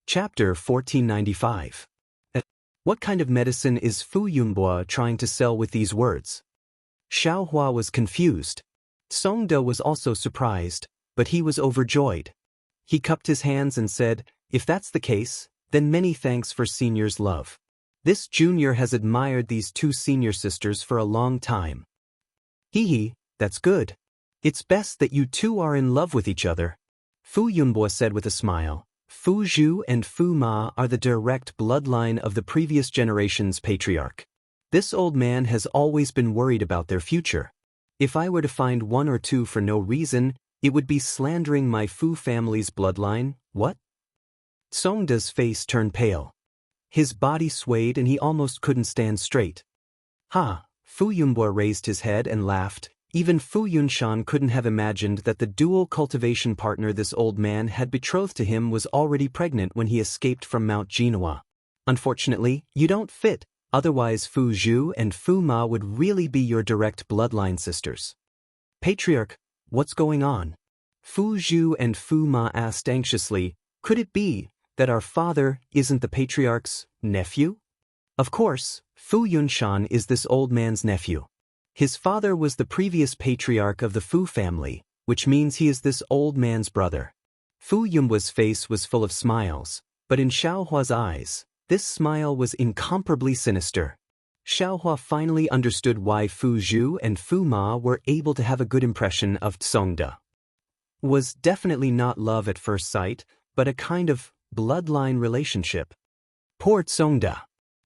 Chapter 1495. What kind of medicine is Fu Yunbo trying to sell with these words? Xiao Hua was confused. Songde was also surprised, but he was overjoyed. He cupped his hands and said, "If that's the case, then many thanks for senior's love. This junior has admired these two senior sisters for a long time." "Hee, that's good. It's best that you two are in love with each other," Fu Yunbo said with a smile. Fu Zhu and Fu Ma are the direct bloodline of the previous generation's patriarch. This old man has always been worried about their future. If I were to find one or two for no reason, it would be slandering my Fu family's bloodline. What? Songde's face turned pale. His body swayed and he almost couldn't stand straight. "Ha!" Fu Yunbo raised his head and laughed. Even Fu Yunshan couldn't have imagined that the dual cultivation partner this old man had betrothed to him was already pregnant when he escaped from Mount Jinhua. "Unfortunately, you don't fit, otherwise Fu Zhu and Fu Ma would really be your direct bloodline sisters." "Patriarch, what's going on?" Fu Zhu and Fu Ma asked anxiously. "Could it be that our father isn't the patriarch's nephew?" "Of course, Fu Yunshan is this old man's nephew. His father was the previous patriarch of the Fu family, which means he is this old man's brother." Fu Yunbo's face was full of smiles, but in Xiaohua's eyes, this smile was incomparably sinister. Xiaohua finally understood why Fu Zhu and Fu Ma were able to have a good impression of Songde. Was definitely not love at first sight, but a kind of bloodline relationship. Poor Songde.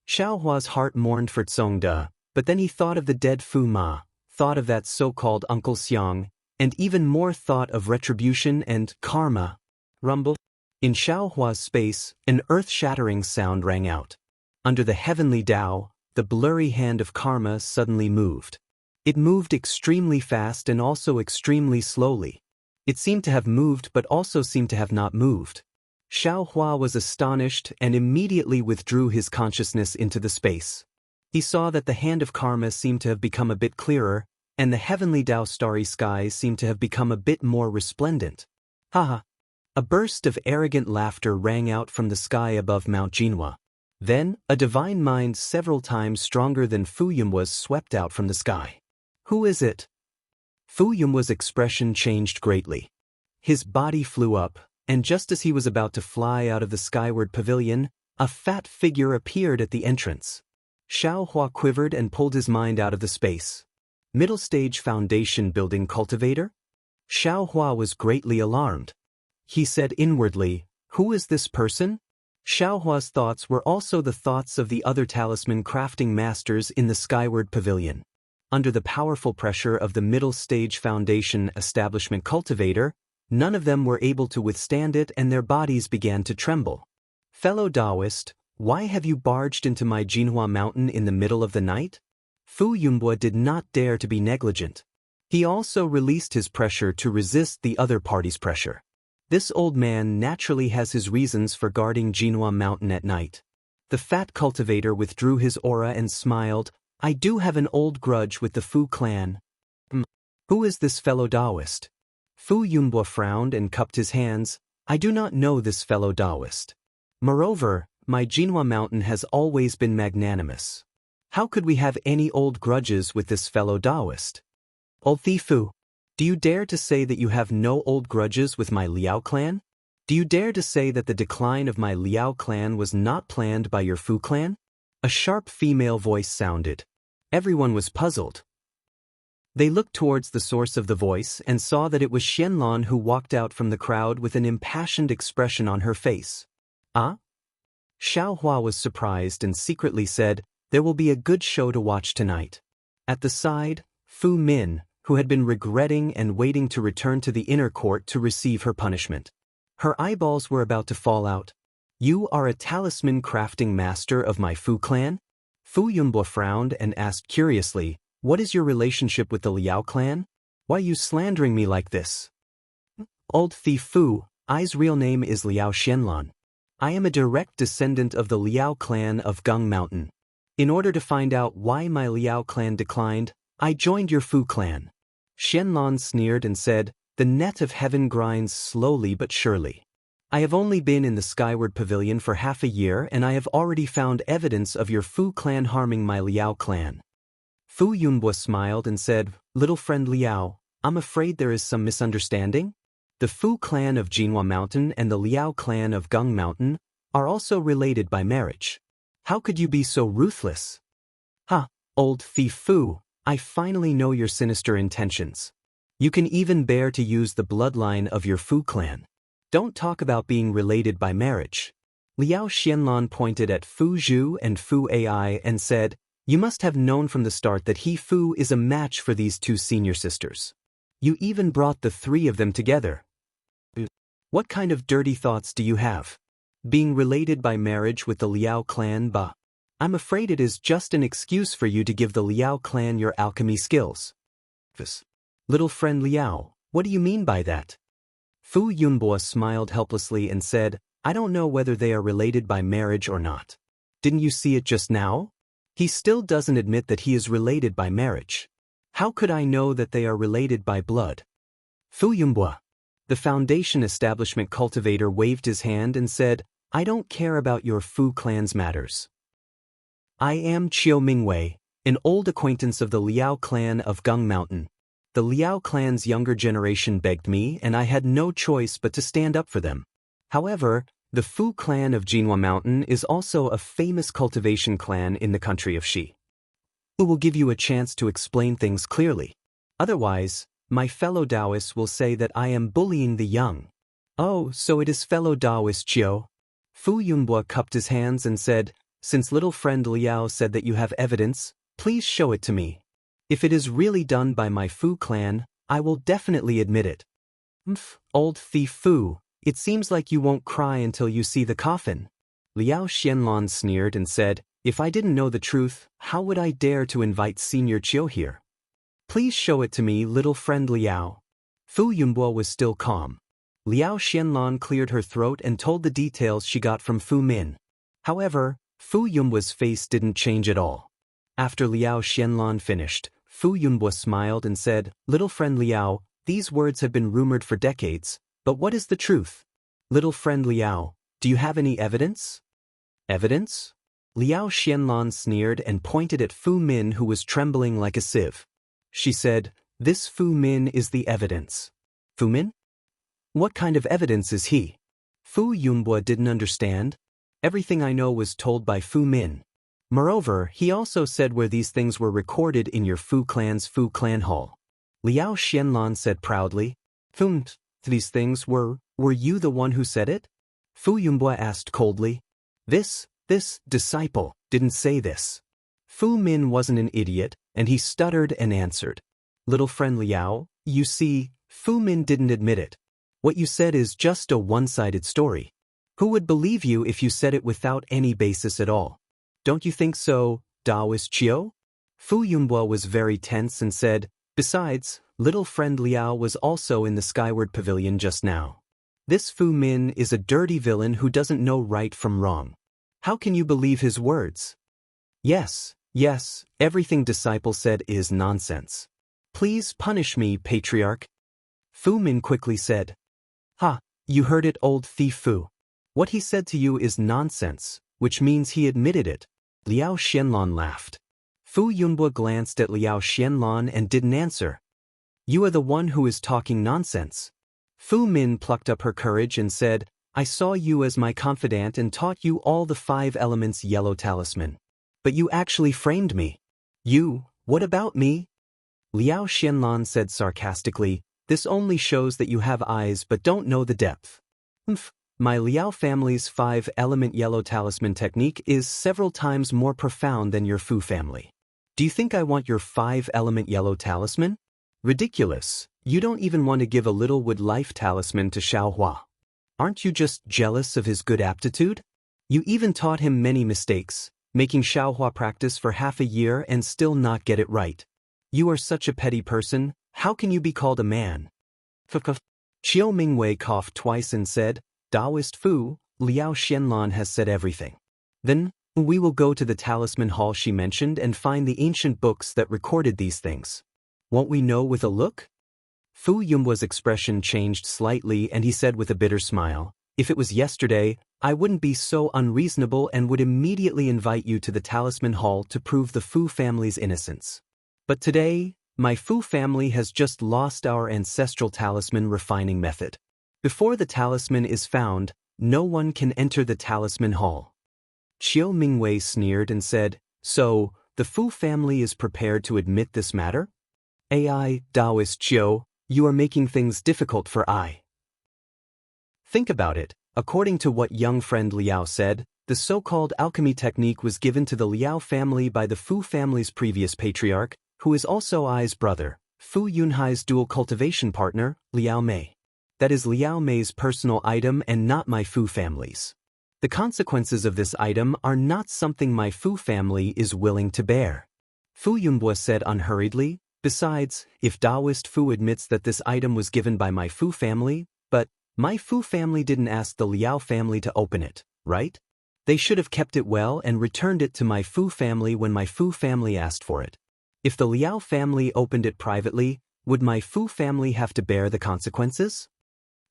Xiaohua's heart mourned for Songde. But then he thought of the dead Fu Ma, thought of that so-called Uncle Xiang, and even more thought of retribution and karma. Rumble. In Xiaohua's space, an earth-shattering sound rang out. Under the heavenly Tao, the blurry hand of karma suddenly moved. It moved extremely fast and also extremely slowly. It seemed to have moved but also seemed to have not moved. Xiaohua was astonished and immediately withdrew his consciousness into the space. He saw that the hand of karma seemed to have become a bit clearer, and the heavenly Tao starry skies seemed to have become a bit more resplendent. "Haha!" A burst of arrogant laughter rang out from the sky above Mount Jinhua. Then, a divine mind several times stronger than Fu Yunbo's swept out from the sky. "Who is it?" Fu Yunbo's expression changed greatly. His body flew up, and just as he was about to fly out of the skyward pavilion, a fat figure appeared at the entrance. Xiaohua quivered and pulled his mind out of the space. "Middle stage foundation building cultivator?" Xiaohua was greatly alarmed. He said inwardly, "Who is this person?" Xiaohua's thoughts were also the thoughts of the other talisman crafting masters in the skyward pavilion. Under the powerful pressure of the middle stage foundation establishment cultivator, none of them were able to withstand it and their bodies began to tremble. "Fellow Taoist, why have you barged into my Jinhua mountain in the middle of the night?" Fu Yunbo did not dare to be negligent. He also released his pressure to resist the other party's pressure. This old man naturally has his reasons for guarding Jinhua mountain at night. The fat cultivator withdrew his aura and smiled. "I do have an old grudge with the Fu clan." "Who is this fellow Taoist?" Fu Yunbo frowned and cupped his hands. "I do not know this fellow Taoist. Moreover, my Jinhua mountain has always been magnanimous. How could we have any old grudges with this fellow Taoist?" "Old Thifu, do you dare to say that you have no old grudges with my Liao clan? Do you dare to say that the decline of my Liao clan was not planned by your Fu clan?" A sharp female voice sounded. Everyone was puzzled. They looked towards the source of the voice and saw that it was Xianlan who walked out from the crowd with an impassioned expression on her face. "Ah?" Xiaohua was surprised and secretly said, "There will be a good show to watch tonight." At the side, Fu Min, who had been regretting and waiting to return to the inner court to receive her punishment. Her eyeballs were about to fall out. "You are a talisman crafting master of my Fu clan?" Fu Yunbo frowned and asked curiously, "What is your relationship with the Liao clan? Why are you slandering me like this?" "Old thief Fu, I's real name is Liao Xianlan. I am a direct descendant of the Liao clan of Gung Mountain. In order to find out why my Liao clan declined, I joined your Fu clan." Xianlan sneered and said, "The net of heaven grinds slowly but surely. I have only been in the Skyward Pavilion for half a year and I have already found evidence of your Fu clan harming my Liao clan. Fu Yunbo smiled and said, Little friend Liao, I'm afraid there is some misunderstanding. The Fu clan of Jinhua Mountain and the Liao clan of Gung Mountain are also related by marriage. How could you be so ruthless? Ha, old thief Fu, I finally know your sinister intentions. You can even bear to use the bloodline of your Fu clan. Don't talk about being related by marriage. Liao Xianlan pointed at Fu Zhu and Fu Ai and said, You must have known from the start that he Fu is a match for these two senior sisters. You even brought the three of them together. What kind of dirty thoughts do you have? Being related by marriage with the Liao clan, bah. I'm afraid it is just an excuse for you to give the Liao clan your alchemy skills. Little friend Liao, what do you mean by that? Fu Yunbo smiled helplessly and said, I don't know whether they are related by marriage or not. Didn't you see it just now? He still doesn't admit that he is related by marriage. How could I know that they are related by blood? Fu Yunbo. The Foundation Establishment cultivator waved his hand and said, I don't care about your Fu clan's matters. I am Chiu Mingwei, an old acquaintance of the Liao clan of Gung Mountain. The Liao clan's younger generation begged me and I had no choice but to stand up for them. However, the Fu clan of Jinhua Mountain is also a famous cultivation clan in the country of Shi. Who will give you a chance to explain things clearly. Otherwise, my fellow Taoists will say that I am bullying the young. Oh, so it is fellow Taoist Chiu. Fu Yunbo cupped his hands and said, Since little friend Liao said that you have evidence, please show it to me. If it is really done by my Fu clan, I will definitely admit it. Old thief Fu, it seems like you won't cry until you see the coffin. Liao Xianlan sneered and said, If I didn't know the truth, how would I dare to invite Senior Chiu here? Please show it to me, little friend Liao. Fu Yunbo was still calm. Liao Xianlan cleared her throat and told the details she got from Fu Min. However, Fu Yunbo's face didn't change at all. After Liao Xianlan finished, Fu Yunbo smiled and said, Little friend Liao, these words have been rumored for decades, but what is the truth? Little friend Liao, do you have any evidence? Evidence? Liao Xianlan sneered and pointed at Fu Min who was trembling like a sieve. She said, This Fu Min is the evidence. Fu Min? What kind of evidence is he? Fu Yunbo didn't understand. Everything I know was told by Fu Min. Moreover, he also said where these things were recorded in your Fu clan's Fu clan hall. Liao Xianlan said proudly, These things were you the one who said it? Fu Yunbo asked coldly. This disciple didn't say this. Fu Min wasn't an idiot, and he stuttered and answered. Little friend Liao, you see, Fu Min didn't admit it. What you said is just a one-sided story. Who would believe you if you said it without any basis at all? Don't you think so, Taoist Chiu? Fu Yunbo was very tense and said, Besides, little friend Liao was also in the Skyward Pavilion just now. This Fu Min is a dirty villain who doesn't know right from wrong. How can you believe his words? Yes, everything disciple said is nonsense. Please punish me, Patriarch. Fu Min quickly said. Ha, you heard it, old thief Fu. What he said to you is nonsense, which means he admitted it. Liao Xianlan laughed. Fu Yunbo glanced at Liao Xianlan and didn't answer. You are the one who is talking nonsense. Fu Min plucked up her courage and said, I saw you as my confidant and taught you all the 5 elements yellow talisman. But you actually framed me. You, what about me? Liao Xianlan said sarcastically, This only shows that you have eyes but don't know the depth. My Liao family's 5-element yellow talisman technique is several times more profound than your Fu family. Do you think I want your 5-element yellow talisman? Ridiculous. You don't even want to give a little wood life talisman to Xiaohua. Aren't you just jealous of his good aptitude? You even taught him many mistakes, making Xiaohua practice for half a year and still not get it right. You are such a petty person, how can you be called a man? Chiu Mingwei coughed twice and said, Taoist Fu, Liao Xianlan has said everything. Then, we will go to the talisman hall she mentioned and find the ancient books that recorded these things. Won't we know with a look? Fu Yunbo's expression changed slightly and he said with a bitter smile, If it was yesterday, I wouldn't be so unreasonable and would immediately invite you to the Talisman Hall to prove the Fu family's innocence. But today, my Fu family has just lost our ancestral talisman refining method. Before the talisman is found, no one can enter the Talisman Hall. Chiu Mingwei sneered and said, "So, the Fu family is prepared to admit this matter? AI, Taoist Chiu, you are making things difficult for I." Think about it. According to what young friend Liao said, the so-called alchemy technique was given to the Liao family by the Fu family's previous patriarch, who is also Ai's brother, Fu Yunhai's dual cultivation partner, Liao Mei. That is Liao Mei's personal item and not my Fu family's. The consequences of this item are not something my Fu family is willing to bear. Fu Yunbo said unhurriedly, "Besides, if Taoist Fu admits that this item was given by my Fu family, but my Fu family didn't ask the Liao family to open it, right? They should have kept it well and returned it to my Fu family when my Fu family asked for it. If the Liao family opened it privately, would my Fu family have to bear the consequences?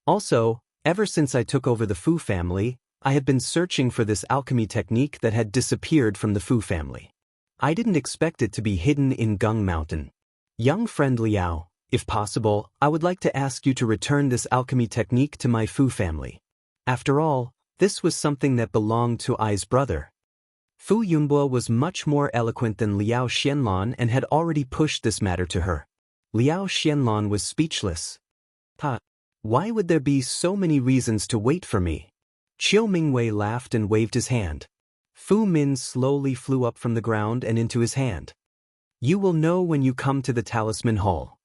Also, ever since I took over the Fu family, I had been searching for this alchemy technique that had disappeared from the Fu family. I didn't expect it to be hidden in Gung Mountain. Young friend Liao, if possible, I would like to ask you to return this alchemy technique to my Fu family. After all, this was something that belonged to Ai's brother." Fu Yunbo was much more eloquent than Liao Xianlan and had already pushed this matter to her. Liao Xianlan was speechless. Why would there be so many reasons to wait for me?" Chiu Mingwei laughed and waved his hand. Fu Min slowly flew up from the ground and into his hand. "You will know when you come to the Talisman Hall."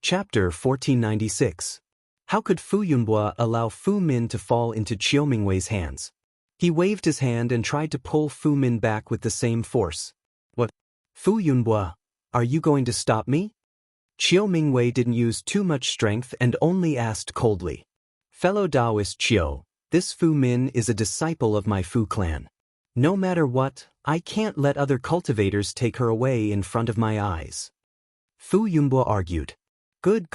Chapter 1496. How could Fu Yunbo allow Fu Min to fall into Chiu Mingwei's hands? He waved his hand and tried to pull Fu Min back with the same force. "What? Fu Yunbo, are you going to stop me?" Chiu Mingwei didn't use too much strength and only asked coldly. "Fellow Taoist Chiu, this Fu Min is a disciple of my Fu clan. No matter what, I can't let other cultivators take her away in front of my eyes." Fu Yunbo argued. Good.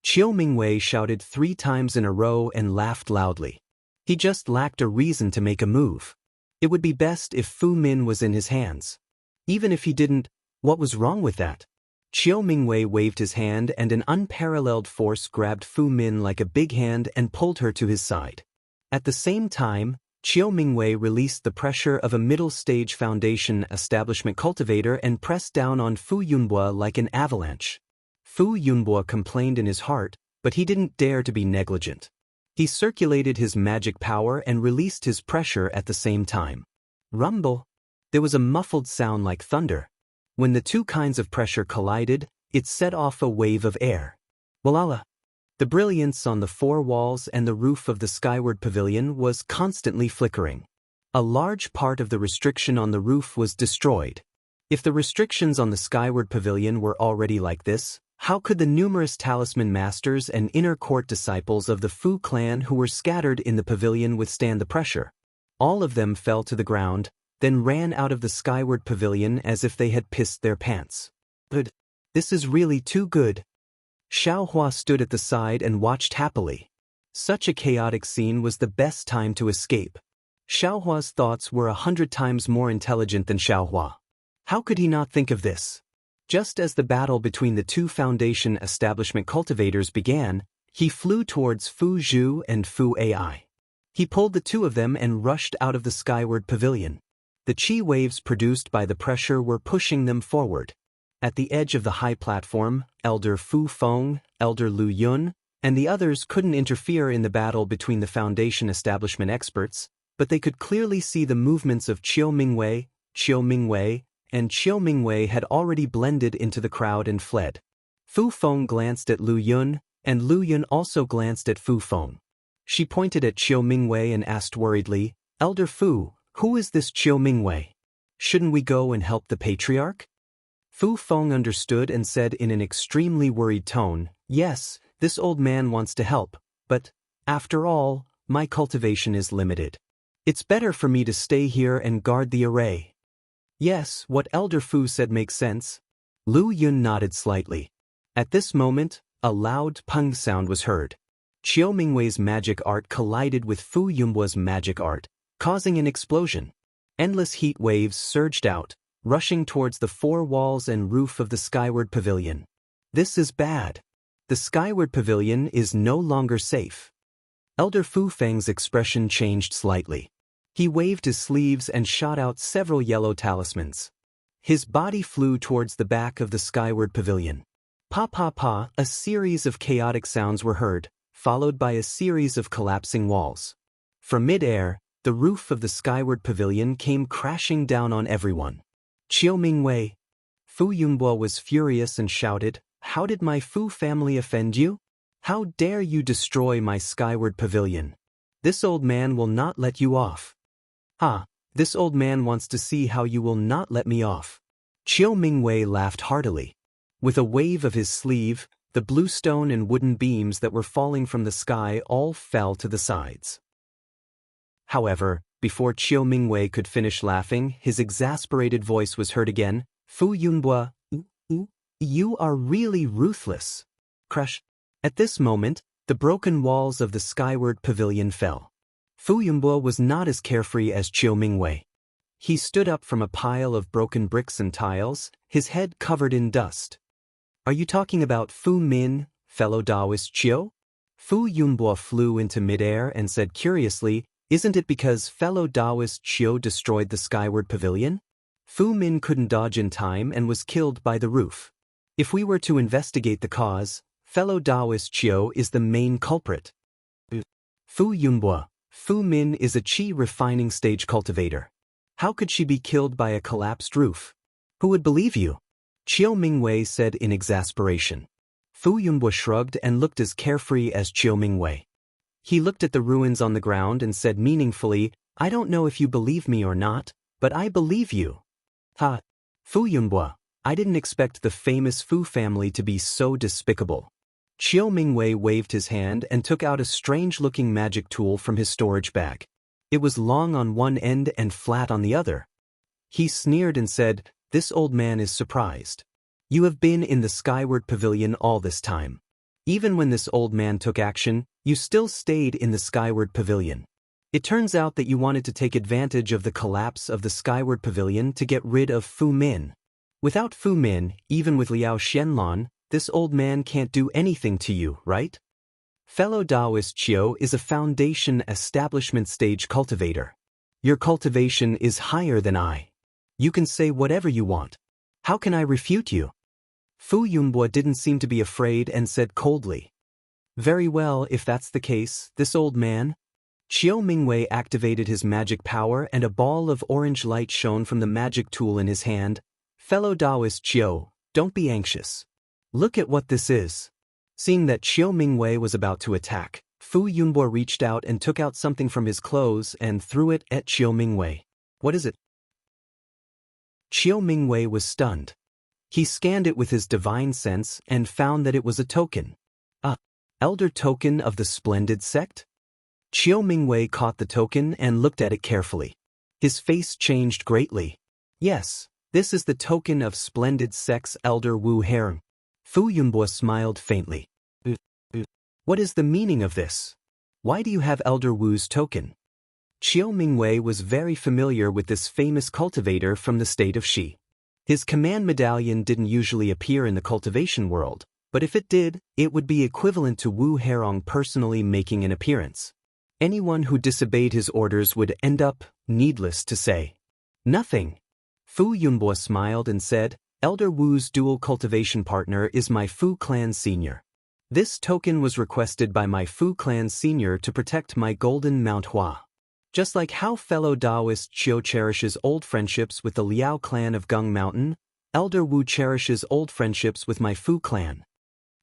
Chiu Mingwei shouted 3 times in a row and laughed loudly. He just lacked a reason to make a move. It would be best if Fu Min was in his hands. Even if he didn't, what was wrong with that? Chiu Mingwei waved his hand and an unparalleled force grabbed Fu Min like a big hand and pulled her to his side. At the same time, Chiu Mingwei released the pressure of a middle-stage foundation establishment cultivator and pressed down on Fu Yunbo like an avalanche. Fu Yunbo complained in his heart, but he didn't dare to be negligent. He circulated his magic power and released his pressure at the same time. Rumble! There was a muffled sound like thunder. When the two kinds of pressure collided, it set off a wave of air. Walala! The brilliance on the 4 walls and the roof of the skyward pavilion was constantly flickering. A large part of the restriction on the roof was destroyed. If the restrictions on the skyward pavilion were already like this, how could the numerous talisman masters and inner court disciples of the Fu clan who were scattered in the pavilion withstand the pressure? All of them fell to the ground, then ran out of the skyward pavilion as if they had pissed their pants. Good. This is really too good. Xiaohua stood at the side and watched happily. Such a chaotic scene was the best time to escape. Xiaohua's thoughts were 100 times more intelligent than Xiaohua. How could he not think of this? Just as the battle between the 2 foundation establishment cultivators began, he flew towards Fu Zhu and Fu Ai. He pulled the 2 of them and rushed out of the skyward pavilion. The chi waves produced by the pressure were pushing them forward. At the edge of the high platform, Elder Fu Feng, Elder Lu Yun, and the others couldn't interfere in the battle between the foundation establishment experts, but they could clearly see the movements of Chiu Mingwei, and Chiu Mingwei had already blended into the crowd and fled. Fu Feng glanced at Lu Yun, and Lu Yun also glanced at Fu Feng. She pointed at Chiu Mingwei and asked worriedly, "Elder Fu, who is this Chiu Mingwei? Shouldn't we go and help the patriarch?" Fu Feng understood and said in an extremely worried tone, "Yes, this old man wants to help, but, after all, my cultivation is limited. It's better for me to stay here and guard the array." Yes, what Elder Fu said makes sense. Lu Yun nodded slightly. At this moment, a loud pung sound was heard. Qiu Mingwei's magic art collided with Fu Yunbua's magic art, causing an explosion. Endless heat waves surged out, rushing towards the four walls and roof of the skyward pavilion. This is bad. The skyward pavilion is no longer safe. Elder Fu Feng's expression changed slightly. He waved his sleeves and shot out several yellow talismans. His body flew towards the back of the skyward pavilion. Pa pa pa, a series of chaotic sounds were heard, followed by a series of collapsing walls. From mid-air, the roof of the skyward pavilion came crashing down on everyone. Qiu Mingwei. Fu Yunbo was furious and shouted, "How did my Fu family offend you? How dare you destroy my skyward pavilion? This old man will not let you off." "Ha, this old man wants to see how you will not let me off." Qiu Mingwei laughed heartily. With a wave of his sleeve, the bluestone and wooden beams that were falling from the sky all fell to the sides. However, before Qiu Mingwei could finish laughing, his exasperated voice was heard again. "Fu Yunbua, you are really ruthless." Crash. At this moment, the broken walls of the skyward pavilion fell. Fu Yunbua was not as carefree as Qiu Mingwei. He stood up from a pile of broken bricks and tiles, his head covered in dust. "Are you talking about Fu Min, fellow Taoist Qiu?" Fu Yunbua flew into midair and said curiously, "Isn't it because fellow Taoist Qiu destroyed the skyward pavilion? Fu Min couldn't dodge in time and was killed by the roof. If we were to investigate the cause, fellow Taoist Qiu is the main culprit." Fu Yunbua, Fu Min is a qi refining stage cultivator. How could she be killed by a collapsed roof? Who would believe you? Qiu Mingwei said in exasperation. Fu Yunbua shrugged and looked as carefree as Qiu Mingwei. He looked at the ruins on the ground and said meaningfully, "I don't know if you believe me or not, but I believe you." "Ha! Fu Yunbua, I didn't expect the famous Fu family to be so despicable." Qiu Mingwei waved his hand and took out a strange-looking magic tool from his storage bag. It was long on one end and flat on the other. He sneered and said, "This old man is surprised. You have been in the skyward pavilion all this time. Even when this old man took action, you still stayed in the skyward pavilion. It turns out that you wanted to take advantage of the collapse of the skyward pavilion to get rid of Fu Min. Without Fu Min, even with Liao Xianlan, this old man can't do anything to you, right? Fellow Taoist Qiu is a foundation establishment stage cultivator. Your cultivation is higher than I. You can say whatever you want. How can I refute you?" Fu Yunbua didn't seem to be afraid and said coldly, "Very well, if that's the case, this old man." Qiu Mingwei activated his magic power and a ball of orange light shone from the magic tool in his hand. "Fellow Taoist Qiu, don't be anxious. Look at what this is." Seeing that Qiu Mingwei was about to attack, Fu Yunbua reached out and took out something from his clothes and threw it at Qiu Mingwei. "What is it?" Qiu Mingwei was stunned. He scanned it with his divine sense and found that it was a token. A elder token of the Splendid Sect? Qiu Mingwei caught the token and looked at it carefully. His face changed greatly. "Yes, this is the token of Splendid Sect's Elder Wu Herong." Fu Yunbua smiled faintly. "What is the meaning of this? Why do you have Elder Wu's token?" Qiu Mingwei was very familiar with this famous cultivator from the state of Xi. His command medallion didn't usually appear in the cultivation world, but if it did, it would be equivalent to Wu Herong personally making an appearance. Anyone who disobeyed his orders would end up, needless to say, nothing. Fu Yunbua smiled and said, "Elder Wu's dual cultivation partner is my Fu clan senior. This token was requested by my Fu clan senior to protect my golden Mount Hua. Just like how fellow Taoist Qiu cherishes old friendships with the Liao clan of Gung Mountain, Elder Wu cherishes old friendships with my Fu clan.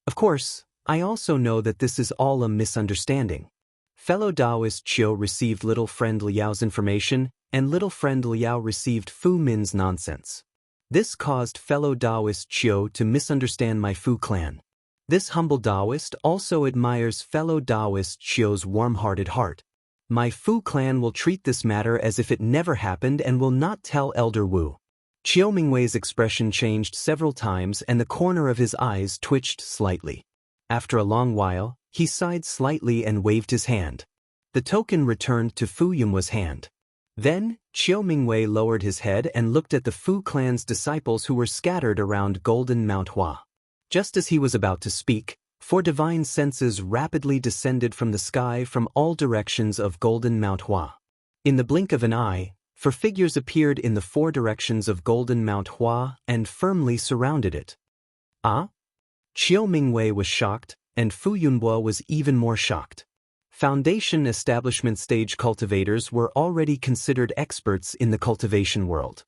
Of course, I also know that this is all a misunderstanding. Fellow Taoist Qiu received little friend Liao's information, and little friend Liao received Fu Min's nonsense. This caused fellow Taoist Qiu to misunderstand my Fu clan. This humble Taoist also admires fellow Taoist Qiu's warm-hearted heart. My Fu clan will treat this matter as if it never happened and will not tell Elder Wu." Qiu Mingwei's expression changed several times and the corner of his eyes twitched slightly. After a long while, He sighed slightly and waved his hand. The token returned to Fu Yunhua's hand. Then, Qiu Mingwei lowered his head and looked at the Fu clan's disciples who were scattered around Golden Mount Hua. Just as he was about to speak, 4 divine senses rapidly descended from the sky from all directions of Golden Mount Hua. In the blink of an eye, 4 figures appeared in the 4 directions of Golden Mount Hua and firmly surrounded it. Ah? Qiu Mingwei was shocked, and Fu Yunhua was even more shocked. Foundation establishment stage cultivators were already considered experts in the cultivation world.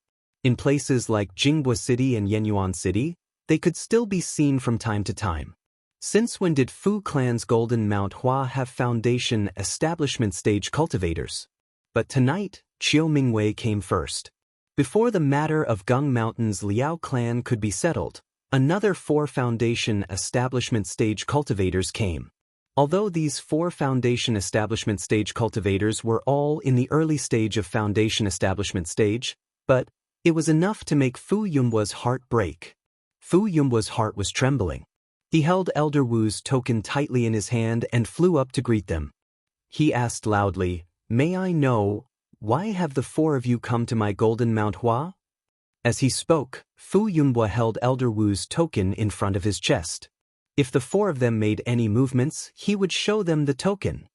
In places like Jinghua City and Yenyuan City, they could still be seen from time to time. Since when did Fu Clan's Golden Mount Hua have foundation establishment stage cultivators? But tonight, Qiu Mingwei came first. Before the matter of Gung Mountain's Liao clan could be settled, another 4 foundation establishment stage cultivators came. Although these 4 foundation establishment stage cultivators were all in the early stage of foundation establishment stage, but it was enough to make Fu Yunhua's heart break. Fu Yunhua's heart was trembling. He held Elder Wu's token tightly in his hand and flew up to greet them. He asked loudly, "May I know, why have the 4 of you come to my Golden Mount Hua?" As he spoke, Fu Yunhua held Elder Wu's token in front of his chest. If the 4 of them made any movements, he would show them the token.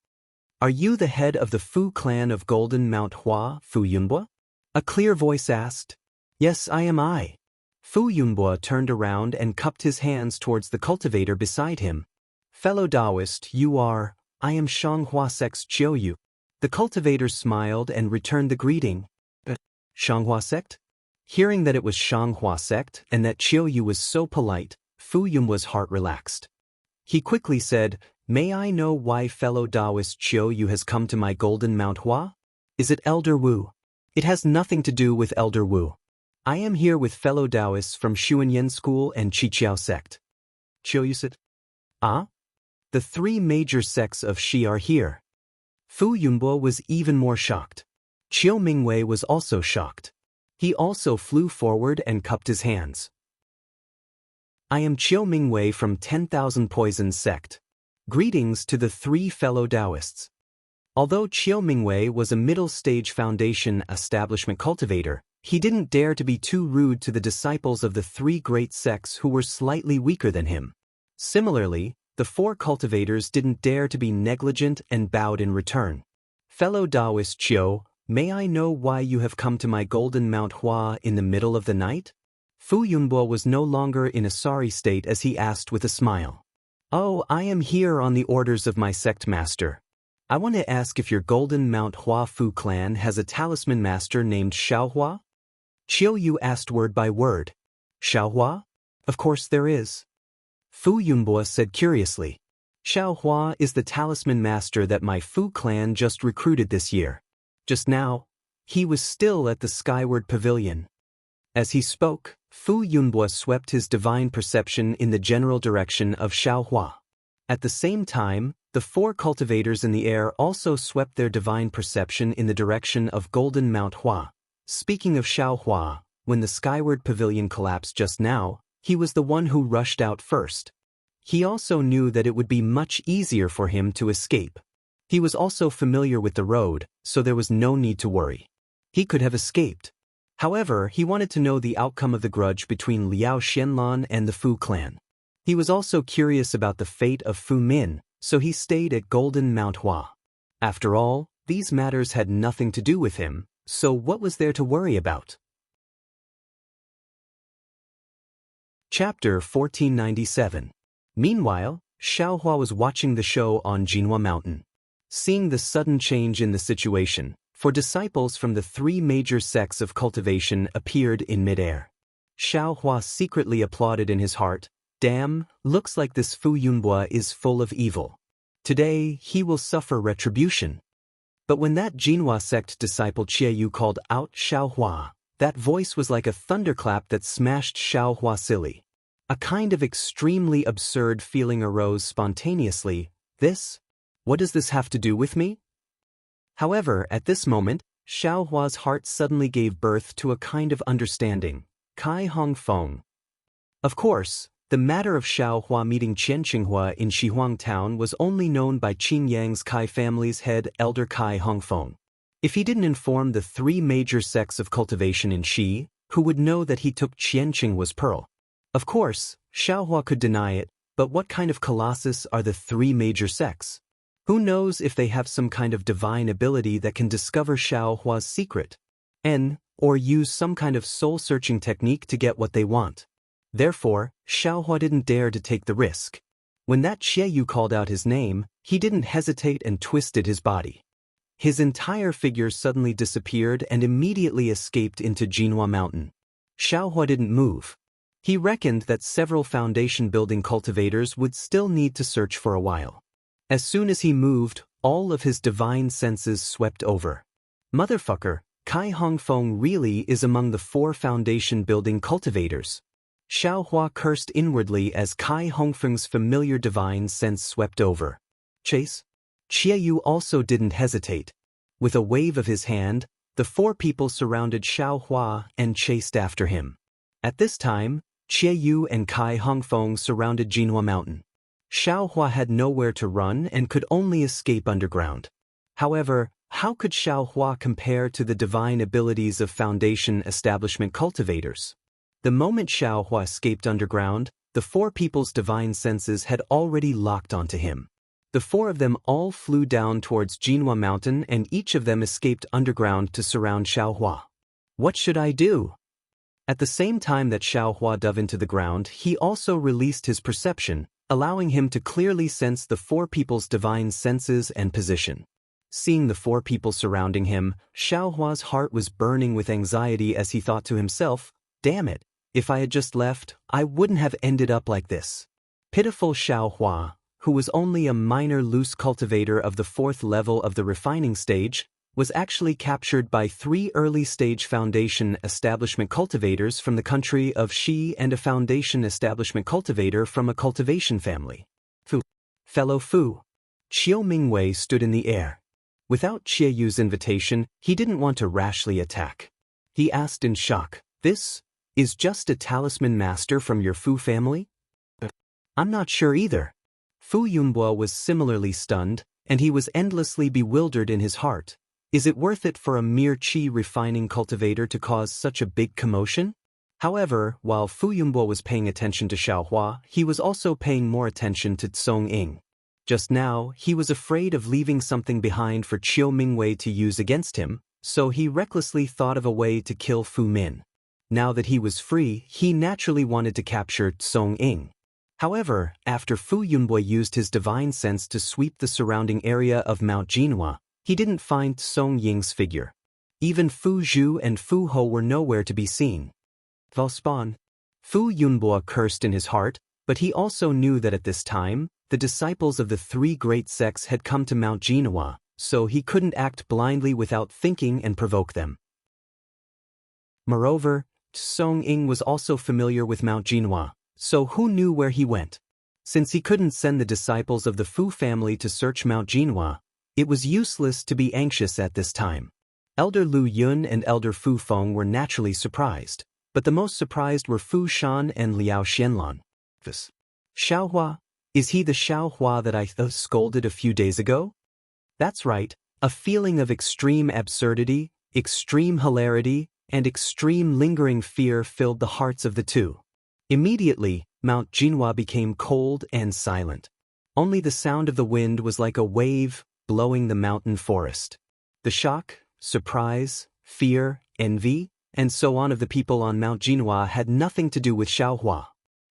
"Are you the head of the Fu clan of Golden Mount Hua, Fu Yunhua?" A clear voice asked. "Yes, I am I." Fu Yunhua turned around and cupped his hands towards the cultivator beside him. "Fellow Taoist, you are, I am Shanghua Sect's Qiu Yu." The cultivator smiled and returned the greeting. Shanghua Sect? Hearing that it was Shanghua Sect and that Qiu Yu was so polite, Fu Yunhua's heart relaxed. He quickly said, "May I know why fellow Taoist Qiu Yu has come to my Golden Mount Hua? Is it Elder Wu?" "It has nothing to do with Elder Wu. I am here with fellow Taoists from Xuanyan School and Qiqiao Sect." Qiu Yu said, "Ah? The 3 major sects of Shi are here." Fu Yunhua was even more shocked. Qiu Mingwei was also shocked. He also flew forward and cupped his hands. "I am Qiu Mingwei from 10,000 Poisons Sect. Greetings to the 3 fellow Taoists." Although Qiu Mingwei was a middle-stage foundation establishment cultivator, he didn't dare to be too rude to the disciples of the 3 great sects who were slightly weaker than him. Similarly, the 4 cultivators didn't dare to be negligent and bowed in return. "Fellow Taoist Qiu, may I know why you have come to my Golden Mount Hua in the middle of the night?" Fu Yunhua was no longer in a sorry state as he asked with a smile. "Oh, I am here on the orders of my sect master. I want to ask if your Golden Mount Hua Fu clan has a talisman master named Xiaohua?" Qiu Yu asked word by word. "Xiaohua? Of course there is." Fu Yunhua said curiously. "Xiaohua is the talisman master that my Fu clan just recruited this year. Just now, he was still at the Skyward Pavilion." As he spoke, Fu Yunhua swept his divine perception in the general direction of Xiaohua. At the same time, the 4 cultivators in the air also swept their divine perception in the direction of Golden Mount Hua. Speaking of Xiaohua, when the Skyward Pavilion collapsed just now, he was the one who rushed out first. He also knew that it would be much easier for him to escape. He was also familiar with the road, so there was no need to worry. He could have escaped. However, he wanted to know the outcome of the grudge between Liao Xianlan and the Fu clan. He was also curious about the fate of Fu Min, so he stayed at Golden Mount Hua. After all, these matters had nothing to do with him, so what was there to worry about? Chapter 1497. Meanwhile, Xiaohua was watching the show on Jinhua Mountain. Seeing the sudden change in the situation, 4 disciples from the 3 major sects of cultivation appeared in midair. Xiaohua secretly applauded in his heart, "Damn, looks like this Fu Yunhua is full of evil. Today, he will suffer retribution." But when that Jinhua sect disciple Qiu Yu called out Xiaohua, that voice was like a thunderclap that smashed Xiaohua silly. A kind of extremely absurd feeling arose spontaneously. What does this have to do with me? However, at this moment, Xiaohua's heart suddenly gave birth to a kind of understanding. Kai Hong Feng. Of course, The matter of Xiao Hua meeting Qian Qinghua in Shihuang town was only known by Qin Yang's Kai family's head, Elder Kai Hongfeng. If he didn't inform the three major sects of cultivation in Shi, who would know that he took Qian Qinghua's pearl? Of course, Xiao Hua could deny it, but what kind of colossus are the three major sects? Who knows if they have some kind of divine ability that can discover Xiao Hua's secret? Or use some kind of soul-searching technique to get what they want. Therefore, Xiao Hua didn't dare to take the risk. When that Xie Yu called out his name, he didn't hesitate and twisted his body. His entire figure suddenly disappeared and immediately escaped into Jinhua Mountain. Xiao Hua didn't move. He reckoned that several foundation-building cultivators would still need to search for a while. As soon as he moved, all of his divine senses swept over. Motherfucker, Kai Hongfeng really is among the 4 foundation-building cultivators. Xiao Hua cursed inwardly as Kai Hongfeng's familiar divine sense swept over. Chase? Xie Yu also didn't hesitate. With a wave of his hand, the 4 people surrounded Xiao Hua and chased after him. At this time, Xie Yu and Kai Hongfeng surrounded Jinhua Mountain. Xiao Hua had nowhere to run and could only escape underground. However, how could Xiao Hua compare to the divine abilities of Foundation establishment cultivators? The moment Xiao Hua escaped underground, the 4 people's divine senses had already locked onto him. The 4 of them all flew down towards Jinhua Mountain and each of them escaped underground to surround Xiao Hua. What should I do? At the same time that Xiao Hua dove into the ground, he also released his perception, allowing him to clearly sense the 4 people's divine senses and position. Seeing the 4 people surrounding him, Xiao Hua's heart was burning with anxiety as he thought to himself, "Damn it, if I had just left, I wouldn't have ended up like this." Pitiful Xiao Hua, who was only a minor loose cultivator of the 4th level of the refining stage, was actually captured by 3 early-stage foundation establishment cultivators from the country of Shi and a foundation establishment cultivator from a cultivation family. Fellow Fu. Qiu Mingwei stood in the air. Without Xie Yu's invitation, he didn't want to rashly attack. He asked in shock, "This is just a talisman master from your Fu family?" "I'm not sure either." Fu Yunbo was similarly stunned, and he was endlessly bewildered in his heart. Is it worth it for a mere qi refining cultivator to cause such a big commotion? However, while Fu Yunbo was paying attention to Xiao Hua, he was also paying more attention to Tsong Ying. Just now, he was afraid of leaving something behind for Qiu Mingwei to use against him, so he recklessly thought of a way to kill Fu Min. Now that he was free, he naturally wanted to capture Tsong Ying. However, after Fu Yunbo used his divine sense to sweep the surrounding area of Mount Jinhua, he didn't find Tsong Ying's figure. Even Fu Zhu and Fu Ho were nowhere to be seen. Valspawn. Fu Yunbo cursed in his heart, but he also knew that at this time, the disciples of the 3 great sects had come to Mount Jinhua, so he couldn't act blindly without thinking and provoke them. Moreover, Tsong Ying was also familiar with Mount Jinhua, so who knew where he went? Since he couldn't send the disciples of the Fu family to search Mount Jinhua, it was useless to be anxious at this time. Elder Lu Yun and Elder Fu Feng were naturally surprised, but the most surprised were Fu Shan and Liao Xianlan. Xiao Hua? Is he the Xiao Hua that I scolded a few days ago? That's right, a feeling of extreme absurdity, extreme hilarity, and extreme lingering fear filled the hearts of the 2. Immediately, Mount Jinhua became cold and silent. Only the sound of the wind was like a wave blowing the mountain forest. The shock, surprise, fear, envy, and so on of the people on Mount Jinhua had nothing to do with Xiao Hua.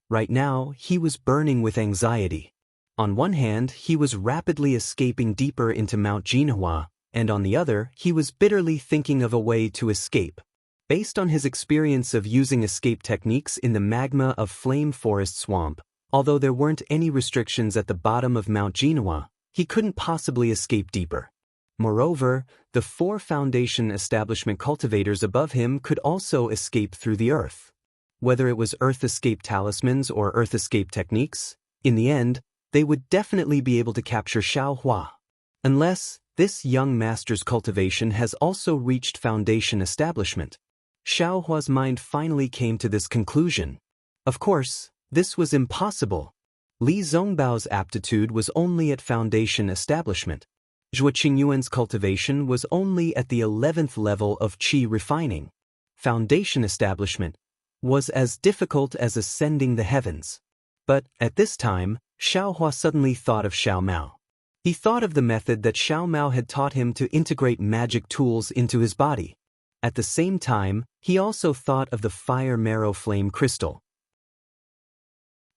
Right now, he was burning with anxiety. On one hand, he was rapidly escaping deeper into Mount Jinhua, and on the other, he was bitterly thinking of a way to escape. Based on his experience of using escape techniques in the magma of Flame Forest Swamp, although there weren't any restrictions at the bottom of Mount Jinhua, he couldn't possibly escape deeper. Moreover, the 4 foundation establishment cultivators above him could also escape through the earth. Whether it was earth escape talismans or earth escape techniques, in the end, they would definitely be able to capture Xiao Hua. Unless, this young master's cultivation has also reached foundation establishment. Xiao Hua's mind finally came to this conclusion. Of course, This was impossible. Li Zhongbao's aptitude was only at foundation establishment. Zhuo Qingyuan's cultivation was only at the 11th level of qi refining. Foundation establishment was as difficult as ascending the heavens. But, at this time, Xiaohua suddenly thought of Xiao Mao. He thought of the method that Xiao Mao had taught him to integrate magic tools into his body. At the same time, he also thought of the fire marrow flame crystal.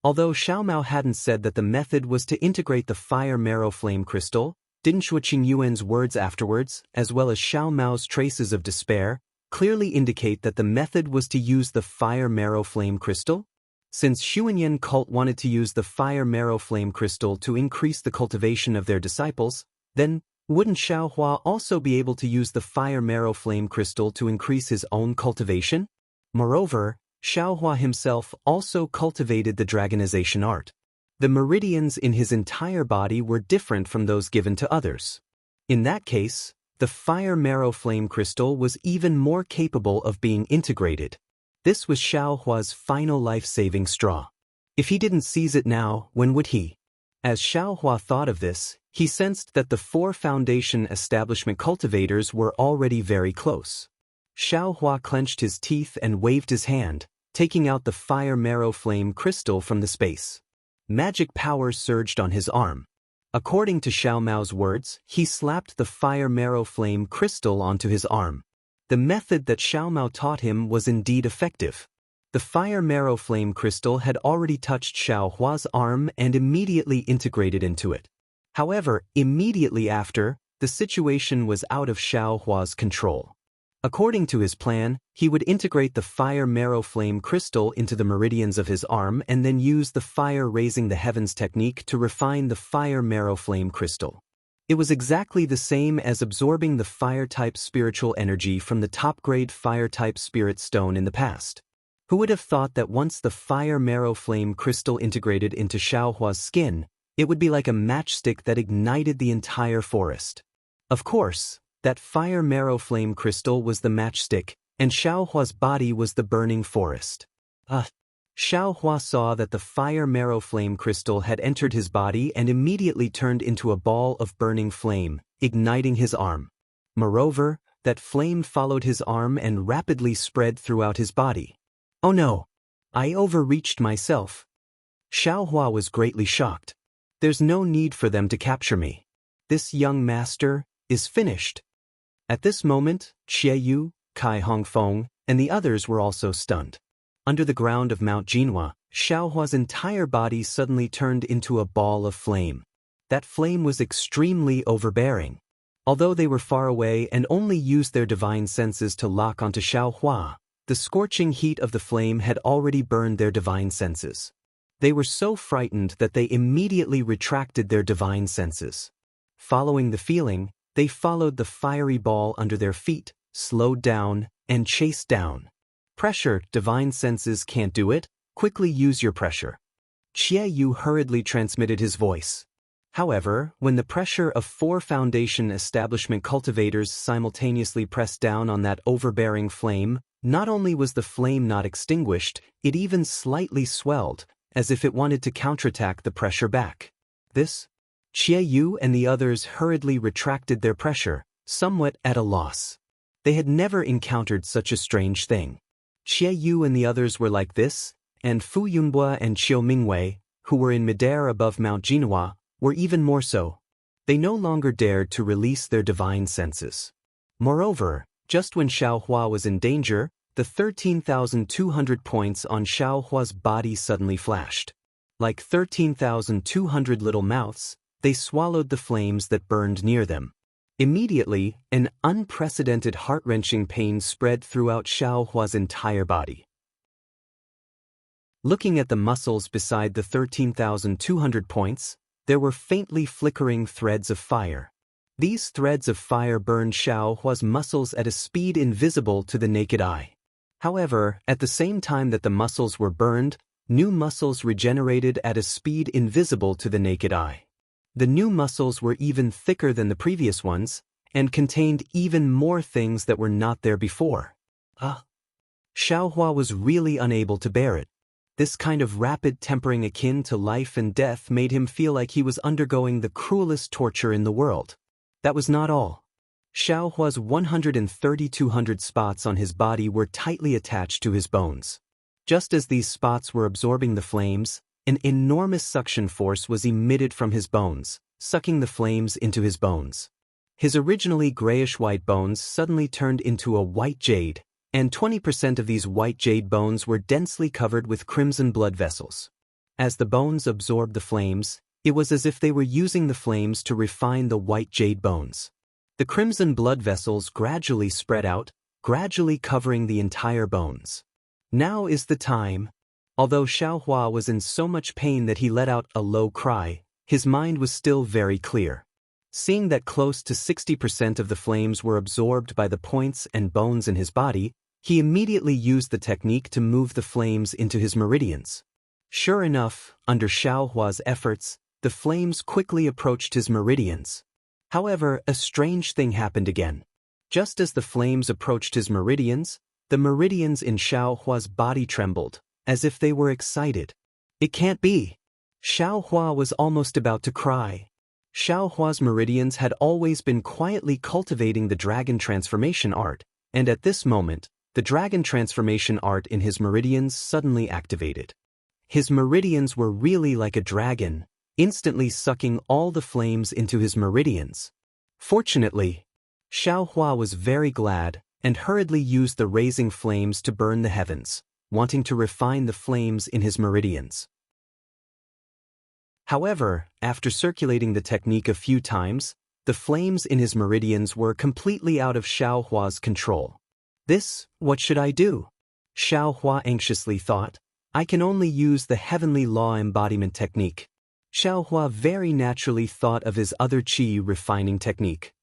Although Xiao Mao hadn't said that the method was to integrate the fire marrow flame crystal, didn't Zhuo Qingyuan's words afterwards, as well as Xiao Mao's traces of despair, clearly indicate that the method was to use the fire marrow flame crystal? Since Xuanyan cult wanted to use the fire marrow flame crystal to increase the cultivation of their disciples, then wouldn't Xiaohua also be able to use the fire marrow flame crystal to increase his own cultivation? Moreover, Xiaohua himself also cultivated the dragonization art. The meridians in his entire body were different from those given to others. In that case, the fire marrow flame crystal was even more capable of being integrated. This was Xiaohua's final life-saving straw. If he didn't seize it now, when would he? As Xiaohua thought of this, he sensed that the 4 foundation establishment cultivators were already very close. Xiaohua clenched his teeth and waved his hand, taking out the fire marrow flame crystal from the space. Magic power surged on his arm. According to Xiao Mao's words, he slapped the fire marrow flame crystal onto his arm. The method that Xiao Mao taught him was indeed effective. The fire marrow flame crystal had already touched Xiaohua's arm and immediately integrated into it. However, immediately after, the situation was out of Xiaohua's control. According to his plan, he would integrate the fire marrow flame crystal into the meridians of his arm and then use the fire raising the heavens technique to refine the fire marrow flame crystal. It was exactly the same as absorbing the fire-type spiritual energy from the top-grade fire-type spirit stone in the past. Who would have thought that once the fire marrow flame crystal integrated into Xiaohua's skin, it would be like a matchstick that ignited the entire forest? Of course, that fire marrow flame crystal was the matchstick, and Xiaohua's body was the burning forest. Xiaohua saw that the fire marrow flame crystal had entered his body and immediately turned into a ball of burning flame, igniting his arm. Moreover, that flame followed his arm and rapidly spread throughout his body. Oh no! I overreached myself. Xiaohua was greatly shocked. There's no need for them to capture me. This young master is finished. At this moment, Xie Yu, Kai Hongfeng, and the others were also stunned. Under the ground of Mount Jinhua, Xiaohua's entire body suddenly turned into a ball of flame. That flame was extremely overbearing. Although they were far away and only used their divine senses to lock onto Xiaohua, the scorching heat of the flame had already burned their divine senses. They were so frightened that they immediately retracted their divine senses. Following the feeling, they followed the fiery ball under their feet, slowed down, and chased down. Pressure, divine senses can't do it, quickly use your pressure. Xie Yu hurriedly transmitted his voice. However, when the pressure of 4 foundation establishment cultivators simultaneously pressed down on that overbearing flame, not only was the flame not extinguished, it even slightly swelled, as if it wanted to counterattack the pressure back. Xie Yu and the others hurriedly retracted their pressure, somewhat at a loss. They had never encountered such a strange thing. Xie Yu and the others were like this, and Fu Yunbua and Qiu Mingwei, who were in midair above Mount Jinhua, were even more so. They no longer dared to release their divine senses. Moreover, just when Xiaohua was in danger, the 13,200 points on Xiaohua's body suddenly flashed. Like 13,200 little mouths, they swallowed the flames that burned near them. Immediately, an unprecedented heart-wrenching pain spread throughout Xiaohua's entire body. Looking at the muscles beside the 13,200 points, there were faintly flickering threads of fire. These threads of fire burned Xiaohua's muscles at a speed invisible to the naked eye. However, at the same time that the muscles were burned, new muscles regenerated at a speed invisible to the naked eye. The new muscles were even thicker than the previous ones, and contained even more things that were not there before. Xiaohua was really unable to bear it. This kind of rapid tempering akin to life and death made him feel like he was undergoing the cruelest torture in the world. That was not all. Xiaohua's 130-200 spots on his body were tightly attached to his bones. Just as these spots were absorbing the flames, an enormous suction force was emitted from his bones, sucking the flames into his bones. His originally grayish-white bones suddenly turned into a white jade, and 20% of these white jade bones were densely covered with crimson blood vessels. As the bones absorbed the flames, it was as if they were using the flames to refine the white jade bones. The crimson blood vessels gradually spread out, gradually covering the entire bones. Now is the time. Although Xiaohua was in so much pain that he let out a low cry, his mind was still very clear. Seeing that close to 60% of the flames were absorbed by the points and bones in his body, he immediately used the technique to move the flames into his meridians. Sure enough, under Xiaohua's efforts, the flames quickly approached his meridians. However, a strange thing happened again. Just as the flames approached his meridians, the meridians in Xiaohua's body trembled, as if they were excited. It can't be! Xiaohua was almost about to cry. Xiaohua's meridians had always been quietly cultivating the dragon transformation art, and at this moment, the dragon transformation art in his meridians suddenly activated. His meridians were really like a dragon, instantly sucking all the flames into his meridians. Fortunately, Xiaohua was very glad and hurriedly used the raising flames to burn the heavens, wanting to refine the flames in his meridians. However, after circulating the technique a few times, the flames in his meridians were completely out of Xiaohua's control. What should I do? Xiaohua anxiously thought. I can only use the heavenly law embodiment technique. Xiaohua very naturally thought of his other qi refining technique.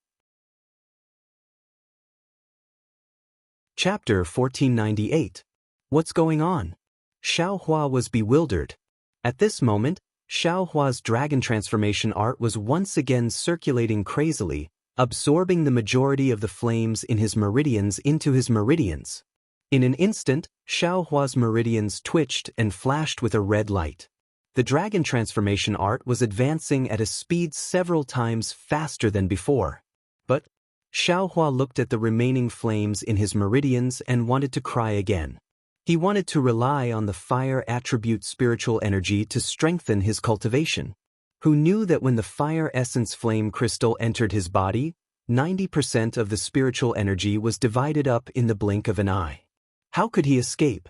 Chapter 1498. What's going on? Xiaohua was bewildered. At this moment, Xiaohua's dragon transformation art was once again circulating crazily, absorbing the majority of the flames in his meridians into his meridians. In an instant, Xiaohua's meridians twitched and flashed with a red light. The dragon transformation art was advancing at a speed several times faster than before. But Xiaohua looked at the remaining flames in his meridians and wanted to cry again. He wanted to rely on the fire attribute spiritual energy to strengthen his cultivation. Who knew that when the fire essence flame crystal entered his body, 90% of the spiritual energy was divided up in the blink of an eye? How could he escape?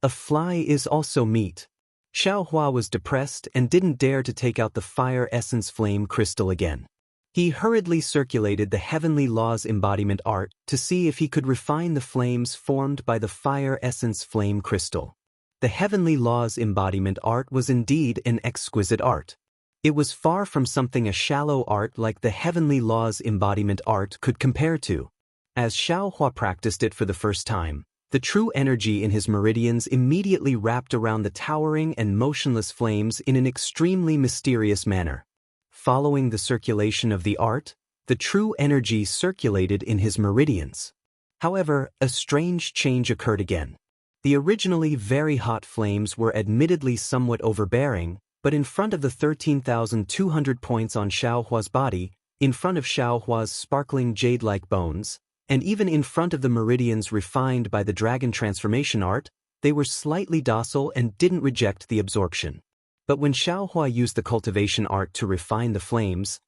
A fly is also meat. Xiaohua was depressed and didn't dare to take out the fire essence flame crystal again. He hurriedly circulated the heavenly laws embodiment art to see if he could refine the flames formed by the fire essence flame crystal. The heavenly laws embodiment art was indeed an exquisite art. It was far from something a shallow art like the heavenly laws embodiment art could compare to. As Xiaohua practiced it for the first time, the true energy in his meridians immediately wrapped around the towering and motionless flames in an extremely mysterious manner. Following the circulation of the art, the true energy circulated in his meridians. However, a strange change occurred again. The originally very hot flames were admittedly somewhat overbearing, but in front of the 13,200 points on Xiaohua's body, in front of Xiaohua's sparkling jade-like bones, and even in front of the meridians refined by the dragon transformation art, they were slightly docile and didn't reject the absorption. But when Xiaohua used the cultivation art to refine the flames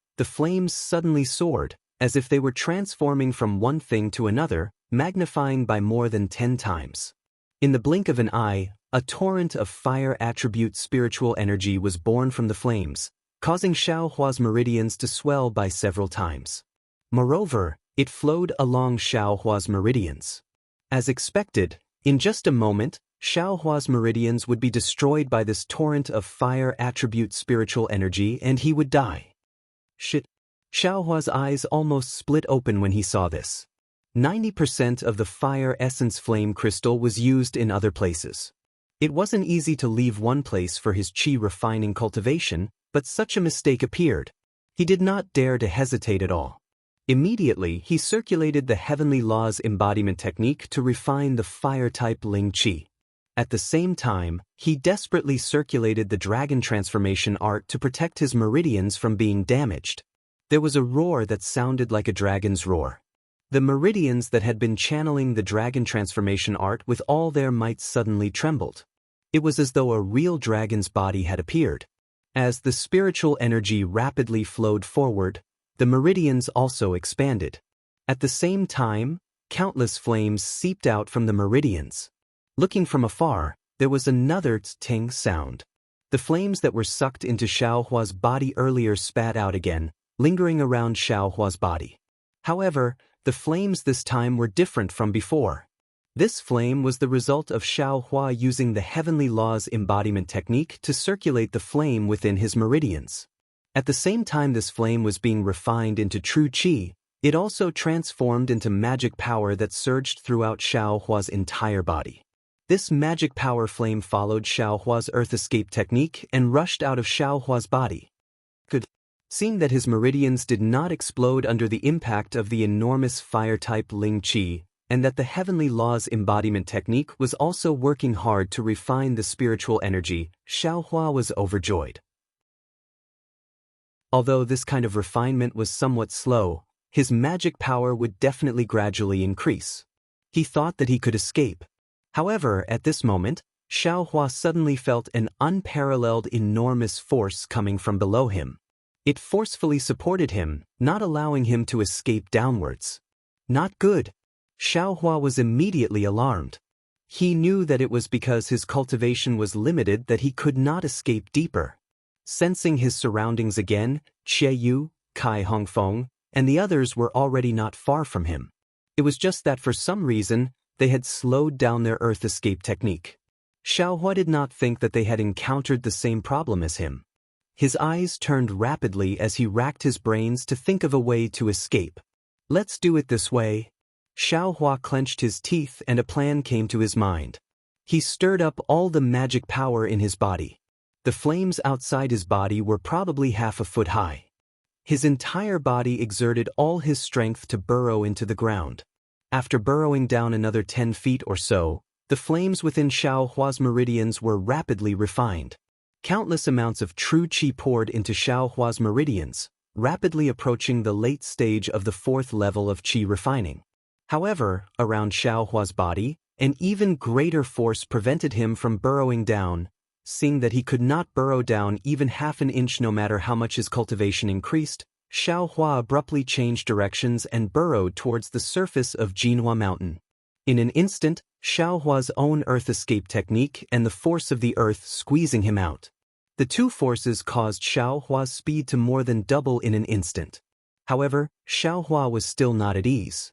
suddenly soared, as if they were transforming from one thing to another, magnifying by more than 10 times. In the blink of an eye, a torrent of fire attribute spiritual energy was born from the flames, causing Xiaohua's meridians to swell by several times. Moreover, it flowed along Xiaohua's meridians. As expected, in just a moment, Xiaohua's meridians would be destroyed by this torrent of fire attribute spiritual energy and he would die. Shit! Xiaohua's eyes almost split open when he saw this. 90% of the fire essence flame crystal was used in other places. It wasn't easy to leave one place for his qi refining cultivation, but such a mistake appeared. He did not dare to hesitate at all. Immediately, he circulated the heavenly laws embodiment technique to refine the fire-type Ling Qi. At the same time, he desperately circulated the dragon transformation art to protect his meridians from being damaged. There was a roar that sounded like a dragon's roar. The meridians that had been channeling the dragon transformation art with all their might suddenly trembled. It was as though a real dragon's body had appeared. As the spiritual energy rapidly flowed forward, the meridians also expanded. At the same time, countless flames seeped out from the meridians. Looking from afar, there was another ting sound. The flames that were sucked into Xiaohua's body earlier spat out again, lingering around Xiaohua's body. However, the flames this time were different from before. This flame was the result of Xiaohua using the Heavenly Law's embodiment technique to circulate the flame within his meridians. At the same time this flame was being refined into true qi, it also transformed into magic power that surged throughout Xiaohua's entire body. This magic power flame followed Xiaohua's earth escape technique and rushed out of Xiaohua's body. Seeing that his meridians did not explode under the impact of the enormous fire-type Ling Qi, and that the Heavenly Law's embodiment technique was also working hard to refine the spiritual energy, Xiaohua was overjoyed. Although this kind of refinement was somewhat slow, his magic power would definitely gradually increase. He thought that he could escape. However, at this moment, Xiaohua suddenly felt an unparalleled enormous force coming from below him. It forcefully supported him, not allowing him to escape downwards. Not good. Xiaohua was immediately alarmed. He knew that it was because his cultivation was limited that he could not escape deeper. Sensing his surroundings again, Xie Yu, Kai Hongfeng, and the others were already not far from him. It was just that for some reason, they had slowed down their earth escape technique. Xiaohua did not think that they had encountered the same problem as him. His eyes turned rapidly as he racked his brains to think of a way to escape. Let's do it this way. Xiaohua clenched his teeth and a plan came to his mind. He stirred up all the magic power in his body. The flames outside his body were probably half a foot high. His entire body exerted all his strength to burrow into the ground. After burrowing down another 10 feet or so, the flames within Xiaohua's meridians were rapidly refined. Countless amounts of true qi poured into Xiaohua's meridians, rapidly approaching the late stage of the 4th level of qi refining. However, around Xiaohua's body, an even greater force prevented him from burrowing down. Seeing that he could not burrow down even half an inch no matter how much his cultivation increased, Xiaohua abruptly changed directions and burrowed towards the surface of Jinhua Mountain. In an instant, Xiaohua's own earth escape technique and the force of the earth squeezing him out. The two forces caused Xiaohua's speed to more than double in an instant. However, Xiaohua was still not at ease.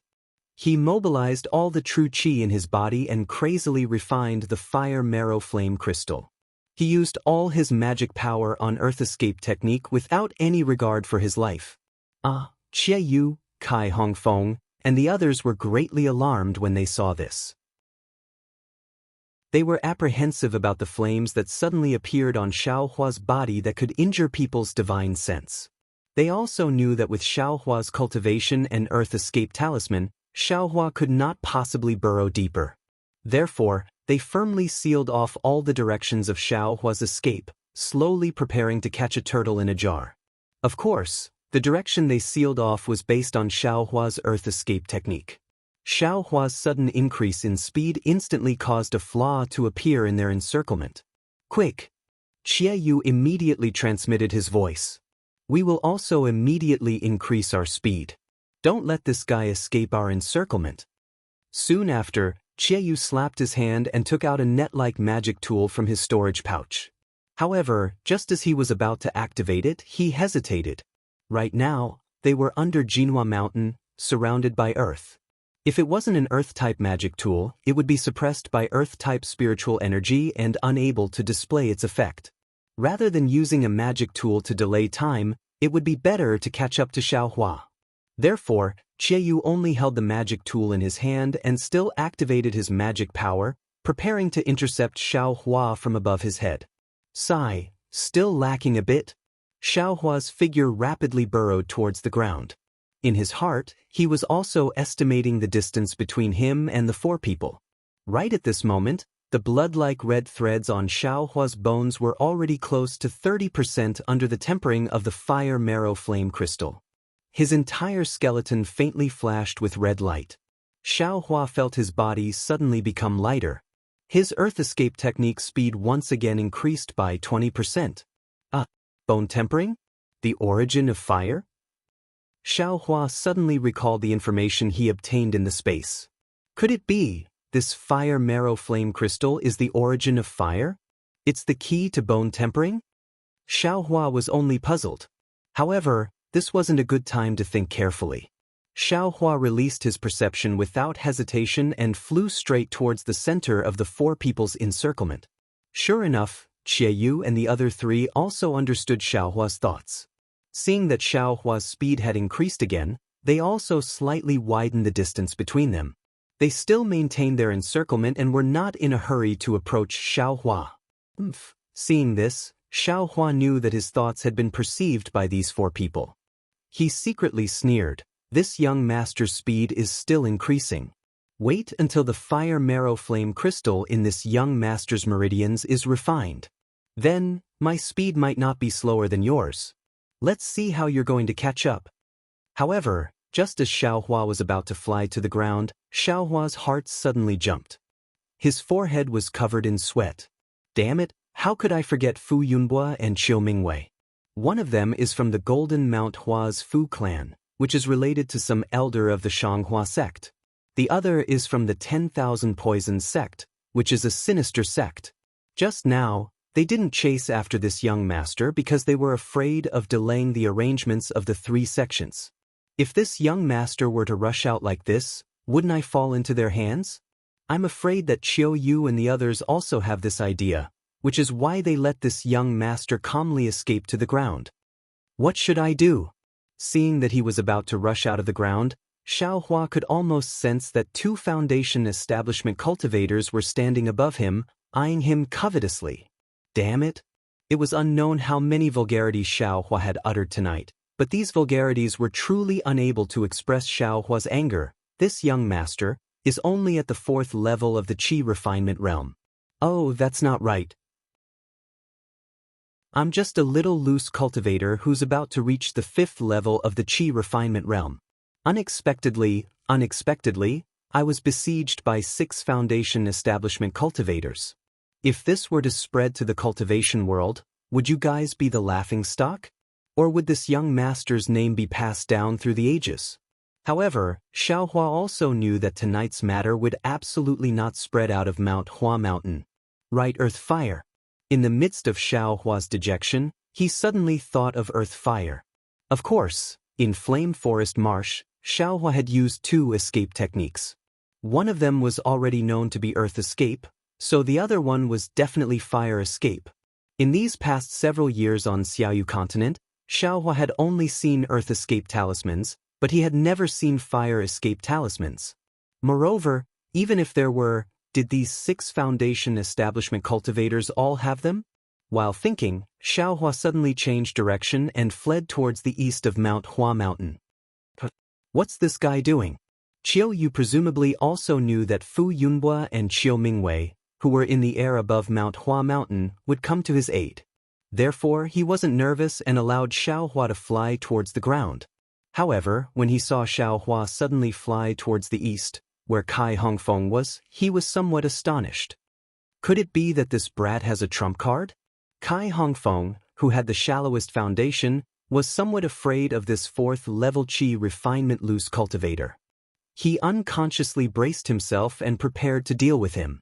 He mobilized all the true qi in his body and crazily refined the fire marrow flame crystal. He used all his magic power on earth escape technique without any regard for his life. Xie Yu, Kai Hongfeng, and the others were greatly alarmed when they saw this. They were apprehensive about the flames that suddenly appeared on Xiaohua's body that could injure people's divine sense. They also knew that with Xiaohua's cultivation and earth escape talisman, Xiaohua could not possibly burrow deeper. Therefore, they firmly sealed off all the directions of Xiaohua's escape, slowly preparing to catch a turtle in a jar. Of course, the direction they sealed off was based on Xiaohua's earth escape technique. Xiaohua's sudden increase in speed instantly caused a flaw to appear in their encirclement. Quick! Xie Yu immediately transmitted his voice. We will also immediately increase our speed. Don't let this guy escape our encirclement. Soon after, Xie Yu slapped his hand and took out a net-like magic tool from his storage pouch. However, just as he was about to activate it, he hesitated. Right now, they were under Jinhua Mountain, surrounded by earth. If it wasn't an earth-type magic tool, it would be suppressed by earth-type spiritual energy and unable to display its effect. Rather than using a magic tool to delay time, it would be better to catch up to Xiaohua. Therefore, Xie Yu only held the magic tool in his hand and still activated his magic power, preparing to intercept Xiaohua from above his head. Sigh, still lacking a bit? Xiaohua's figure rapidly burrowed towards the ground. In his heart, he was also estimating the distance between him and the 4 people. Right at this moment, The blood-like red threads on Xiao Hua's bones were already close to 30% under the tempering of the fire marrow flame crystal. His entire skeleton faintly flashed with red light. Xiao Hua felt his body suddenly become lighter. His earth escape technique speed once again increased by 20%. Bone tempering? The origin of fire? Xiao Hua suddenly recalled the information he obtained in the space. Could it be this fire marrow flame crystal is the origin of fire? It's the key to bone tempering? Xiao Hua was only puzzled. However, this wasn't a good time to think carefully. Xiao Hua released his perception without hesitation and flew straight towards the center of the four people's encirclement. Sure enough, Xie Yu and the other three also understood Xiao Hua's thoughts. Seeing that Xiao Hua's speed had increased again, they also slightly widened the distance between them. They still maintained their encirclement and were not in a hurry to approach Xiao Hua. Seeing this, Xiao Hua knew that his thoughts had been perceived by these four people. He secretly sneered, "This young master's speed is still increasing. Wait until the fire marrow flame crystal in this young master's meridians is refined. Then, my speed might not be slower than yours. Let's see how you're going to catch up." However, just as Xiao Hua was about to fly to the ground, Xiao Hua's heart suddenly jumped. His forehead was covered in sweat. Damn it, how could I forget Fu Yunbua and Qiu Mingwei? One of them is from the Golden Mount Hua's Fu clan, which is related to some elder of the Shanghua sect. The other is from the 10,000 Poison sect, which is a sinister sect. Just now, they didn't chase after this young master because they were afraid of delaying the arrangements of the three sections. If this young master were to rush out like this, wouldn't I fall into their hands? I'm afraid that Qiu Yu and the others also have this idea, which is why they let this young master calmly escape to the ground. What should I do? Seeing that he was about to rush out of the ground, Xiao Hua could almost sense that two Foundation establishment cultivators were standing above him, eyeing him covetously. Damn it! It was unknown how many vulgarities Xiao Hua had uttered tonight, but these vulgarities were truly unable to express Xiao Hua's anger. This young master is only at the 4th level of the Qi refinement realm. Oh, that's not right. I'm just a little loose cultivator who's about to reach the 5th level of the Qi refinement realm. Unexpectedly, I was besieged by 6 Foundation establishment cultivators. If this were to spread to the cultivation world, would you guys be the laughingstock? Or would this young master's name be passed down through the ages? However, Xiao Hua also knew that tonight's matter would absolutely not spread out of Mount Hua Mountain. Right, Earth Fire. In the midst of Xiao Hua's dejection, he suddenly thought of Earth Fire. Of course, in Flame Forest Marsh, Xiao Hua had used 2 escape techniques. One of them was already known to be Earth Escape, so the other one was definitely Fire Escape. In these past several years on Xiaoyu Continent, Xiao Hua had only seen Earth Escape talismans, but he had never seen Fire Escape talismans. Moreover, even if there were, did these 6 Foundation establishment cultivators all have them? While thinking, Xiao Hua suddenly changed direction and fled towards the east of Mount Hua Mountain. What's this guy doing? Qiu Yu presumably also knew that Fu Yunbua and Qiu Mingwei, who were in the air above Mount Hua Mountain, would come to his aid. Therefore, he wasn't nervous and allowed Xiao Hua to fly towards the ground. However, when he saw Xiao Hua suddenly fly towards the east, where Kai Hongfeng was, he was somewhat astonished. Could it be that this brat has a trump card? Kai Hongfeng, who had the shallowest foundation, was somewhat afraid of this 4th level Qi refinement loose cultivator. He unconsciously braced himself and prepared to deal with him.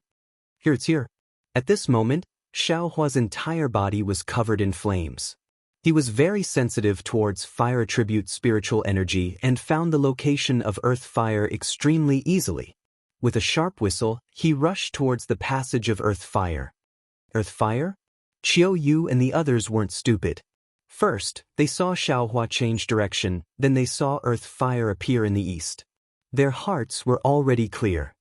Here. At this moment, Xiao Hua's entire body was covered in flames. He was very sensitive towards fire attribute spiritual energy and found the location of earth fire extremely easily. With a sharp whistle, he rushed towards the passage of earth fire. Earth fire? Qiu Yu and the others weren't stupid. First, they saw Xiao Hua change direction, then they saw earth fire appear in the east. Their hearts were already clear.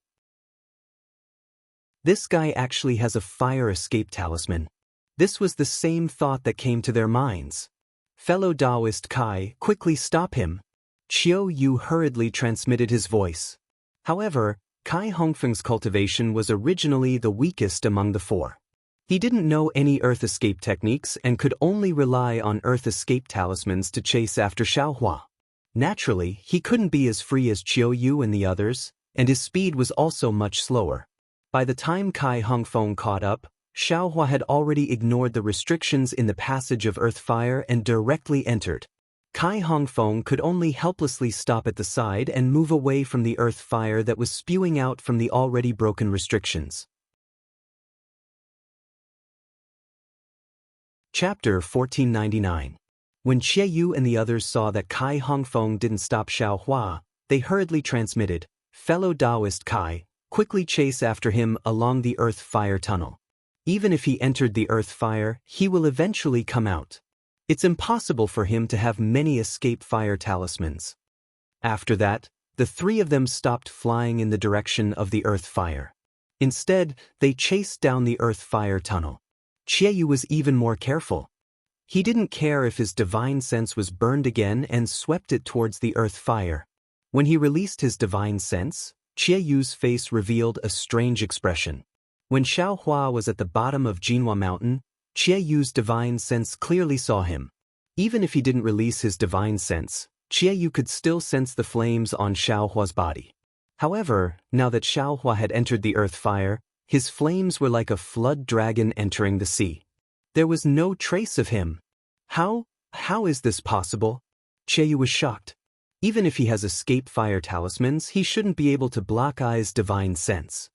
This guy actually has a fire escape talisman. This was the same thought that came to their minds. Fellow Taoist Kai, quickly stop him. Qiu Yu hurriedly transmitted his voice. However, Kai Hongfeng's cultivation was originally the weakest among the four. He didn't know any earth escape techniques and could only rely on earth escape talismans to chase after Xiaohua. Naturally, he couldn't be as free as Qiu Yu and the others, and his speed was also much slower. By the time Kai Hongfeng caught up, Xiaohua had already ignored the restrictions in the passage of earth fire and directly entered. Kai Hongfeng could only helplessly stop at the side and move away from the earth fire that was spewing out from the already broken restrictions. Chapter 1499. When Qiu Yu and the others saw that Kai Hongfeng didn't stop Xiaohua, they hurriedly transmitted, "Fellow Taoist Kai, quickly chase after him along the earth fire tunnel. Even if he entered the earth fire, he will eventually come out. It's impossible for him to have many escape fire talismans." After that, the three of them stopped flying in the direction of the earth fire. Instead, they chased down the earth fire tunnel. Qiu Yu was even more careful. He didn't care if his divine sense was burned again and swept it towards the earth fire. When he released his divine sense, Qiu Yu's face revealed a strange expression. When Xiaohua was at the bottom of Jinhua Mountain, Qiu Yu's divine sense clearly saw him. Even if he didn't release his divine sense, Qiu Yu could still sense the flames on Xiaohua's body. However, now that Xiaohua had entered the earth fire, his flames were like a flood dragon entering the sea. There was no trace of him. How is this possible? Qiu Yu was shocked. Even if he has escape fire talismans, he shouldn't be able to block Ai's divine sense.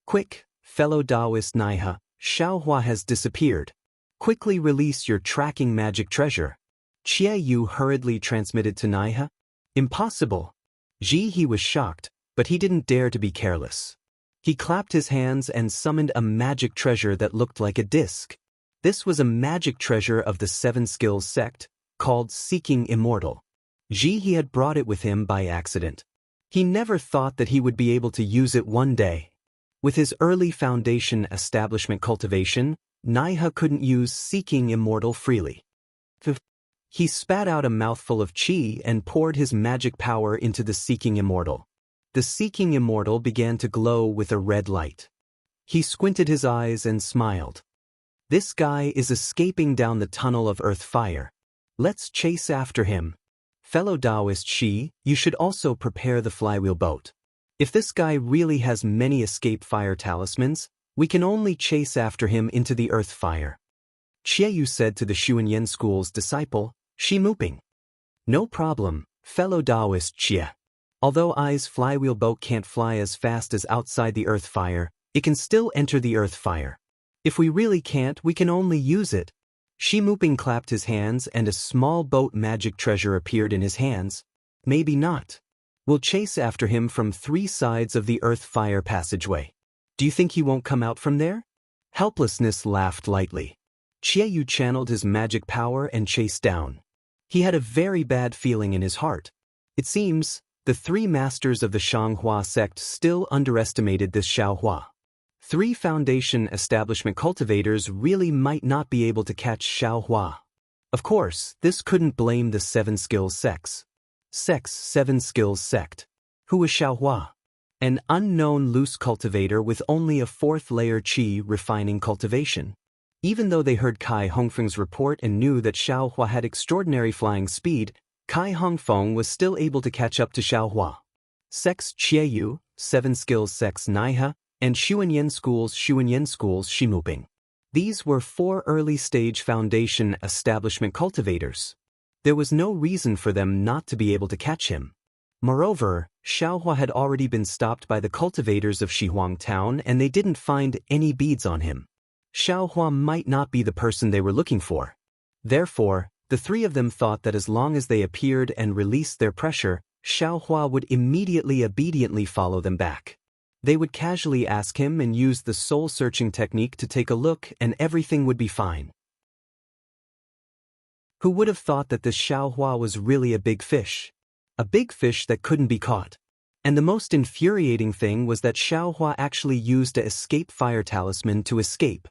"Quick, fellow Taoist Naiha, Xiaohua has disappeared. Quickly release your tracking magic treasure." Qiu Yu hurriedly transmitted to Naiha. "Impossible." He was shocked, but he didn't dare to be careless. He clapped his hands and summoned a magic treasure that looked like a disc. This was a magic treasure of the Seven Skills sect, called Seeking Immortal. He had brought it with him by accident. He never thought that he would be able to use it one day. With his early foundation establishment cultivation, Naiha couldn't use Seeking Immortal freely. He spat out a mouthful of qi and poured his magic power into the Seeking Immortal. The Seeking Immortal began to glow with a red light. He squinted his eyes and smiled. "This guy is escaping down the tunnel of earth fire. Let's chase after him. Fellow Taoist Shi, you should also prepare the flywheel boat. If this guy really has many escape fire talismans, we can only chase after him into the earth fire." Qiu Yu said to the Xuanyan school's disciple, Shi Muping. "No problem, fellow Taoist Xie. Although Ai's flywheel boat can't fly as fast as outside the earth fire, it can still enter the earth fire. If we really can't, we can only use it." Shi Muping clapped his hands and a small boat magic treasure appeared in his hands. "Maybe not. We'll chase after him from 3 sides of the earth fire passageway. Do you think he won't come out from there?" Helplessness laughed lightly. Qiu Yu channeled his magic power and chased down. He had a very bad feeling in his heart. It seems, the 3 masters of the Shanghua sect still underestimated this Xiaohua. 3 foundation establishment cultivators really might not be able to catch Xiaohua. Of course, this couldn't blame the 7 Skills sects. 7 Skills sect. Who was Xiaohua? An unknown loose cultivator with only a 4th layer qi refining cultivation. Even though they heard Kai Hongfeng's report and knew that Xiaohua had extraordinary flying speed, Kai Hongfeng was still able to catch up to Xiaohua. Sects Qiu Yu, 7 Skills sects Naiha, and Xuanyan schools Shi Muping. These were 4 early-stage foundation establishment cultivators. There was no reason for them not to be able to catch him. Moreover, Xiaohua had already been stopped by the cultivators of Shihuang Town and they didn't find any beads on him. Xiaohua might not be the person they were looking for. Therefore, the 3 of them thought that as long as they appeared and released their pressure, Xiaohua would immediately obediently follow them back. They would casually ask him and use the soul-searching technique to take a look and everything would be fine. Who would have thought that this Xiaohua was really a big fish? A big fish that couldn't be caught. And the most infuriating thing was that Xiaohua actually used a escape fire talisman to escape.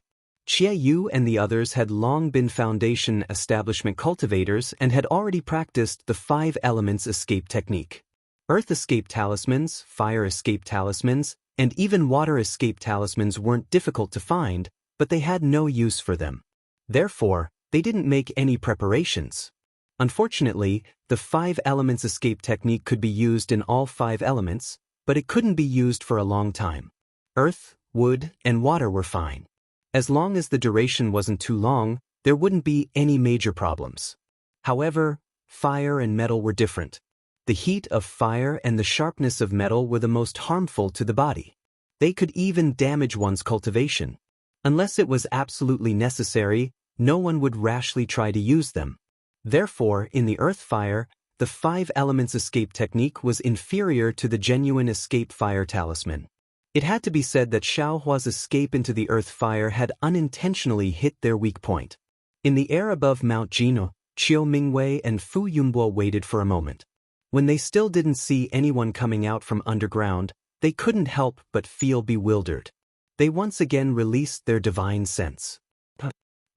Qiu Yu and the others had long been foundation establishment cultivators and had already practiced the 5 elements escape technique. Earth escape talismans, fire escape talismans, and even water escape talismans weren't difficult to find, but they had no use for them. Therefore, they didn't make any preparations. Unfortunately, the 5 elements escape technique could be used in all 5 elements, but it couldn't be used for a long time. Earth, wood, and water were fine. As long as the duration wasn't too long, there wouldn't be any major problems. However, fire and metal were different. The heat of fire and the sharpness of metal were the most harmful to the body. They could even damage one's cultivation. Unless it was absolutely necessary, no one would rashly try to use them. Therefore, in the earth fire, the 5 elements escape technique was inferior to the genuine escape fire talisman. It had to be said that Xiaohua's escape into the earth fire had unintentionally hit their weak point. In the air above Mount Jino, Qiu Mingwei and Fu Yunbo waited for a moment. When they still didn't see anyone coming out from underground, they couldn't help but feel bewildered. They once again released their divine sense.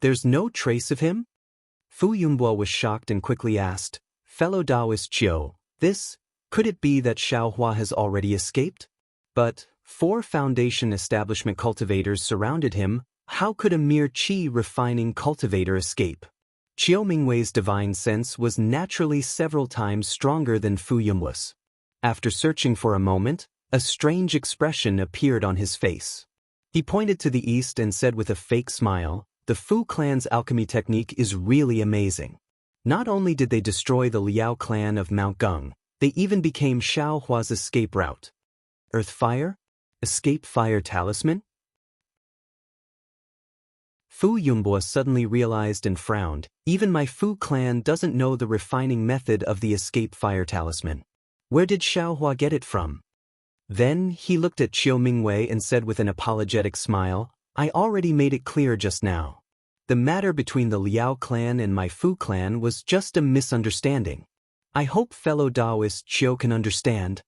There's no trace of him? Fu Yunbo was shocked and quickly asked, "Fellow Taoist Qiu, could it be that Xiaohua has already escaped?" But 4 foundation establishment cultivators surrounded him. How could a mere qi refining cultivator escape? Qiu Mingwei's divine sense was naturally several times stronger than Fu Yunbo's. After searching for a moment, a strange expression appeared on his face. He pointed to the east and said with a fake smile, "The Fu clan's alchemy technique is really amazing. Not only did they destroy the Liao clan of Mount Gung, they even became Xiaohua's escape route." Earth fire? Escape fire talisman? Fu Yunbo suddenly realized and frowned. Even my Fu clan doesn't know the refining method of the escape fire talisman. Where did Xiaohua get it from? Then he looked at Qiu Mingwei and said with an apologetic smile, "I already made it clear just now. The matter between the Liao clan and my Fu clan was just a misunderstanding. I hope fellow Taoist Qiu can understand."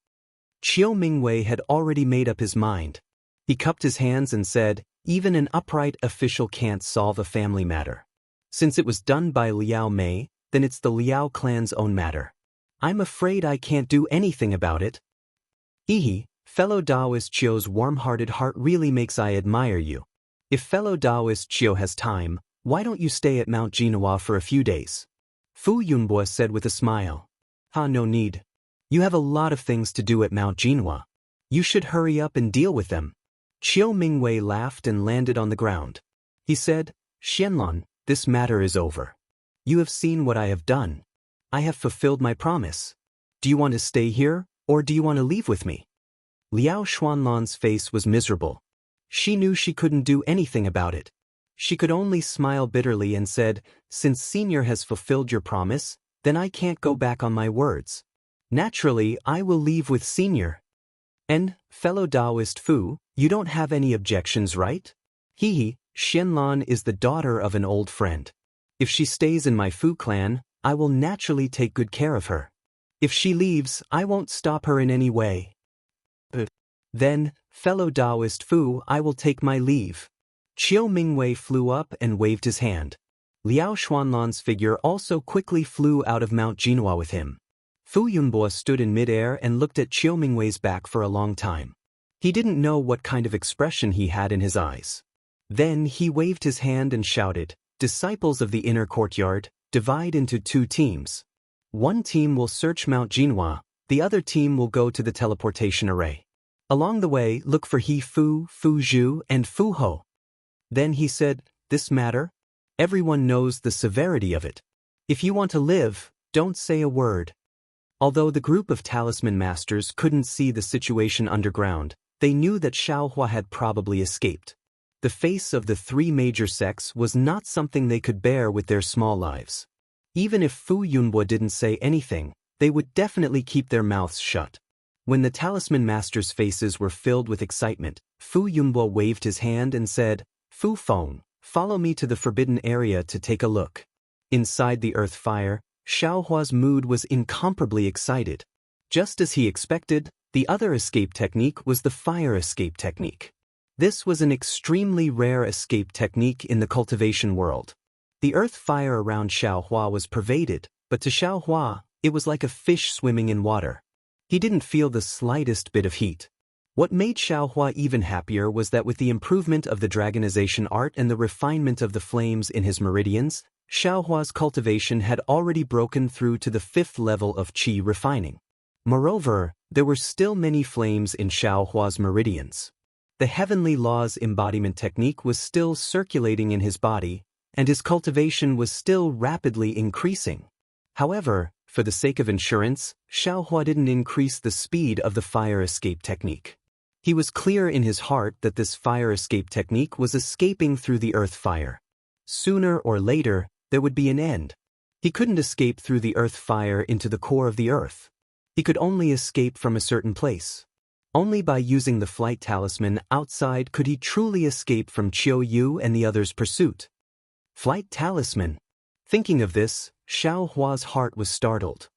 Qiu Mingwei had already made up his mind. He cupped his hands and said, "Even an upright official can't solve a family matter. Since it was done by Liao Mei, then it's the Liao clan's own matter. I'm afraid I can't do anything about it." Hehe, fellow Taoist Qiu's warm-hearted heart really makes I admire you. If fellow Taoist Qiu has time, why don't you stay at Mount Jinhua for a few days? Fu Yunbo said with a smile. No need. You have a lot of things to do at Mount Jinhua. You should hurry up and deal with them." Qiu Mingwei laughed and landed on the ground. He said, "Xianlon, this matter is over. You have seen what I have done. I have fulfilled my promise. Do you want to stay here, or do you want to leave with me?" Liao Xuanlan's face was miserable. She knew she couldn't do anything about it. She could only smile bitterly and said, "Since Senior has fulfilled your promise, then I can't go back on my words. Naturally, I will leave with Senior. And, fellow Taoist Fu, you don't have any objections, right?" Hehe, Xianlan is the daughter of an old friend. If she stays in my Fu clan, I will naturally take good care of her. If she leaves, I won't stop her in any way. Then, fellow Taoist Fu, I will take my leave." Qiu Mingwei flew up and waved his hand. Liao Xuanlan's figure also quickly flew out of Mount Jinhua with him. Fu Yunbo stood in midair and looked at Qiu Mingwei's back for a long time. He didn't know what kind of expression he had in his eyes. Then he waved his hand and shouted, "Disciples of the inner courtyard, divide into 2 teams. One team will search Mount Jinhua, the other team will go to the teleportation array. Along the way, look for He Fu, Fu Zhu, and Fu Ho." Then he said, "This matter? Everyone knows the severity of it. If you want to live, don't say a word." Although the group of talisman masters couldn't see the situation underground, they knew that Xiaohua had probably escaped. The face of the 3 major sects was not something they could bear with their small lives. Even if Fu Yunbo didn't say anything, they would definitely keep their mouths shut. When the talisman masters' faces were filled with excitement, Fu Yunbo waved his hand and said, "Fu Feng, follow me to the forbidden area to take a look." Inside the earth fire, Xiaohua's mood was incomparably excited. Just as he expected, the other escape technique was the fire escape technique. This was an extremely rare escape technique in the cultivation world. The earth fire around Xiaohua was pervaded, but to Xiaohua, it was like a fish swimming in water. He didn't feel the slightest bit of heat. What made Xiaohua even happier was that with the improvement of the dragonization art and the refinement of the flames in his meridians, Xiaohua's cultivation had already broken through to the 5th level of qi refining. Moreover, there were still many flames in Xiaohua's meridians. The heavenly law's embodiment technique was still circulating in his body, and his cultivation was still rapidly increasing. However, for the sake of insurance, Xiaohua didn't increase the speed of the fire escape technique. He was clear in his heart that this fire escape technique was escaping through the earth fire. Sooner or later, there would be an end. He couldn't escape through the earth fire into the core of the earth. He could only escape from a certain place. Only by using the flight talisman outside could he truly escape from Qiu Yu and the others' pursuit. Flight talisman. Thinking of this, Xiaohua's heart was startled.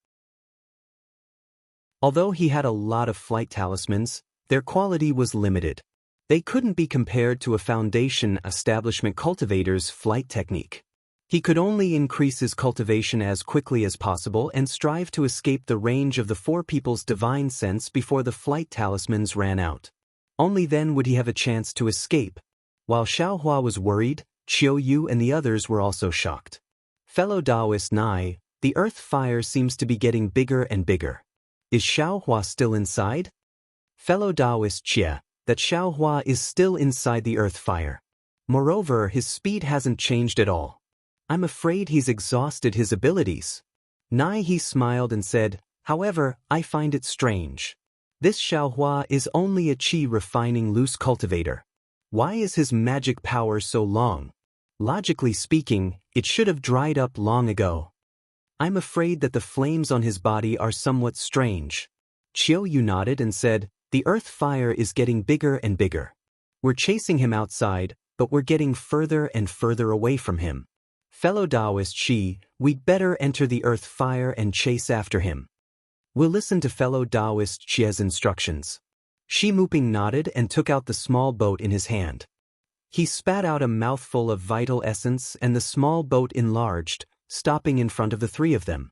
Although he had a lot of flight talismans, their quality was limited. They couldn't be compared to a foundation establishment cultivator's flight technique. He could only increase his cultivation as quickly as possible and strive to escape the range of the 4 people's divine sense before the flight talismans ran out. Only then would he have a chance to escape. While Xiaohua was worried, Qiu Yu and the others were also shocked. Fellow Taoist Nai, the earth fire seems to be getting bigger and bigger. Is Xiaohua still inside? Fellow Taoist Jie, that Xiaohua is still inside the earth fire. Moreover, his speed hasn't changed at all. I'm afraid he's exhausted his abilities. Nai he smiled and said, however, I find it strange. This Xiaohua is only a qi refining loose cultivator. Why is his magic power so long? Logically speaking, it should have dried up long ago. I'm afraid that the flames on his body are somewhat strange. Qiu Yu nodded and said, the earth fire is getting bigger and bigger. We're chasing him outside, but we're getting further and further away from him. Fellow Taoist Shi, we'd better enter the earth fire and chase after him. We'll listen to fellow Taoist Chie's instructions. Shi Muping nodded and took out the small boat in his hand. He spat out a mouthful of vital essence and the small boat enlarged, stopping in front of the 3 of them.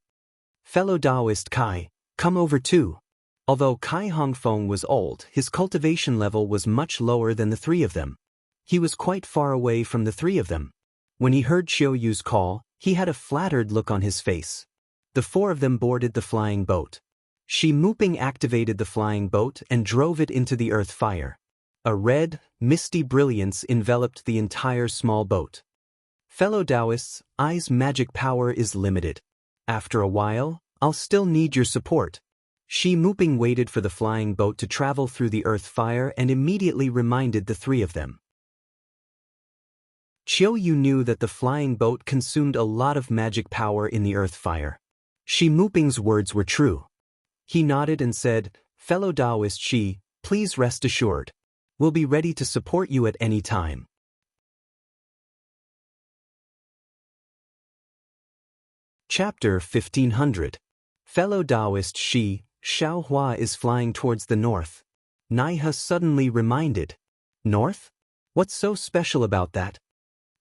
Fellow Taoist Kai, come over too. Although Kai Hongfeng was old, his cultivation level was much lower than the 3 of them. He was quite far away from the 3 of them. When he heard Qiu Yu's call, he had a flattered look on his face. The 4 of them boarded the flying boat. Shi Muping activated the flying boat and drove it into the earth fire. A red, misty brilliance enveloped the entire small boat. Fellow Taoists, I's magic power is limited. After a while, I'll still need your support. Shi Muping waited for the flying boat to travel through the earth fire and immediately reminded the 3 of them. Qiu Yu knew that the flying boat consumed a lot of magic power in the earth fire. Shi Muping's words were true. He nodded and said, fellow Taoist Shi, please rest assured. We'll be ready to support you at any time. Chapter 1500. Fellow Taoist Shi, Xiaohua is flying towards the north. Naiha suddenly reminded. North? What's so special about that?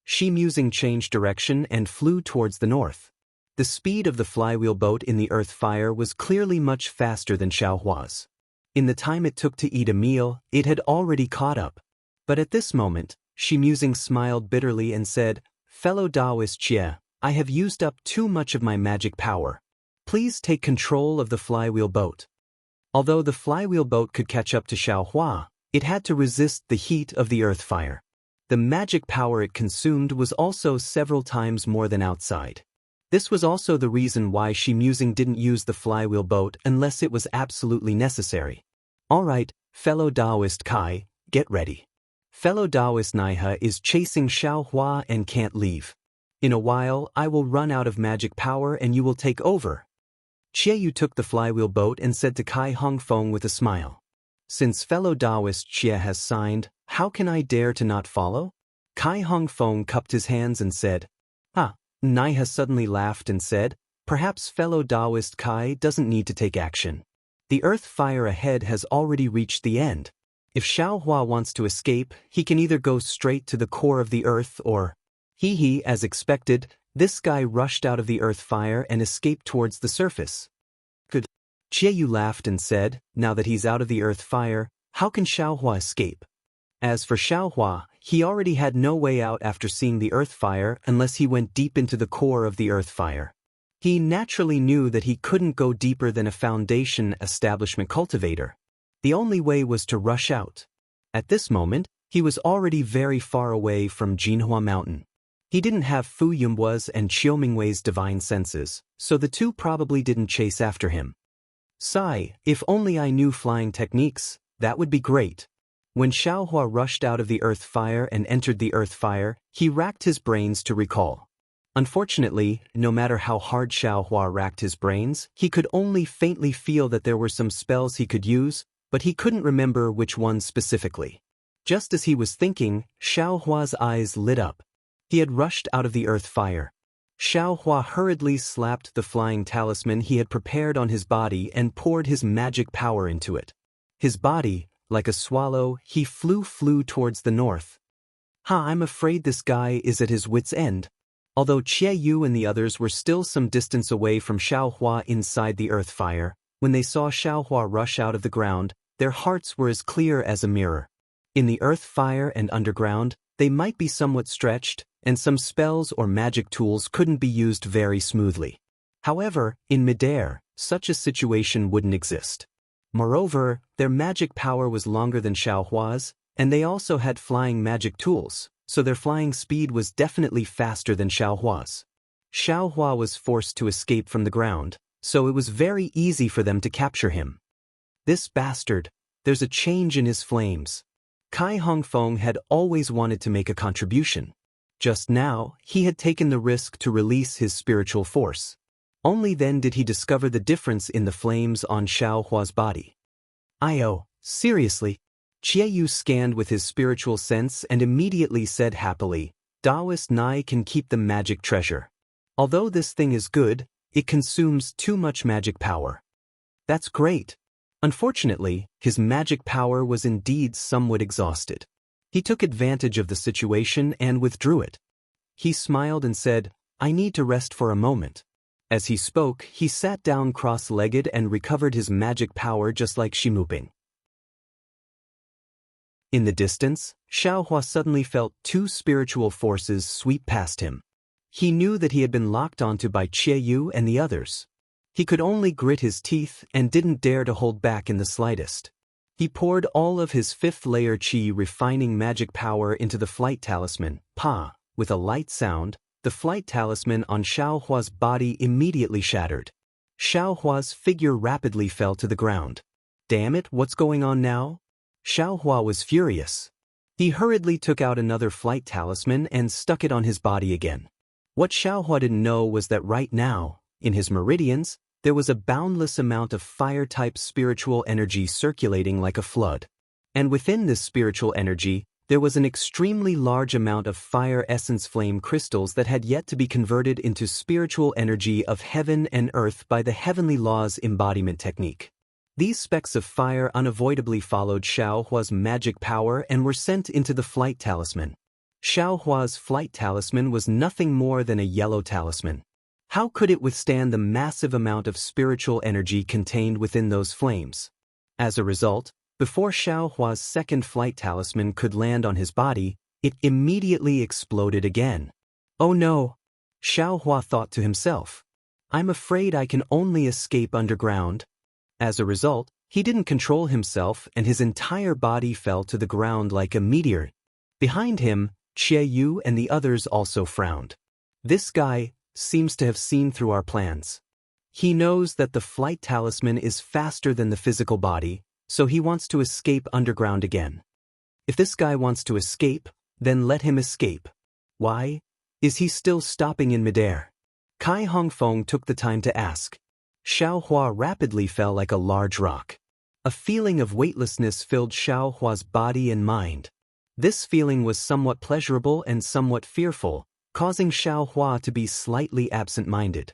Shi Musing changed direction and flew towards the north. The speed of the flywheel boat in the earth fire was clearly much faster than Xiaohua's. In the time it took to eat a meal, it had already caught up. But at this moment, Shi Musing smiled bitterly and said, fellow Taoist Jie, I have used up too much of my magic power. Please take control of the flywheel boat. Although the flywheel boat could catch up to Xiaohua, it had to resist the heat of the earth fire. The magic power it consumed was also several times more than outside. This was also the reason why Shi Musing didn't use the flywheel boat unless it was absolutely necessary. Alright, fellow Taoist Kai, get ready. Fellow Taoist Naiha is chasing Xiaohua and can't leave. In a while, I will run out of magic power and you will take over. Qiu took the flywheel boat and said to Kai Hongfeng with a smile. Since fellow Taoist Xie has signed, how can I dare to not follow? Kai Hongfeng cupped his hands and said, Naiha suddenly laughed and said, perhaps fellow Taoist Kai doesn't need to take action. The earth fire ahead has already reached the end. If Xiaohua wants to escape, he can either go straight to the core of the earth or… As expected, this guy rushed out of the earth fire and escaped towards the surface. Good. Qiu laughed and said, now that he's out of the earth fire, How can Xiaohua escape? As for Xiaohua, he already had no way out after seeing the earth fire unless he went deep into the core of the earth fire. He naturally knew that he couldn't go deeper than a foundation establishment cultivator. The only way was to rush out. At this moment, he was already very far away from Jinhua Mountain. He didn't have Fu Yunbua's and Qiu Mingwei's divine senses, so the two probably didn't chase after him. Sigh, if only I knew flying techniques, that would be great. When Xiaohua rushed out of the earth fire and entered the earth fire, he racked his brains to recall. Unfortunately, no matter how hard Xiaohua racked his brains, he could only faintly feel that there were some spells he could use, but he couldn't remember which ones specifically. Just as he was thinking, Xiaohua's eyes lit up. He had rushed out of the earth fire. Xiaohua hurriedly slapped the flying talisman he had prepared on his body and poured his magic power into it. His body, like a swallow, he flew towards the north. I'm afraid this guy is at his wit's end. Although Qie Yu and the others were still some distance away from Xiaohua inside the earth fire, when they saw Xiaohua rush out of the ground, their hearts were as clear as a mirror. In the earth fire and underground, they might be somewhat stretched, and some spells or magic tools couldn't be used very smoothly. However, in midair, such a situation wouldn't exist. Moreover, their magic power was longer than Xiaohua's, and they also had flying magic tools, so their flying speed was definitely faster than Xiaohua's. Xiaohua was forced to escape from the ground, so it was very easy for them to capture him. This bastard, there's a change in his flames. Kai Hongfeng had always wanted to make a contribution. Just now, he had taken the risk to release his spiritual force. Only then did he discover the difference in the flames on Xiaohua's body. Seriously? Qie Yu scanned with his spiritual sense and immediately said happily, Taoist Nai can keep the magic treasure. Although this thing is good, it consumes too much magic power. That's great. Unfortunately, his magic power was indeed somewhat exhausted. He took advantage of the situation and withdrew it. He smiled and said, I need to rest for a moment. As he spoke, he sat down cross-legged and recovered his magic power just like Shimuping. In the distance, Xiaohua suddenly felt two spiritual forces sweep past him. He knew that he had been locked onto by Qie Yu and the others. He could only grit his teeth and didn't dare to hold back in the slightest. He poured all of his fifth-layer qi refining magic power into the flight talisman, Pa. With a light sound, the flight talisman on Xiaohua's body immediately shattered. Xiaohua's figure rapidly fell to the ground. Damn it, what's going on now? Xiaohua was furious. He hurriedly took out another flight talisman and stuck it on his body again. What Xiaohua didn't know was that right now, in his meridians, there was a boundless amount of fire-type spiritual energy circulating like a flood. And within this spiritual energy, there was an extremely large amount of fire essence flame crystals that had yet to be converted into spiritual energy of heaven and earth by the heavenly laws embodiment technique. These specks of fire unavoidably followed Xiaohua's magic power and were sent into the flight talisman. Xiaohua's flight talisman was nothing more than a yellow talisman. How could it withstand the massive amount of spiritual energy contained within those flames? As a result, before Xiaohua's second flight talisman could land on his body, it immediately exploded again. Oh no! Xiaohua thought to himself. I'm afraid I can only escape underground. As a result, he didn't control himself and his entire body fell to the ground like a meteor. Behind him, Qie Yu and the others also frowned. This guy seems to have seen through our plans. He knows that the flight talisman is faster than the physical body, so he wants to escape underground again. If this guy wants to escape, then let him escape. Why? Is he still stopping in midair? Kai Hongfeng took the time to ask. Xiaohua rapidly fell like a large rock. A feeling of weightlessness filled Xiaohua's body and mind. This feeling was somewhat pleasurable and somewhat fearful, causing Xiaohua to be slightly absent-minded.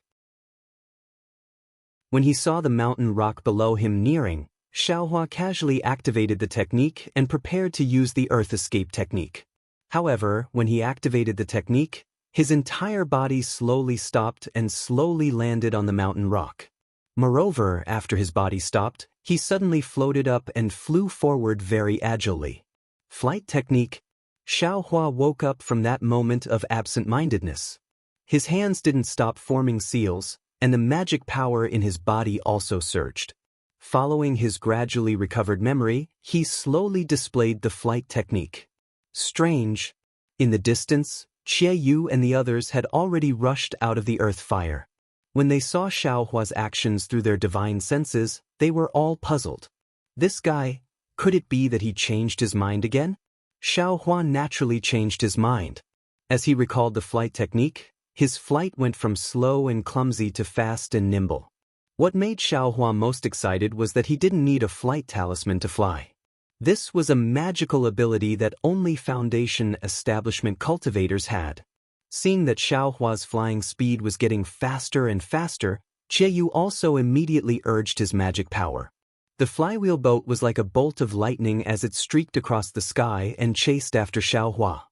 When he saw the mountain rock below him nearing, Xiaohua casually activated the technique and prepared to use the earth escape technique. However, when he activated the technique, his entire body slowly stopped and slowly landed on the mountain rock. Moreover, after his body stopped, He suddenly floated up and flew forward very agilely. Flight technique. Xiaohua woke up from that moment of absent-mindedness. His hands didn't stop forming seals, and the magic power in his body also surged. Following his gradually recovered memory, he slowly displayed the flight technique. Strange. In the distance, Xie Yu and the others had already rushed out of the earth fire. When they saw Xiaohua's actions through their divine senses, they were all puzzled. This guy, could it be that he changed his mind again? Xiaohua naturally changed his mind. As he recalled the flight technique, his flight went from slow and clumsy to fast and nimble. What made Xiaohua most excited was that he didn't need a flight talisman to fly. This was a magical ability that only Foundation establishment cultivators had. Seeing that Xiaohua's flying speed was getting faster and faster, Xie Yu also immediately urged his magic power. The flywheel boat was like a bolt of lightning as it streaked across the sky and chased after Xiaohua.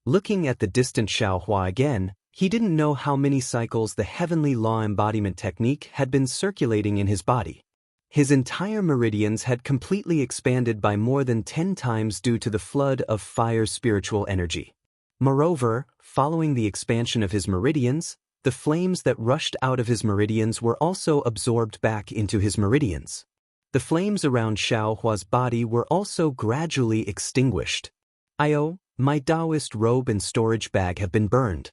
Looking at the distant Xiaohua again, he didn't know how many cycles the heavenly law embodiment technique had been circulating in his body. His entire meridians had completely expanded by more than 10 times due to the flood of fire spiritual energy. Moreover, following the expansion of his meridians, the flames that rushed out of his meridians were also absorbed back into his meridians. The flames around Xiaohua's body were also gradually extinguished. My Taoist robe and storage bag have been burned.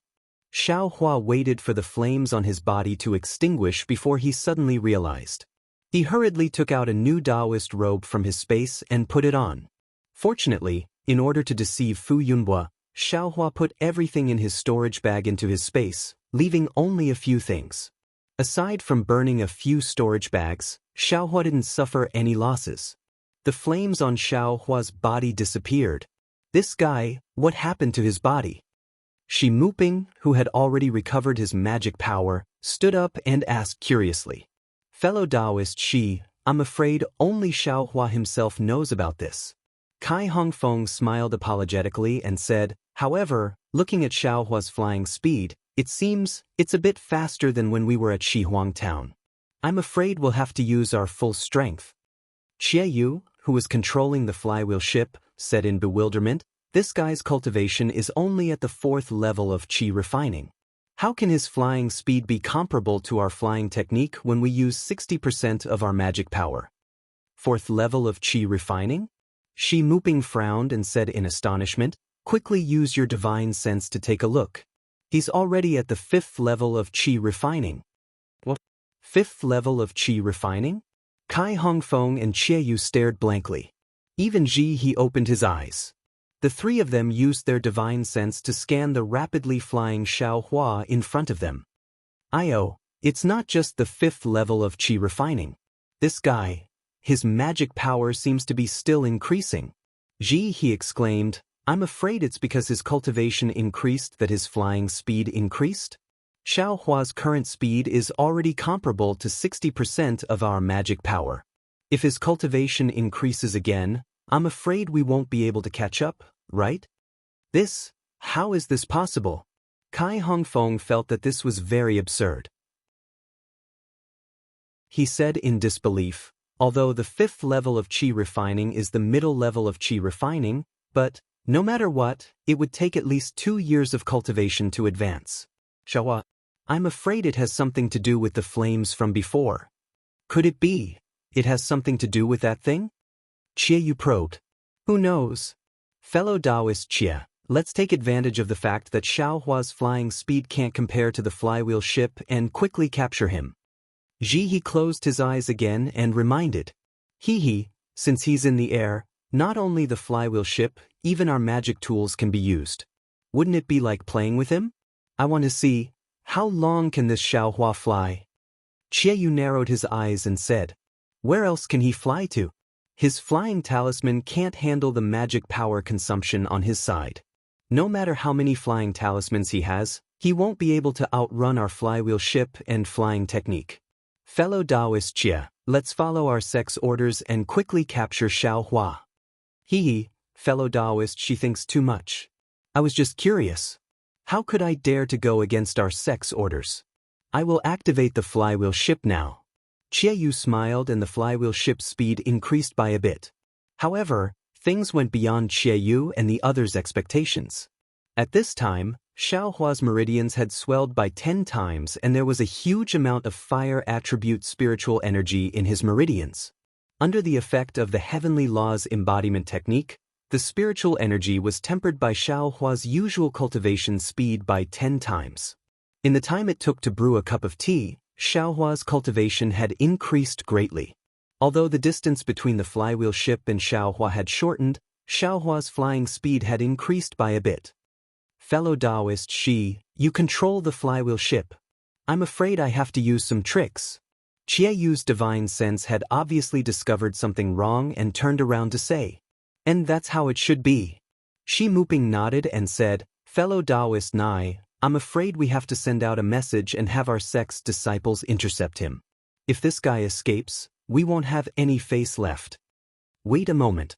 Xiaohua waited for the flames on his body to extinguish before he suddenly realized. He hurriedly took out a new Taoist robe from his space and put it on. Fortunately, in order to deceive Fu Yunhua, Xiaohua put everything in his storage bag into his space, leaving only a few things. Aside from burning a few storage bags, Xiaohua didn't suffer any losses. The flames on Xiaohua's body disappeared. This guy, what happened to his body? Shi Muping, who had already recovered his magic power, stood up and asked curiously. Fellow Taoist Shi, I'm afraid only Xiaohua himself knows about this. Kai Hongfeng smiled apologetically and said, however, looking at Xiaohua's flying speed, it seems it's a bit faster than when we were at Shihuang Town. I'm afraid we'll have to use our full strength. Xie Yu, who was controlling the flywheel ship, said in bewilderment, this guy's cultivation is only at the 4th level of qi refining. How can his flying speed be comparable to our flying technique when we use 60% of our magic power? 4th level of qi refining? Shi Muping frowned and said in astonishment, quickly use your divine sense to take a look. He's already at the 5th level of qi refining. What? 5th level of qi refining? Kai Hongfeng and Xie Yu stared blankly. Even Ji He opened his eyes. The three of them used their divine sense to scan the rapidly flying Xiaohua in front of them. It's not just the 5th level of qi refining. This guy, his magic power seems to be still increasing. Ji He exclaimed, I'm afraid it's because his cultivation increased that his flying speed increased. Xiaohua's current speed is already comparable to 60% of our magic power. If his cultivation increases again, I'm afraid we won't be able to catch up, right? How is this possible? Kai Hongfeng felt that this was very absurd. He said in disbelief, although the 5th level of qi refining is the middle level of qi refining, but, no matter what, it would take at least 2 years of cultivation to advance. Xiaohua, I'm afraid it has something to do with the flames from before. Could it be? It has something to do with that thing? Xie Yu probed. Who knows? Fellow Taoist Xie, let's take advantage of the fact that Xiaohua's flying speed can't compare to the flywheel ship and quickly capture him. Ji He closed his eyes again and reminded. Since he's in the air, not only the flywheel ship, even our magic tools can be used. Wouldn't it be like playing with him? I want to see, how long can this Xiaohua fly? Xie Yu narrowed his eyes and said, where else can he fly to? His flying talisman can't handle the magic power consumption on his side. No matter how many flying talismans he has, he won't be able to outrun our flywheel ship and flying technique. Fellow Taoist Xie, let's follow our sex orders and quickly capture Xiaohua. Fellow Taoist, she thinks too much. I was just curious. How could I dare to go against our sex orders? I will activate the flywheel ship now. Yu smiled and the flywheel ship's speed increased by a bit. However, things went beyond Yu and the others' expectations. At this time, Xiaohua's meridians had swelled by 10 times and there was a huge amount of fire attribute spiritual energy in his meridians. Under the effect of the heavenly law's embodiment technique, the spiritual energy was tempered by Xiaohua's usual cultivation speed by 10 times. In the time it took to brew a cup of tea, Xiaohua's cultivation had increased greatly. Although the distance between the flywheel ship and Xiaohua had shortened, Xiaohua's flying speed had increased by a bit. Fellow Taoist Shi, you control the flywheel ship. I'm afraid I have to use some tricks. Yu's divine sense had obviously discovered something wrong and turned around to say, and that's how it should be. Shi Muping nodded and said, Fellow Taoist Nai, I'm afraid we have to send out a message and have our sect's disciples intercept him. If this guy escapes, we won't have any face left. Wait a moment.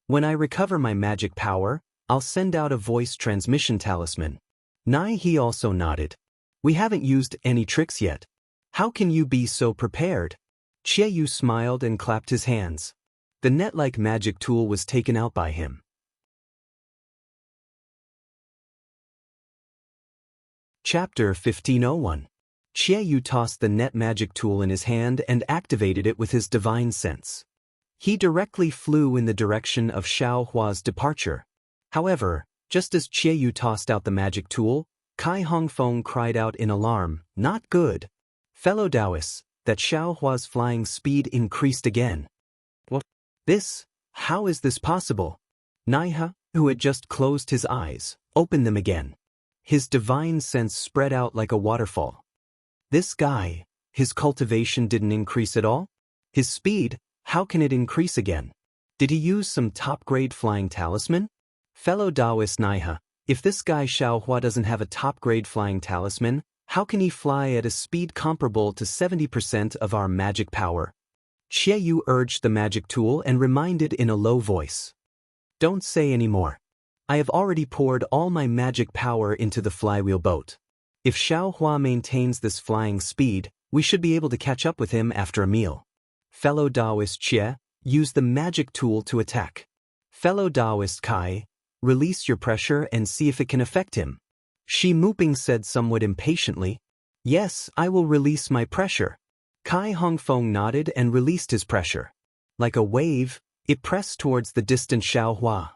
When I recover my magic power, I'll send out a voice transmission talisman. Nai he also nodded. We haven't used any tricks yet. How can you be so prepared? Yu smiled and clapped his hands. The net-like magic tool was taken out by him. Chapter 1501. Yu tossed the net magic tool in his hand and activated it with his divine sense. He directly flew in the direction of Xiaohua's departure. However, just as Yu tossed out the magic tool, Kai Hongfeng cried out in alarm, not good. Fellow Taoists, that Xiaohua's flying speed increased again. What? How is this possible? Naiha, who had just closed his eyes, opened them again. His divine sense spread out like a waterfall. This guy, his cultivation didn't increase at all? His speed, how can it increase again? Did he use some top-grade flying talisman? Fellow Taoist Naiha, if this guy Xiaohua doesn't have a top-grade flying talisman, how can he fly at a speed comparable to 70% of our magic power? Yu urged the magic tool and reminded in a low voice. Don't say any more. I have already poured all my magic power into the flywheel boat. If Xiaohua maintains this flying speed, we should be able to catch up with him after a meal. Fellow Taoist Xie, use the magic tool to attack. Fellow Taoist Kai, release your pressure and see if it can affect him. Shi Muping said somewhat impatiently. Yes, I will release my pressure. Kai Hongfeng nodded and released his pressure. Like a wave, it pressed towards the distant Xiaohua.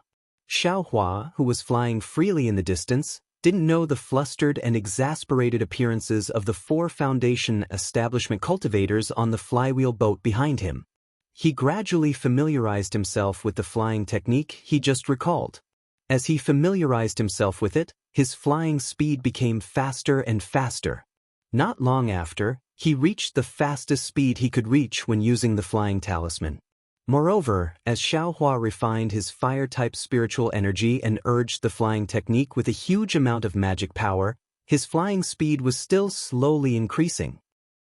Xiaohua, who was flying freely in the distance, didn't know the flustered and exasperated appearances of the 4 Foundation establishment cultivators on the flywheel boat behind him. He gradually familiarized himself with the flying technique he just recalled. As he familiarized himself with it, his flying speed became faster and faster. Not long after, he reached the fastest speed he could reach when using the flying talisman. Moreover, as Xiaohua refined his fire-type spiritual energy and urged the flying technique with a huge amount of magic power, his flying speed was still slowly increasing.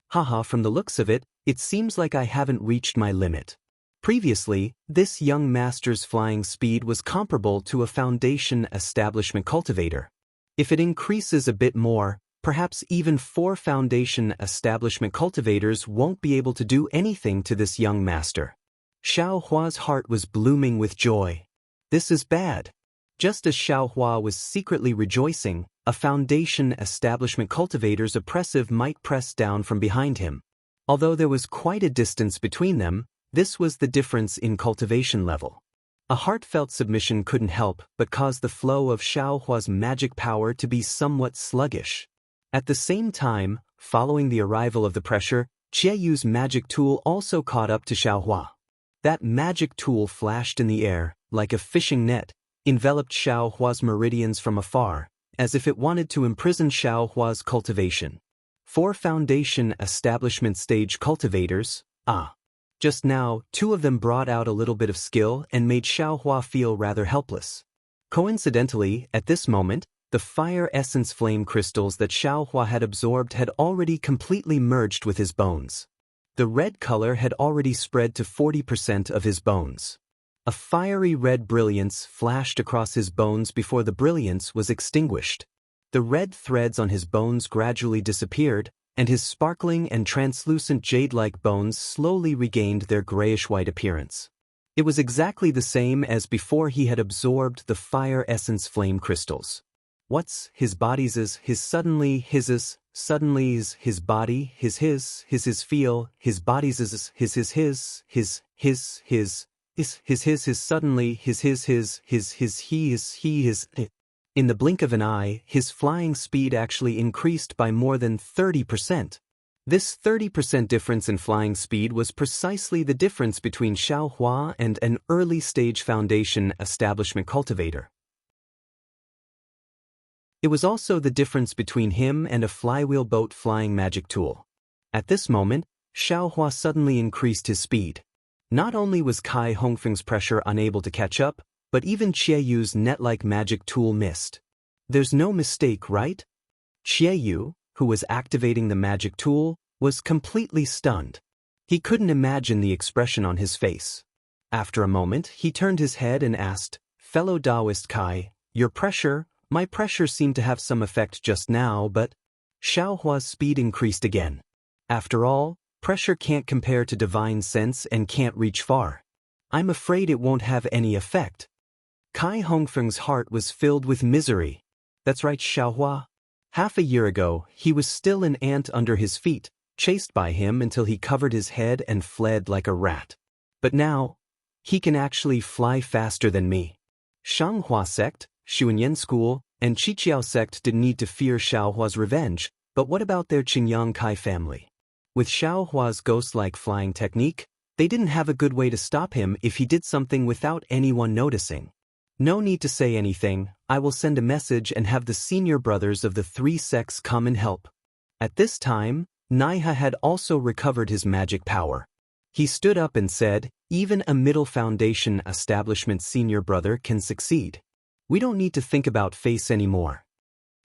Haha, from the looks of it, it seems like I haven't reached my limit. Previously, this young master's flying speed was comparable to a Foundation establishment cultivator. If it increases a bit more, perhaps even 4 Foundation establishment cultivators won't be able to do anything to this young master. Xiaohua's heart was blooming with joy. This is bad. Just as Xiaohua was secretly rejoicing, a Foundation establishment cultivator's oppressive might pressed down from behind him. Although there was quite a distance between them, this was the difference in cultivation level. A heartfelt submission couldn't help but cause the flow of Xiaohua's magic power to be somewhat sluggish. At the same time, following the arrival of the pressure, Yu's magic tool also caught up to Xiaohua. That magic tool flashed in the air, like a fishing net, enveloped Xiaohua's meridians from afar, as if it wanted to imprison Xiaohua's cultivation. 4 Foundation establishment stage cultivators, Just now, 2 of them brought out a little bit of skill and made Xiaohua feel rather helpless. Coincidentally, at this moment, the fire essence flame crystals that Xiaohua had absorbed had already completely merged with his bones. The red color had already spread to 40% of his bones. A fiery red brilliance flashed across his bones before the brilliance was extinguished. The red threads on his bones gradually disappeared, and his sparkling and translucent jade-like bones slowly regained their grayish-white appearance. It was exactly the same as before he had absorbed the fire essence flame crystals. What's his body's is his suddenly his's, suddenly's his body, his feel, his body's is his suddenly his he is. In the blink of an eye, his flying speed actually increased by more than 30%. This 30% difference in flying speed was precisely the difference between Xiaohua and an early-stage foundation establishment cultivator. It was also the difference between him and a flywheel boat flying magic tool. At this moment, Xiaohua suddenly increased his speed. Not only was Kai Hongfeng's pressure unable to catch up, but even Qieyu's net-like magic tool missed. There's no mistake, right? Qieyou, who was activating the magic tool, was completely stunned. He couldn't imagine the expression on his face. After a moment, he turned his head and asked, "Fellow Taoist Kai, my pressure seemed to have some effect just now, but..." Xiaohua's speed increased again. After all, pressure can't compare to divine sense and can't reach far. I'm afraid it won't have any effect. Kai Hongfeng's heart was filled with misery. That's right, Xiaohua. Half a year ago, he was still an ant under his feet, chased by him until he covered his head and fled like a rat. But now, he can actually fly faster than me. Shanghua sect, Xuanyan school, and Qiqiao sect didn't need to fear Xiaohua's revenge, but what about their Qingyang Kai family? With Xiaohua's ghost-like flying technique, they didn't have a good way to stop him if he did something without anyone noticing. No need to say anything, I will send a message and have the senior brothers of the three sects come and help. At this time, Naiha had also recovered his magic power. He stood up and said, even a middle foundation establishment senior brother can succeed. We don't need to think about face anymore.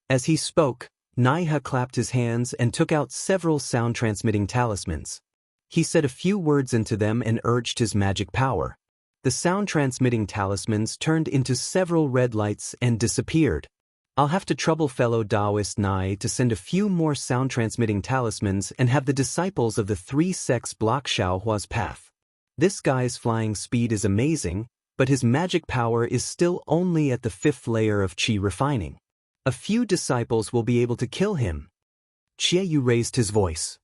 As he spoke, Naiha clapped his hands and took out several sound-transmitting talismans. He said a few words into them and urged his magic power. The sound-transmitting talismans turned into several red lights and disappeared. I'll have to trouble fellow Taoist Nai to send a few more sound-transmitting talismans and have the disciples of the three sects block Xiaohua's path. This guy's flying speed is amazing, but his magic power is still only at the 5th layer of qi refining. A few disciples will be able to kill him. Qieyou raised his voice.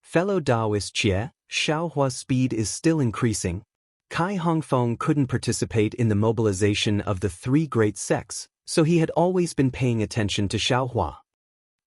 Fellow Taoist Qie, Xiaohua's speed is still increasing. Kai Hongfeng couldn't participate in the mobilization of the three great sects, so he had always been paying attention to Xiaohua.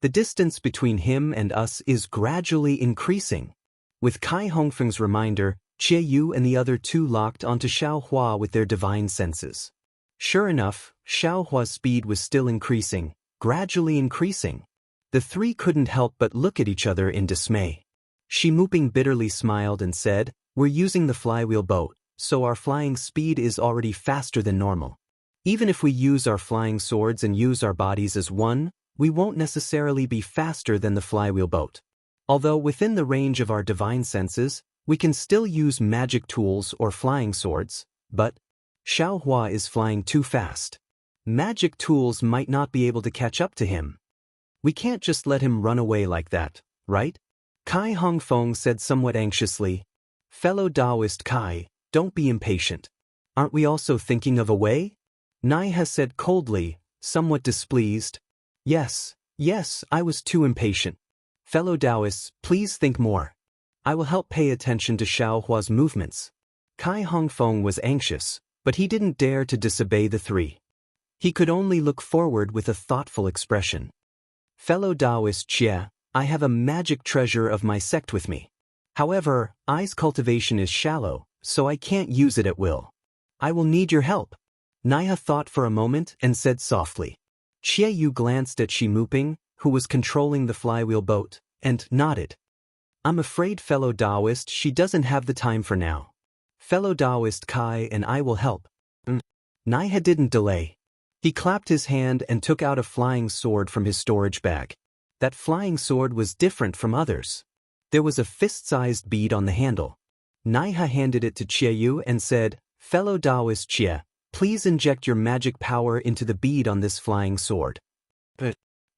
The distance between him and us is gradually increasing. With Kai Hongfeng's reminder, Qieyou and the other two locked onto Xiaohua with their divine senses. Sure enough, Xiaohua's speed was still increasing, gradually increasing. The three couldn't help but look at each other in dismay. Shi Muping bitterly smiled and said, "We're using the flywheel boat, so our flying speed is already faster than normal. Even if we use our flying swords and use our bodies as one, we won't necessarily be faster than the flywheel boat. Although within the range of our divine senses, we can still use magic tools or flying swords, but Xiaohua is flying too fast. Magic tools might not be able to catch up to him. We can't just let him run away like that, right?" Kai Hongfeng said somewhat anxiously, "Fellow Taoist Kai, don't be impatient. Aren't we also thinking of a way?" Naiha said coldly, somewhat displeased, Yes, I was too impatient. Fellow Taoists, please think more. I will help pay attention to Xiaohua's movements." Kai Hongfeng was anxious, but he didn't dare to disobey the three. He could only look forward with a thoughtful expression. "Fellow Taoist Xie, I have a magic treasure of my sect with me. However, I's cultivation is shallow, so I can't use it at will. I will need your help." Naiha thought for a moment and said softly. Qieyou glanced at Shi Muping, who was controlling the flywheel boat, and nodded. "I'm afraid fellow Taoist she doesn't have the time for now. Fellow Taoist Kai and I will help." Naiha didn't delay. He clapped his hand and took out a flying sword from his storage bag. That flying sword was different from others. There was a fist-sized bead on the handle. Naiha handed it to Qieyou and said, "Fellow Taoist Qie, please inject your magic power into the bead on this flying sword."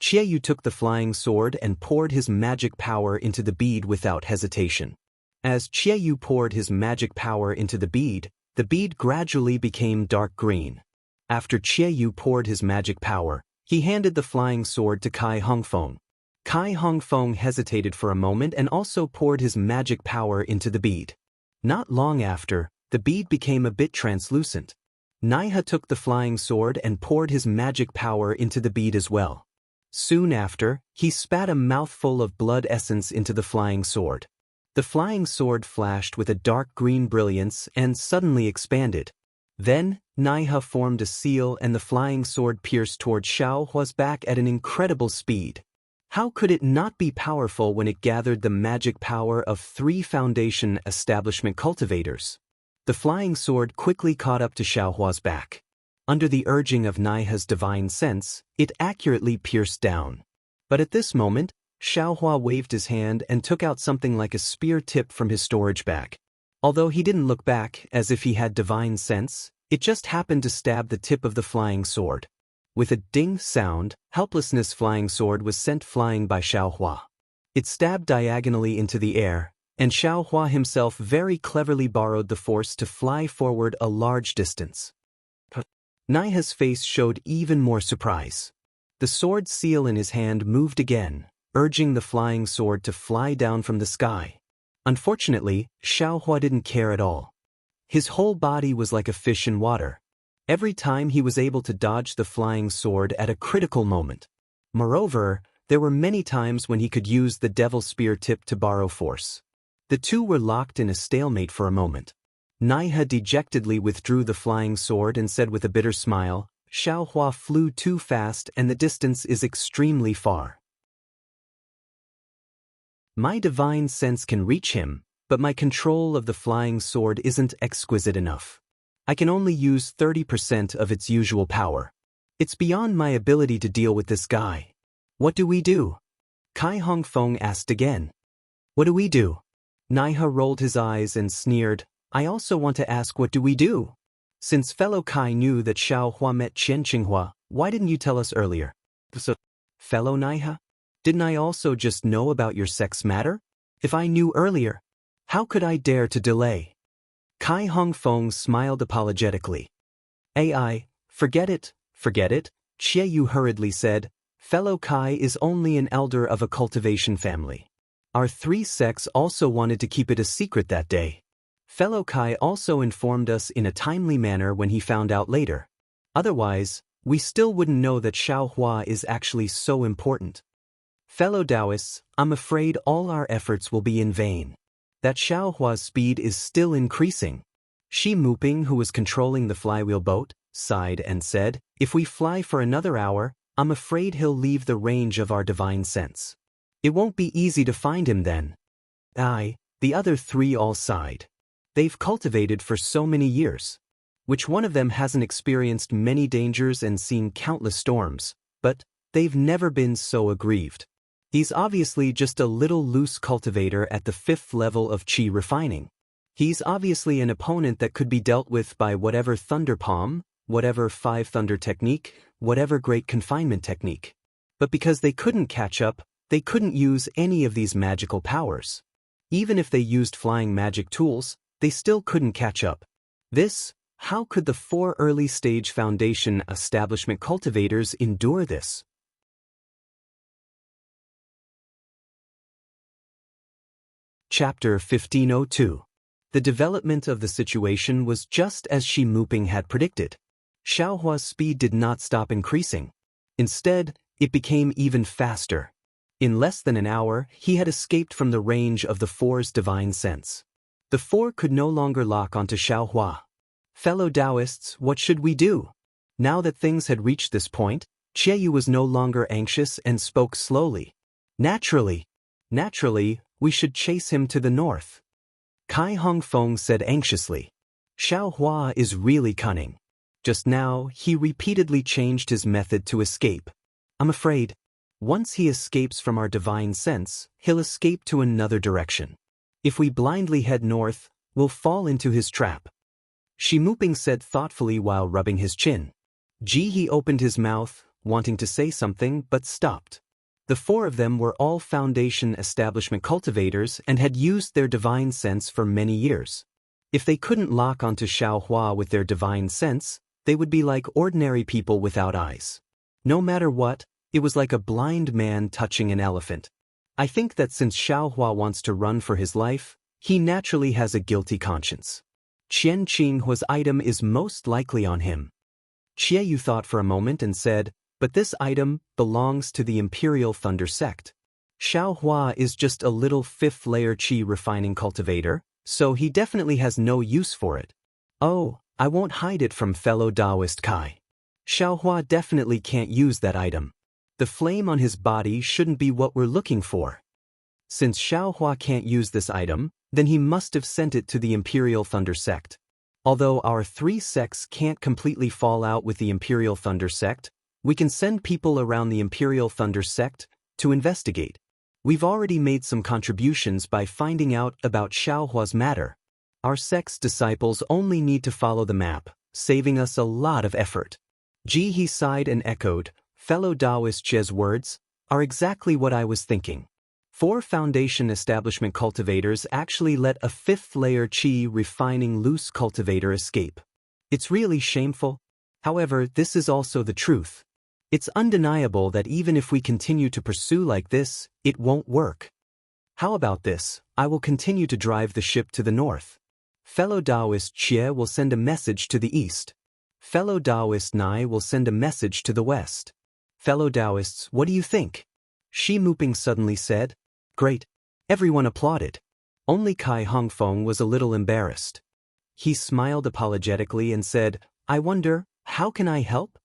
Yu took the flying sword and poured his magic power into the bead without hesitation. As Yu poured his magic power into the bead gradually became dark green. After Yu poured his magic power, he handed the flying sword to Kai Hongfeng. Kai Hongfeng hesitated for a moment and also poured his magic power into the bead. Not long after, the bead became a bit translucent. Naiha took the flying sword and poured his magic power into the bead as well. Soon after, he spat a mouthful of blood essence into the flying sword. The flying sword flashed with a dark green brilliance and suddenly expanded. Then, Naiha formed a seal and the flying sword pierced toward Xiao Hua's back at an incredible speed. How could it not be powerful when it gathered the magic power of 3 foundation establishment cultivators? The flying sword quickly caught up to Xiao Hua's back. Under the urging of Naiha's divine sense, it accurately pierced down. But at this moment, Xiao Hua waved his hand and took out something like a spear tip from his storage bag. Although he didn't look back as if he had divine sense, it just happened to stab the tip of the flying sword. With a ding sound, helplessness flying sword was sent flying by Xiao Hua. It stabbed diagonally into the air, and Xiao Hua himself very cleverly borrowed the force to fly forward a large distance. Naiha's face showed even more surprise. The sword seal in his hand moved again, urging the flying sword to fly down from the sky. Unfortunately, Xiao Hua didn't care at all. His whole body was like a fish in water. Every time he was able to dodge the flying sword at a critical moment. Moreover, there were many times when he could use the devil spear tip to borrow force. The two were locked in a stalemate for a moment. Naiha dejectedly withdrew the flying sword and said with a bitter smile, "Xiao Hua flew too fast and the distance is extremely far. My divine sense can reach him, but my control of the flying sword isn't exquisite enough. I can only use 30% of its usual power. It's beyond my ability to deal with this guy. What do we do?" Kai Hongfeng asked again. "What do we do?" Naiha rolled his eyes and sneered, "I also want to ask what do we do? Since fellow Kai knew that Xiao Hua met Qian Qinghua, why didn't you tell us earlier?" "So, fellow Naiha? Didn't I also just know about your sex matter? If I knew earlier, how could I dare to delay?" Kai Hongfeng smiled apologetically. Forget it, forget it," Yu hurriedly said. "Fellow Kai is only an elder of a cultivation family. Our 3 sects also wanted to keep it a secret that day. Fellow Kai also informed us in a timely manner when he found out later. Otherwise, we still wouldn't know that Xiao Hua is actually so important. Fellow Taoists, I'm afraid all our efforts will be in vain. That Xiao Hua's speed is still increasing." Shi Muping, who was controlling the flywheel boat, sighed and said, "If we fly for another hour, I'm afraid he'll leave the range of our divine sense. It won't be easy to find him then." The other 3 all sighed. They've cultivated for so many years. Which one of them hasn't experienced many dangers and seen countless storms, but they've never been so aggrieved. He's obviously just a little loose cultivator at the 5th level of Qi refining. He's obviously an opponent that could be dealt with by whatever Thunder Palm, whatever 5 Thunder technique, whatever Great Confinement technique. But because they couldn't catch up, they couldn't use any of these magical powers. Even if they used flying magic tools, they still couldn't catch up. How could the 4 early-stage foundation establishment cultivators endure this? Chapter 1502. The development of the situation was just as Shi Muping had predicted. Xiao Hua's speed did not stop increasing. Instead, it became even faster. In less than an hour, he had escaped from the range of the 4's divine sense. The 4 could no longer lock onto Xiao Hua. "Fellow Taoists, what should we do?" Now that things had reached this point, Yu was no longer anxious and spoke slowly. Naturally, we should chase him to the north." Kai Hongfeng said anxiously. "Xiao Hua is really cunning. Just now, he repeatedly changed his method to escape. I'm afraid, once he escapes from our divine sense, he'll escape to another direction. If we blindly head north, we'll fall into his trap." Shi Muping said thoughtfully while rubbing his chin. He opened his mouth, wanting to say something but stopped. The four of them were all Foundation establishment cultivators and had used their divine sense for many years. If they couldn't lock onto Xiaohua with their divine sense, they would be like ordinary people without eyes. No matter what, it was like a blind man touching an elephant. I think that since Xiaohua wants to run for his life, he naturally has a guilty conscience. Qian Qinghua's item is most likely on him. Xie Yu thought for a moment and said, but this item belongs to the Imperial Thunder Sect. Xiaohua is just a little fifth-layer qi refining cultivator, so he definitely has no use for it. Oh, I won't hide it from fellow Taoist Kai. Xiaohua definitely can't use that item. The flame on his body shouldn't be what we're looking for. Since Xiaohua can't use this item, then he must have sent it to the Imperial Thunder Sect. Although our three sects can't completely fall out with the Imperial Thunder Sect, we can send people around the Imperial Thunder Sect to investigate. We've already made some contributions by finding out about Xiaohua's matter. Our sect's disciples only need to follow the map, saving us a lot of effort. Ji He sighed and echoed, fellow Taoist Jie's words are exactly what I was thinking. 4 Foundation establishment cultivators actually let a fifth-layer qi refining loose cultivator escape. It's really shameful. However, this is also the truth. It's undeniable that even if we continue to pursue like this, it won't work. How about this? I will continue to drive the ship to the north. Fellow Taoist Xie will send a message to the east. Fellow Taoist Nai will send a message to the west. Fellow Taoists, what do you think? Shi Muping suddenly said. Great. Everyone applauded. Only Kai Hongfeng was a little embarrassed. He smiled apologetically and said, I wonder, how can I help?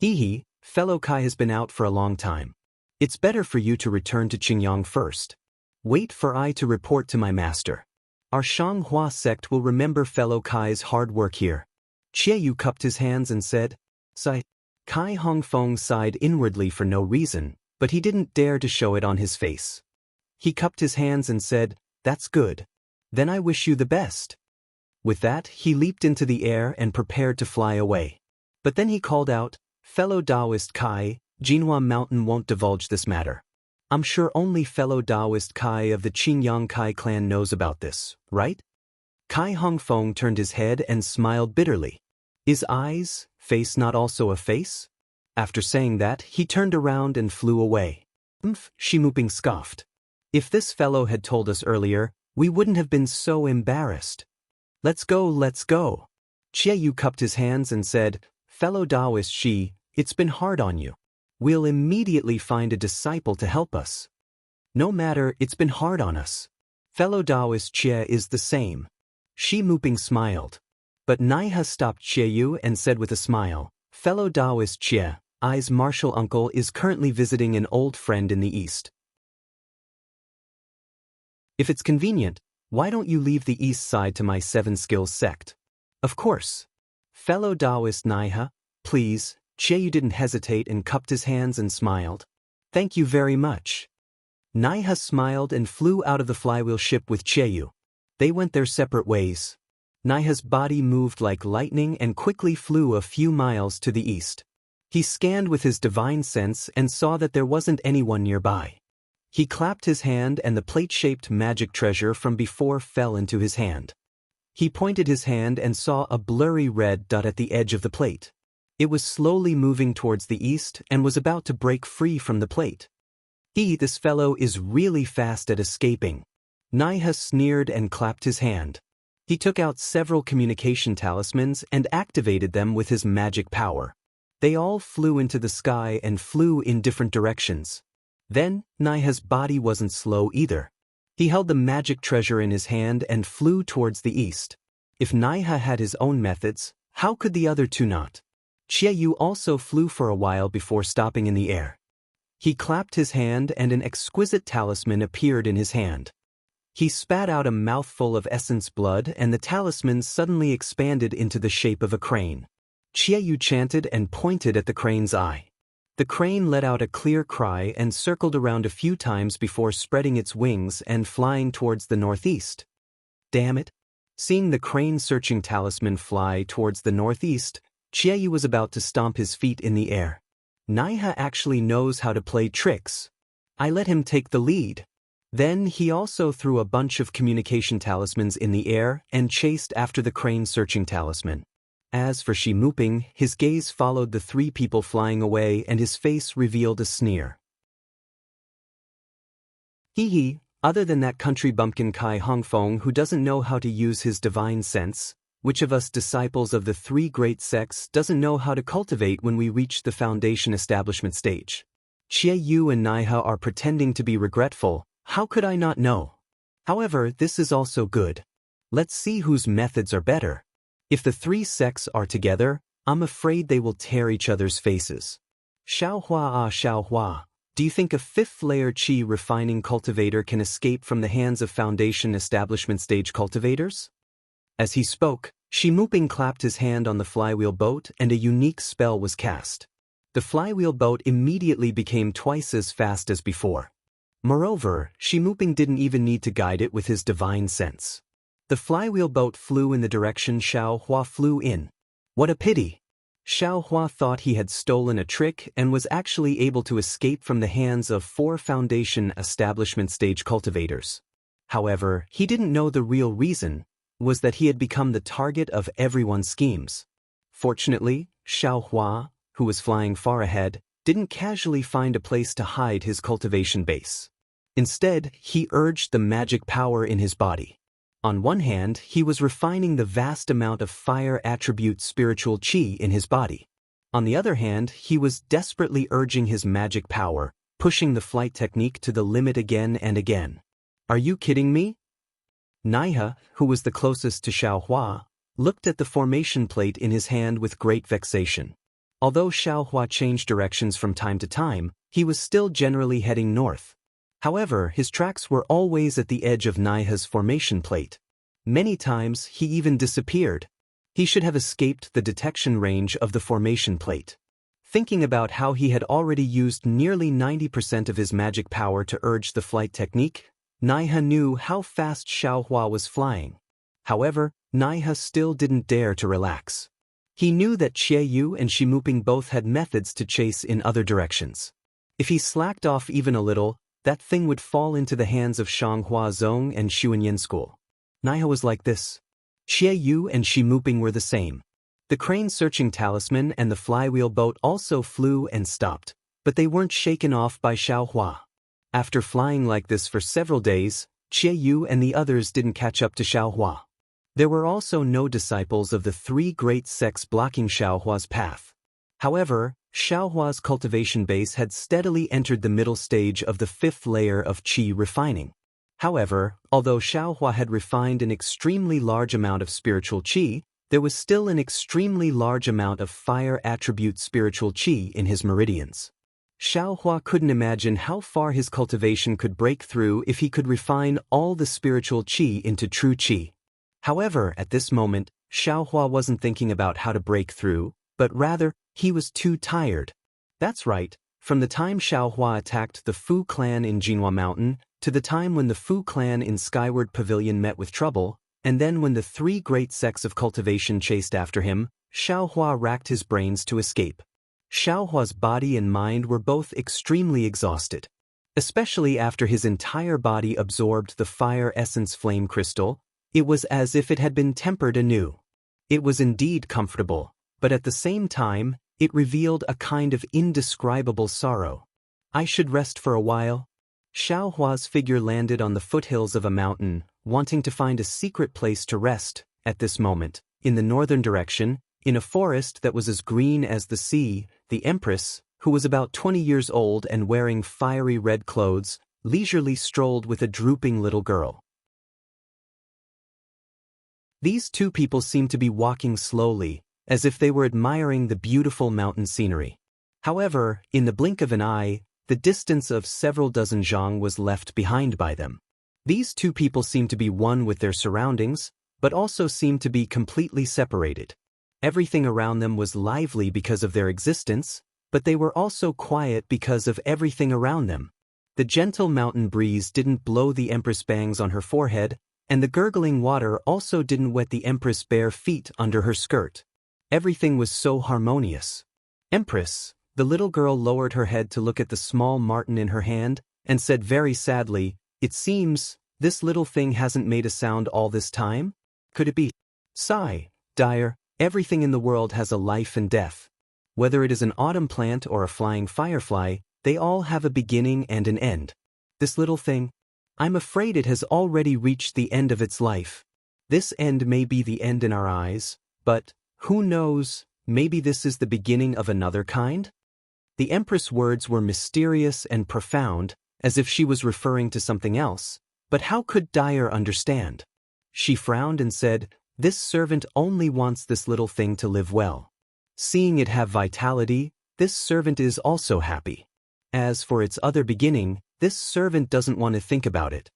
Hehe, fellow Kai has been out for a long time. It's better for you to return to Qingyang first. Wait for I to report to my master. Our Shanghua sect will remember fellow Kai's hard work here. Xie Yu cupped his hands and said, Sigh. Kai Hongfeng sighed inwardly for no reason, but he didn't dare to show it on his face. He cupped his hands and said, That's good. Then I wish you the best. With that, he leaped into the air and prepared to fly away. But then he called out, Fellow Taoist Kai, Jinhua Mountain won't divulge this matter. I'm sure only fellow Taoist Kai of the Qingyang Kai clan knows about this, right? Kai Hongfeng turned his head and smiled bitterly. Is eyes, face not also a face? After saying that, he turned around and flew away. Shi Muping scoffed. If this fellow had told us earlier, we wouldn't have been so embarrassed. Let's go, let's go. Xie Yu cupped his hands and said, Fellow Taoist Shi, it's been hard on you. We'll immediately find a disciple to help us. No matter, it's been hard on us. Fellow Taoist Xie is the same. Shi Muping smiled. But Naiha stopped Xie Yu and said with a smile, Fellow Taoist Xie, I's martial uncle is currently visiting an old friend in the east. If it's convenient, why don't you leave the east side to my 7 skills sect? Of course. Fellow Taoist Naiha, please. Xie Yu didn't hesitate and cupped his hands and smiled. Thank you very much. Naiha smiled and flew out of the flywheel ship with Xie Yu. They went their separate ways. Naiha's body moved like lightning and quickly flew a few miles to the east. He scanned with his divine sense and saw that there wasn't anyone nearby. He clapped his hand and the plate-shaped magic treasure from before fell into his hand. He pointed his hand and saw a blurry red dot at the edge of the plate. It was slowly moving towards the east and was about to break free from the plate. This fellow is really fast at escaping. Naiha sneered and clapped his hand. He took out several communication talismans and activated them with his magic power. They all flew into the sky and flew in different directions. Then, Naiha's body wasn't slow either. He held the magic treasure in his hand and flew towards the east. If Naiha had his own methods, how could the other two not? Xie Yu also flew for a while before stopping in the air. He clapped his hand and an exquisite talisman appeared in his hand. He spat out a mouthful of essence blood and the talisman suddenly expanded into the shape of a crane. Xie Yu chanted and pointed at the crane's eye. The crane let out a clear cry and circled around a few times before spreading its wings and flying towards the northeast. Damn it! Seeing the crane-searching talisman fly towards the northeast, Xie Yu was about to stomp his feet in the air. Naiha actually knows how to play tricks. I let him take the lead. Then he also threw a bunch of communication talismans in the air and chased after the crane searching talisman. As for Shi Muping, his gaze followed the three people flying away and his face revealed a sneer. Hee, other than that country bumpkin Kai Hongfeng who doesn't know how to use his divine sense, which of us disciples of the three great sects doesn't know how to cultivate when we reach the foundation establishment stage? Xie Yu and Naiha are pretending to be regretful. How could I not know? However, this is also good. Let's see whose methods are better. If the three sects are together, I'm afraid they will tear each other's faces. Xiaohua, do you think a fifth-layer qi refining cultivator can escape from the hands of foundation establishment stage cultivators? As he spoke, Shi Muping clapped his hand on the flywheel boat and a unique spell was cast. The flywheel boat immediately became twice as fast as before. Moreover, Shi Muping didn't even need to guide it with his divine sense. The flywheel boat flew in the direction Xiao Hua flew in. What a pity! Xiao Hua thought he had stolen a trick and was actually able to escape from the hands of 4 foundation establishment stage cultivators. However, he didn't know the real reason was that he had become the target of everyone's schemes. Fortunately, Xiao Hua, who was flying far ahead, didn't casually find a place to hide his cultivation base. Instead, he urged the magic power in his body. On one hand, he was refining the vast amount of fire attribute spiritual qi in his body. On the other hand, he was desperately urging his magic power, pushing the flight technique to the limit again and again. Are you kidding me? Naiha, who was the closest to Xiao Hua, looked at the formation plate in his hand with great vexation. Although Xiao Hua changed directions from time to time, he was still generally heading north. However, his tracks were always at the edge of Naiha's formation plate. Many times, he even disappeared. He should have escaped the detection range of the formation plate. Thinking about how he had already used nearly 90% of his magic power to urge the flight technique, Naiha knew how fast Xiao Hua was flying. However, Naiha still didn't dare to relax. He knew that Xie Yu and Shi Muping both had methods to chase in other directions. If he slacked off even a little, that thing would fall into the hands of Shanghua Zong and Xuanyan School. Naiha was like this. Xie Yu and Shi Muping were the same. The crane-searching talisman and the flywheel boat also flew and stopped, but they weren't shaken off by Xiao Hua. After flying like this for several days, Xie Yu and the others didn't catch up to Xiao Hua. There were also no disciples of the three great sects blocking Xiao Hua's path. However, Xiao Hua's cultivation base had steadily entered the middle stage of the 5th layer of qi refining. However, although Xiao Hua had refined an extremely large amount of spiritual qi, there was still an extremely large amount of fire attribute spiritual qi in his meridians. Xiao Hua couldn't imagine how far his cultivation could break through if he could refine all the spiritual qi into true qi. However, at this moment, Xiao Hua wasn't thinking about how to break through, but rather, he was too tired. That's right, from the time Xiao Hua attacked the Fu clan in Jinhua Mountain, to the time when the Fu clan in Skyward Pavilion met with trouble, and then when the three great sects of cultivation chased after him, Xiao Hua racked his brains to escape. Xiao Hua's body and mind were both extremely exhausted. Especially after his entire body absorbed the fire essence flame crystal, it was as if it had been tempered anew. It was indeed comfortable, but at the same time, it revealed a kind of indescribable sorrow. I should rest for a while. Xiao Hua's figure landed on the foothills of a mountain, wanting to find a secret place to rest. At this moment, in the northern direction, in a forest that was as green as the sea, the Empress, who was about 20 years old and wearing fiery red clothes, leisurely strolled with a drooping little girl. These two people seemed to be walking slowly, as if they were admiring the beautiful mountain scenery. However, in the blink of an eye, the distance of several dozen zhang was left behind by them. These two people seemed to be one with their surroundings, but also seemed to be completely separated. Everything around them was lively because of their existence, but they were also quiet because of everything around them. The gentle mountain breeze didn't blow the Empress bangs on her forehead, and the gurgling water also didn't wet the Empress' bare feet under her skirt. Everything was so harmonious. Empress, The little girl lowered her head to look at the small marten in her hand, and said very sadly, "It seems, this little thing hasn't made a sound all this time? Could it be?" Sigh, Dyer, everything in the world has a life and death. Whether it is an autumn plant or a flying firefly, they all have a beginning and an end. This little thing? I'm afraid it has already reached the end of its life. This end may be the end in our eyes, but, who knows, maybe this is the beginning of another kind? The Empress' words were mysterious and profound, as if she was referring to something else, but how could Dyer understand? She frowned and said, "This servant only wants this little thing to live well. Seeing it have vitality, this servant is also happy. As for its other beginning, this servant doesn't want to think about it."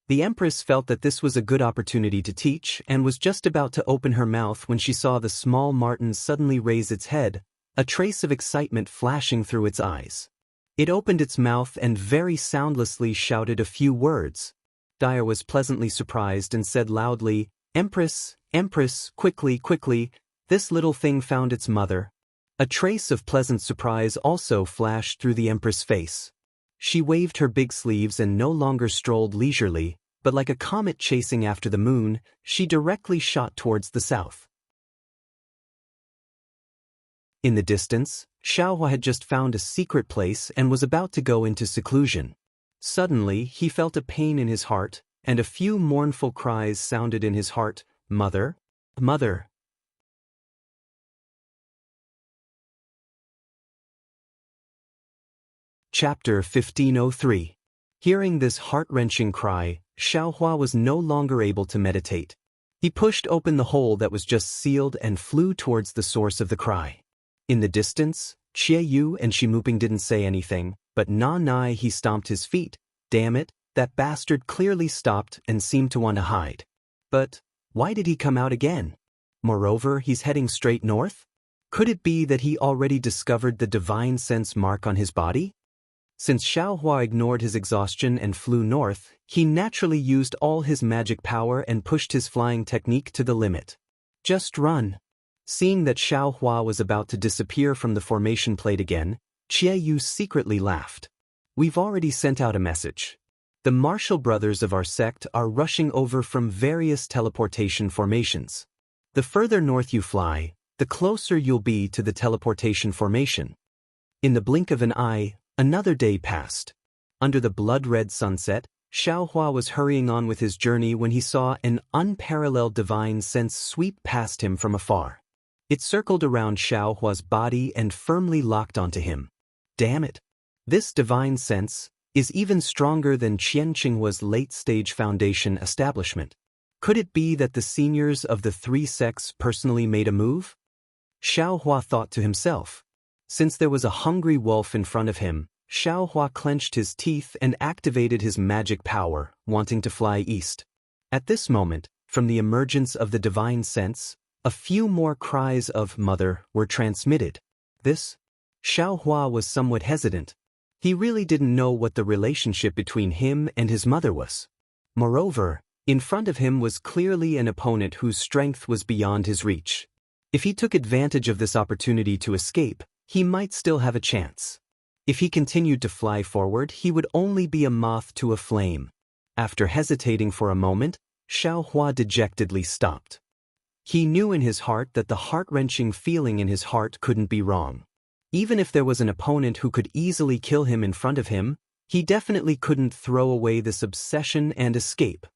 The Empress felt that this was a good opportunity to teach and was just about to open her mouth when she saw the small marten suddenly raise its head, a trace of excitement flashing through its eyes. It opened its mouth and very soundlessly shouted a few words. Dyer was pleasantly surprised and said loudly, "Empress, Empress, quickly, quickly, this little thing found its mother." A trace of pleasant surprise also flashed through the Empress' face. She waved her big sleeves and no longer strolled leisurely, but like a comet chasing after the moon, she directly shot towards the south. In the distance, Xiaohua had just found a secret place and was about to go into seclusion. Suddenly, he felt a pain in his heart, and a few mournful cries sounded in his heart, "Mother, Mother." Chapter 1503. Hearing this heart-wrenching cry, Xiaohua was no longer able to meditate. He pushed open the hole that was just sealed and flew towards the source of the cry. In the distance, Xie Yu and Shimuping didn't say anything, but Na Nai he stomped his feet. Damn it, that bastard clearly stopped and seemed to want to hide. But why did he come out again? Moreover, he's heading straight north? Could it be that he already discovered the divine sense mark on his body? Since Xiaohua ignored his exhaustion and flew north, he naturally used all his magic power and pushed his flying technique to the limit. Just run. Seeing that Xiaohua was about to disappear from the formation plate again, Xie Yu secretly laughed. "We've already sent out a message. The martial brothers of our sect are rushing over from various teleportation formations. The further north you fly, the closer you'll be to the teleportation formation." In the blink of an eye, another day passed. Under the blood-red sunset, Xiaohua was hurrying on with his journey when he saw an unparalleled divine sense sweep past him from afar. It circled around Xiaohua's body and firmly locked onto him. Damn it! This divine sense is even stronger than Qian Qinghua's late-stage foundation establishment. Could it be that the seniors of the three sects personally made a move? Xiaohua thought to himself. Since there was a hungry wolf in front of him, Xiaohua clenched his teeth and activated his magic power, wanting to fly east. At this moment, from the emergence of the divine sense, a few more cries of "Mother" were transmitted. This? Xiaohua was somewhat hesitant. He really didn't know what the relationship between him and his mother was. Moreover, in front of him was clearly an opponent whose strength was beyond his reach. If he took advantage of this opportunity to escape, he might still have a chance. If he continued to fly forward, he would only be a moth to a flame. After hesitating for a moment, Xiaohua dejectedly stopped. He knew in his heart that the heart-wrenching feeling in his heart couldn't be wrong. Even if there was an opponent who could easily kill him in front of him, he definitely couldn't throw away this obsession and escape.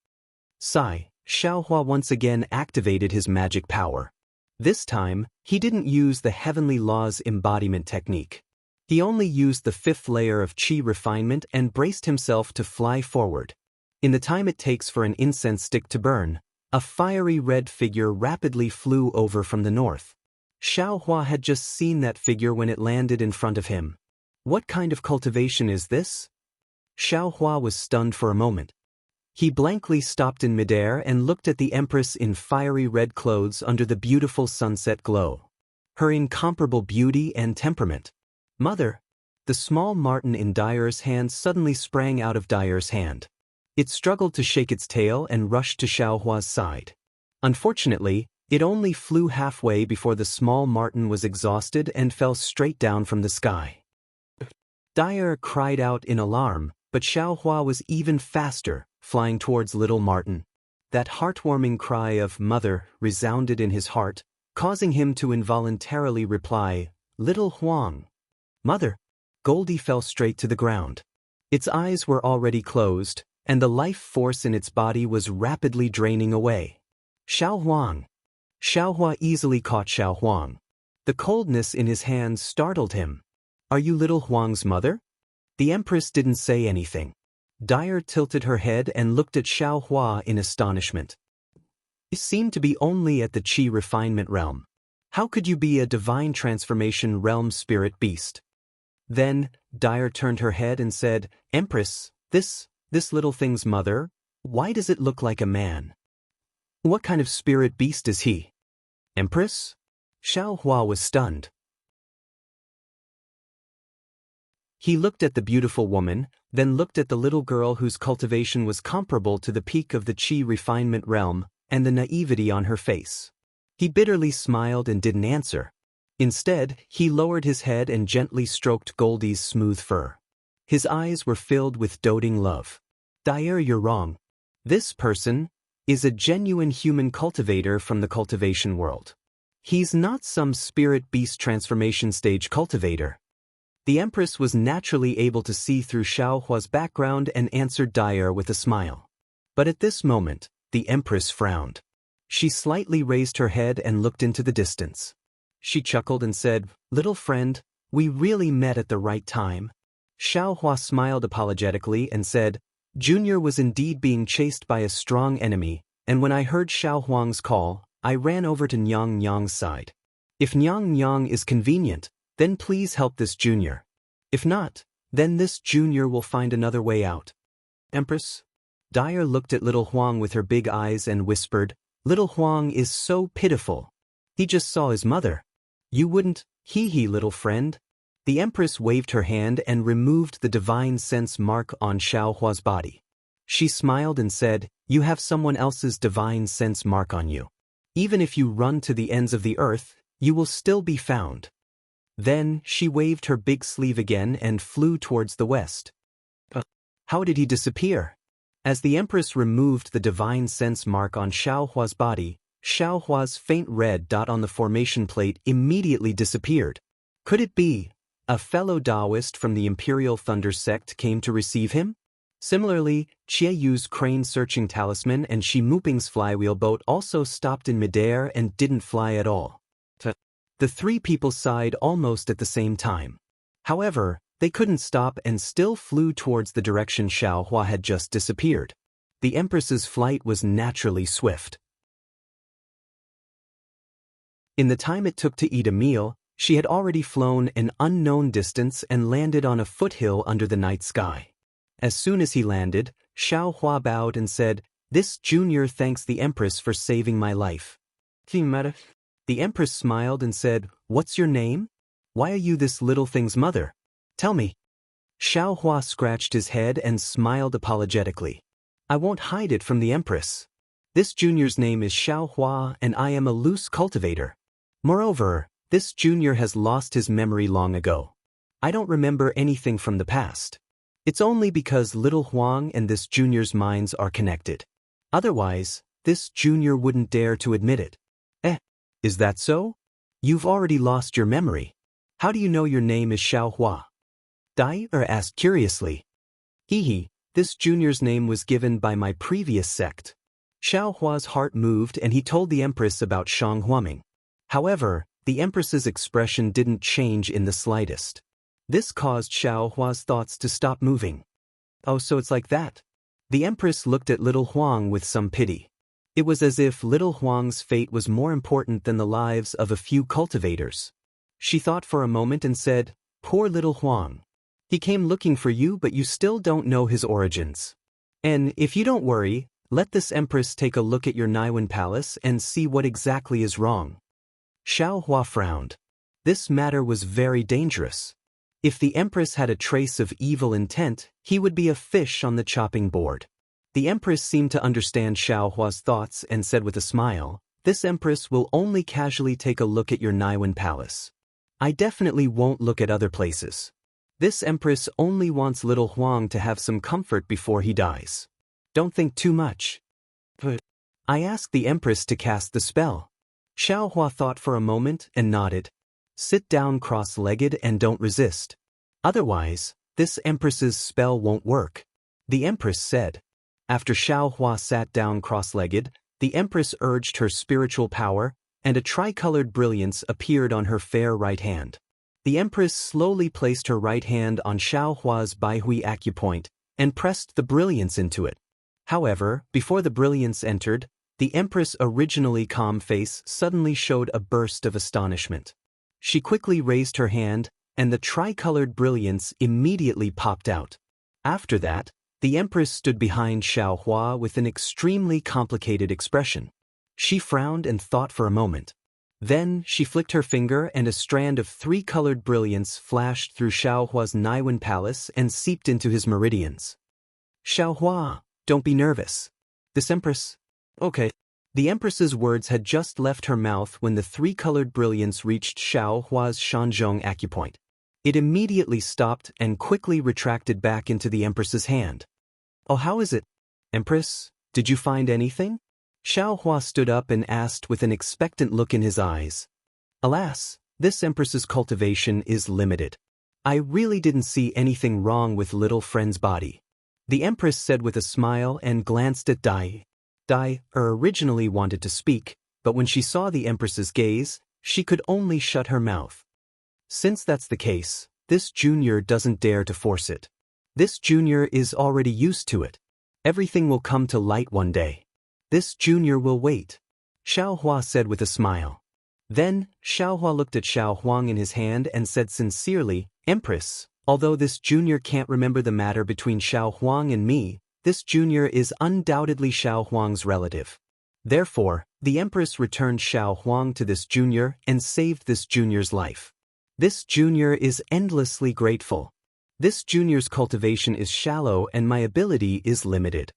Sigh, Xiaohua once again activated his magic power. This time, he didn't use the Heavenly Law's embodiment technique. He only used the fifth layer of qi refinement and braced himself to fly forward. In the time it takes for an incense stick to burn, a fiery red figure rapidly flew over from the north. Xiaohua had just seen that figure when it landed in front of him. What kind of cultivation is this? Xiaohua was stunned for a moment. He blankly stopped in midair and looked at the Empress in fiery red clothes under the beautiful sunset glow. Her incomparable beauty and temperament. "Mother!" The small marten in Dyer's hand suddenly sprang out of Dyer's hand. It struggled to shake its tail and rushed to Xiaohua's side. Unfortunately, It only flew halfway before the small marten was exhausted and fell straight down from the sky. Dyer cried out in alarm, but Xiaohua was even faster, flying towards little Martin. That heartwarming cry of "Mother" resounded in his heart, causing him to involuntarily reply, "Little Huang." "Mother." Goldie fell straight to the ground. Its eyes were already closed, and the life force in its body was rapidly draining away. "Xiao Huang." Xiaohua easily caught Xiao Huang. The coldness in his hands startled him. "Are you little Huang's mother?" The Empress didn't say anything. Dyer tilted her head and looked at Xiaohua in astonishment. "You seem to be only at the Qi refinement realm. How could you be a divine transformation realm spirit beast?" Then, Dyer turned her head and said, "Empress, this little thing's mother, why does it look like a man? What kind of spirit beast is he?" "Empress?" Xiaohua was stunned. He looked at the beautiful woman, then looked at the little girl whose cultivation was comparable to the peak of the Qi refinement realm, and the naivety on her face. He bitterly smiled and didn't answer. Instead, he lowered his head and gently stroked Goldie's smooth fur. His eyes were filled with doting love. "Dyer, you're wrong. This person is a genuine human cultivator from the cultivation world. He's not some spirit beast transformation stage cultivator." The Empress was naturally able to see through Xiaohua's background and answered Dyer with a smile. But at this moment, the Empress frowned. She slightly raised her head and looked into the distance. She chuckled and said, "Little friend, we really met at the right time." Xiaohua smiled apologetically and said, "Junior was indeed being chased by a strong enemy, and when I heard Xiao Huang's call, I ran over to Nyang Nyang's side. If Nyang Nyang is convenient, then please help this junior. If not, then this junior will find another way out." "Empress?" Dyer looked at little Huang with her big eyes and whispered, "Little Huang is so pitiful. He just saw his mother. You wouldn't, hee little friend." The Empress waved her hand and removed the divine sense mark on Xiaohua's body. She smiled and said, "You have someone else's divine sense mark on you. Even if you run to the ends of the earth, you will still be found." Then she waved her big sleeve again and flew towards the west. How did he disappear? As the Empress removed the divine sense mark on Xiaohua's body, Xiaohua's faint red dot on the formation plate immediately disappeared. Could it be a fellow Taoist from the Imperial Thunder sect came to receive him? Similarly, Jie Yu's crane-searching talisman and Shi Muping's flywheel boat also stopped in midair and didn't fly at all. The three people sighed almost at the same time. However, they couldn't stop and still flew towards the direction Xiaohua had just disappeared. The Empress's flight was naturally swift. In the time it took to eat a meal, she had already flown an unknown distance and landed on a foothill under the night sky. As soon as he landed, Xiaohua bowed and said, "This junior thanks the Empress for saving my life." The Empress smiled and said, "What's your name? Why are you this little thing's mother? Tell me." Xiaohua scratched his head and smiled apologetically. "I won't hide it from the Empress. This junior's name is Xiaohua and I am a loose cultivator. Moreover, this junior has lost his memory long ago. I don't remember anything from the past. It's only because little Huang and this junior's minds are connected. Otherwise, this junior wouldn't dare to admit it." "Is that so? You've already lost your memory. How do you know your name is Xiaohua?" Dyer asked curiously. This junior's name was given by my previous sect." Xiaohua's heart moved and he told the Empress about Shang Huaming. However, the Empress's expression didn't change in the slightest. This caused Xiaohua's thoughts to stop moving. "Oh, so it's like that." The Empress looked at little Huang with some pity. It was as if little Huang's fate was more important than the lives of a few cultivators. She thought for a moment and said, "Poor little Huang. He came looking for you but you still don't know his origins. And if you don't worry, let this Empress take a look at your Naiwan palace and see what exactly is wrong." Xiaohua frowned. This matter was very dangerous. If the Empress had a trace of evil intent, he would be a fish on the chopping board. The Empress seemed to understand Xiaohua's thoughts and said with a smile, This empress will only casually take a look at your Naiwan palace. I definitely won't look at other places. This empress only wants little Huang to have some comfort before he dies. Don't think too much. But I asked the empress to cast the spell. Xiaohua thought for a moment and nodded. Sit down cross-legged and don't resist. Otherwise, this empress's spell won't work. The empress said. After Xiaohua sat down cross-legged, the empress urged her spiritual power, and a tricolored brilliance appeared on her fair right hand. The empress slowly placed her right hand on Xiaohua's Baihui acupoint and pressed the brilliance into it. However, before the brilliance entered, the empress' originally calm face suddenly showed a burst of astonishment. She quickly raised her hand, and the tricolored brilliance immediately popped out. After that, the empress stood behind Xiaohua with an extremely complicated expression. She frowned and thought for a moment. Then, she flicked her finger and a strand of three-colored brilliance flashed through Xiaohua's Naiwan palace and seeped into his meridians. Xiaohua, don't be nervous. This empress? Okay. The empress's words had just left her mouth when the three-colored brilliance reached Xiaohua's Shanzhong acupoint. It immediately stopped and quickly retracted back into the empress's hand. Oh, how is it? Empress, did you find anything? Xiaohua stood up and asked with an expectant look in his eyes. Alas, this empress's cultivation is limited. I really didn't see anything wrong with little friend's body. The empress said with a smile and glanced at Dai. Dai originally wanted to speak, but when she saw the empress's gaze, she could only shut her mouth. Since that's the case, this junior doesn't dare to force it. This junior is already used to it. Everything will come to light one day. This junior will wait, Xiaohua said with a smile. Then, Xiaohua looked at Xiao Huang in his hand and said sincerely, Empress, although this junior can't remember the matter between Xiao Huang and me, this junior is undoubtedly Xiao Huang's relative. Therefore, the Empress returned Xiao Huang to this junior and saved this junior's life. This junior is endlessly grateful. This junior's cultivation is shallow and my ability is limited.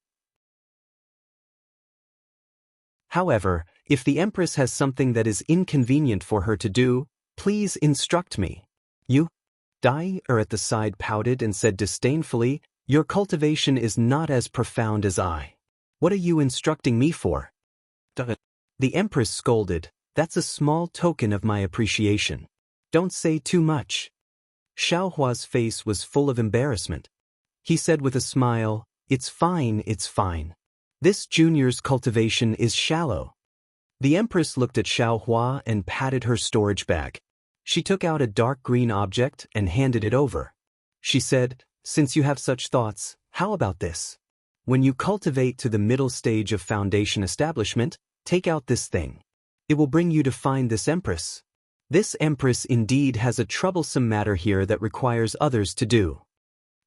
However, if the Empress has something that is inconvenient for her to do, please instruct me. You? Dai at the side pouted and said disdainfully, your cultivation is not as profound as I. What are you instructing me for? The Empress scolded, that's a small token of my appreciation. Don't say too much. Xiaohua's face was full of embarrassment. He said with a smile, it's fine, it's fine. This junior's cultivation is shallow. The Empress looked at Xiaohua and patted her storage bag. She took out a dark green object and handed it over. She said, since you have such thoughts, how about this? When you cultivate to the middle stage of foundation establishment, take out this thing. It will bring you to find this Empress. This Empress indeed has a troublesome matter here that requires others to do.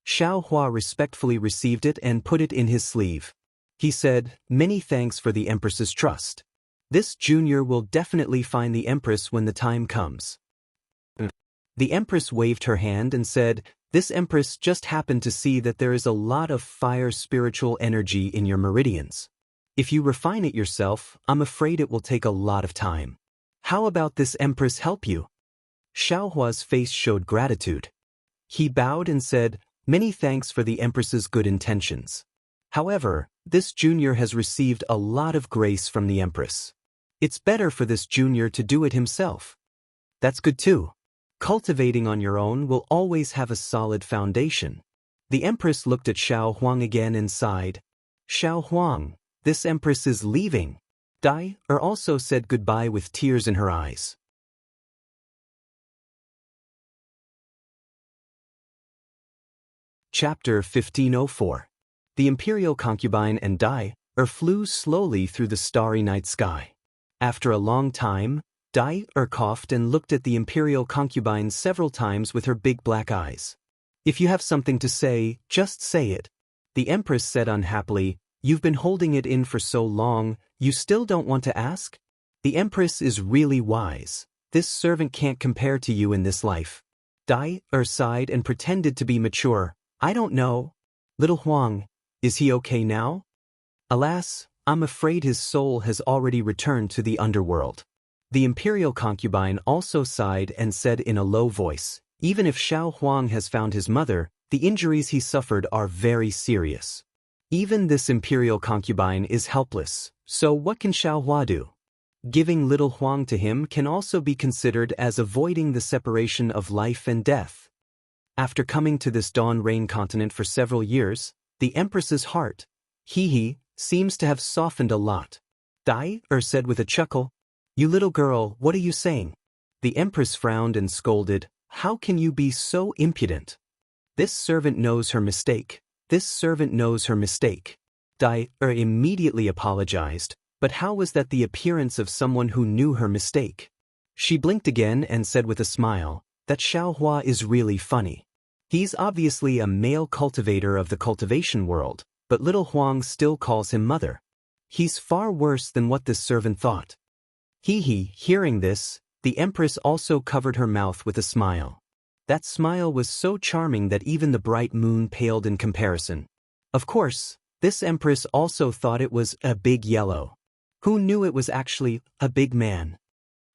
Xiaohua respectfully received it and put it in his sleeve. He said, many thanks for the Empress's trust. This junior will definitely find the Empress when the time comes. The Empress waved her hand and said, this Empress just happened to see that there is a lot of fire spiritual energy in your meridians. If you refine it yourself, I'm afraid it will take a lot of time. How about this Empress help you? Xiaohua's face showed gratitude. He bowed and said, many thanks for the Empress's good intentions. However, this junior has received a lot of grace from the Empress. It's better for this junior to do it himself. That's good too. Cultivating on your own will always have a solid foundation. The Empress looked at Xiao Huang again and sighed. Xiao Huang, this Empress is leaving. Dai also said goodbye with tears in her eyes. Chapter 1504. The Imperial Concubine and Dai flew slowly through the starry night sky. After a long time, Dai coughed and looked at the Imperial Concubine several times with her big black eyes. If you have something to say, just say it. The Empress said unhappily, you've been holding it in for so long, you still don't want to ask? The Empress is really wise. This servant can't compare to you in this life. Dai sighed and pretended to be mature. I don't know. Little Huang, is he okay now? Alas, I'm afraid his soul has already returned to the underworld. The imperial concubine also sighed and said in a low voice, even if Xiao Huang has found his mother, the injuries he suffered are very serious. Even this imperial concubine is helpless, so what can Xiao Hua do? Giving little Huang to him can also be considered as avoiding the separation of life and death. After coming to this Dawn Rain continent for several years, the Empress's heart, seems to have softened a lot. Dai said with a chuckle, "You little girl, what are you saying?" The Empress frowned and scolded, "How can you be so impudent? This servant knows her mistake. This servant knows her mistake." Dai immediately apologized, but how was that the appearance of someone who knew her mistake? She blinked again and said with a smile, "That Xiao Hua is really funny. He's obviously a male cultivator of the cultivation world, but little Huang still calls him mother. He's far worse than what this servant thought." Hearing this, the Empress also covered her mouth with a smile. That smile was so charming that even the bright moon paled in comparison. Of course, this Empress also thought it was a big yellow. Who knew it was actually a big man?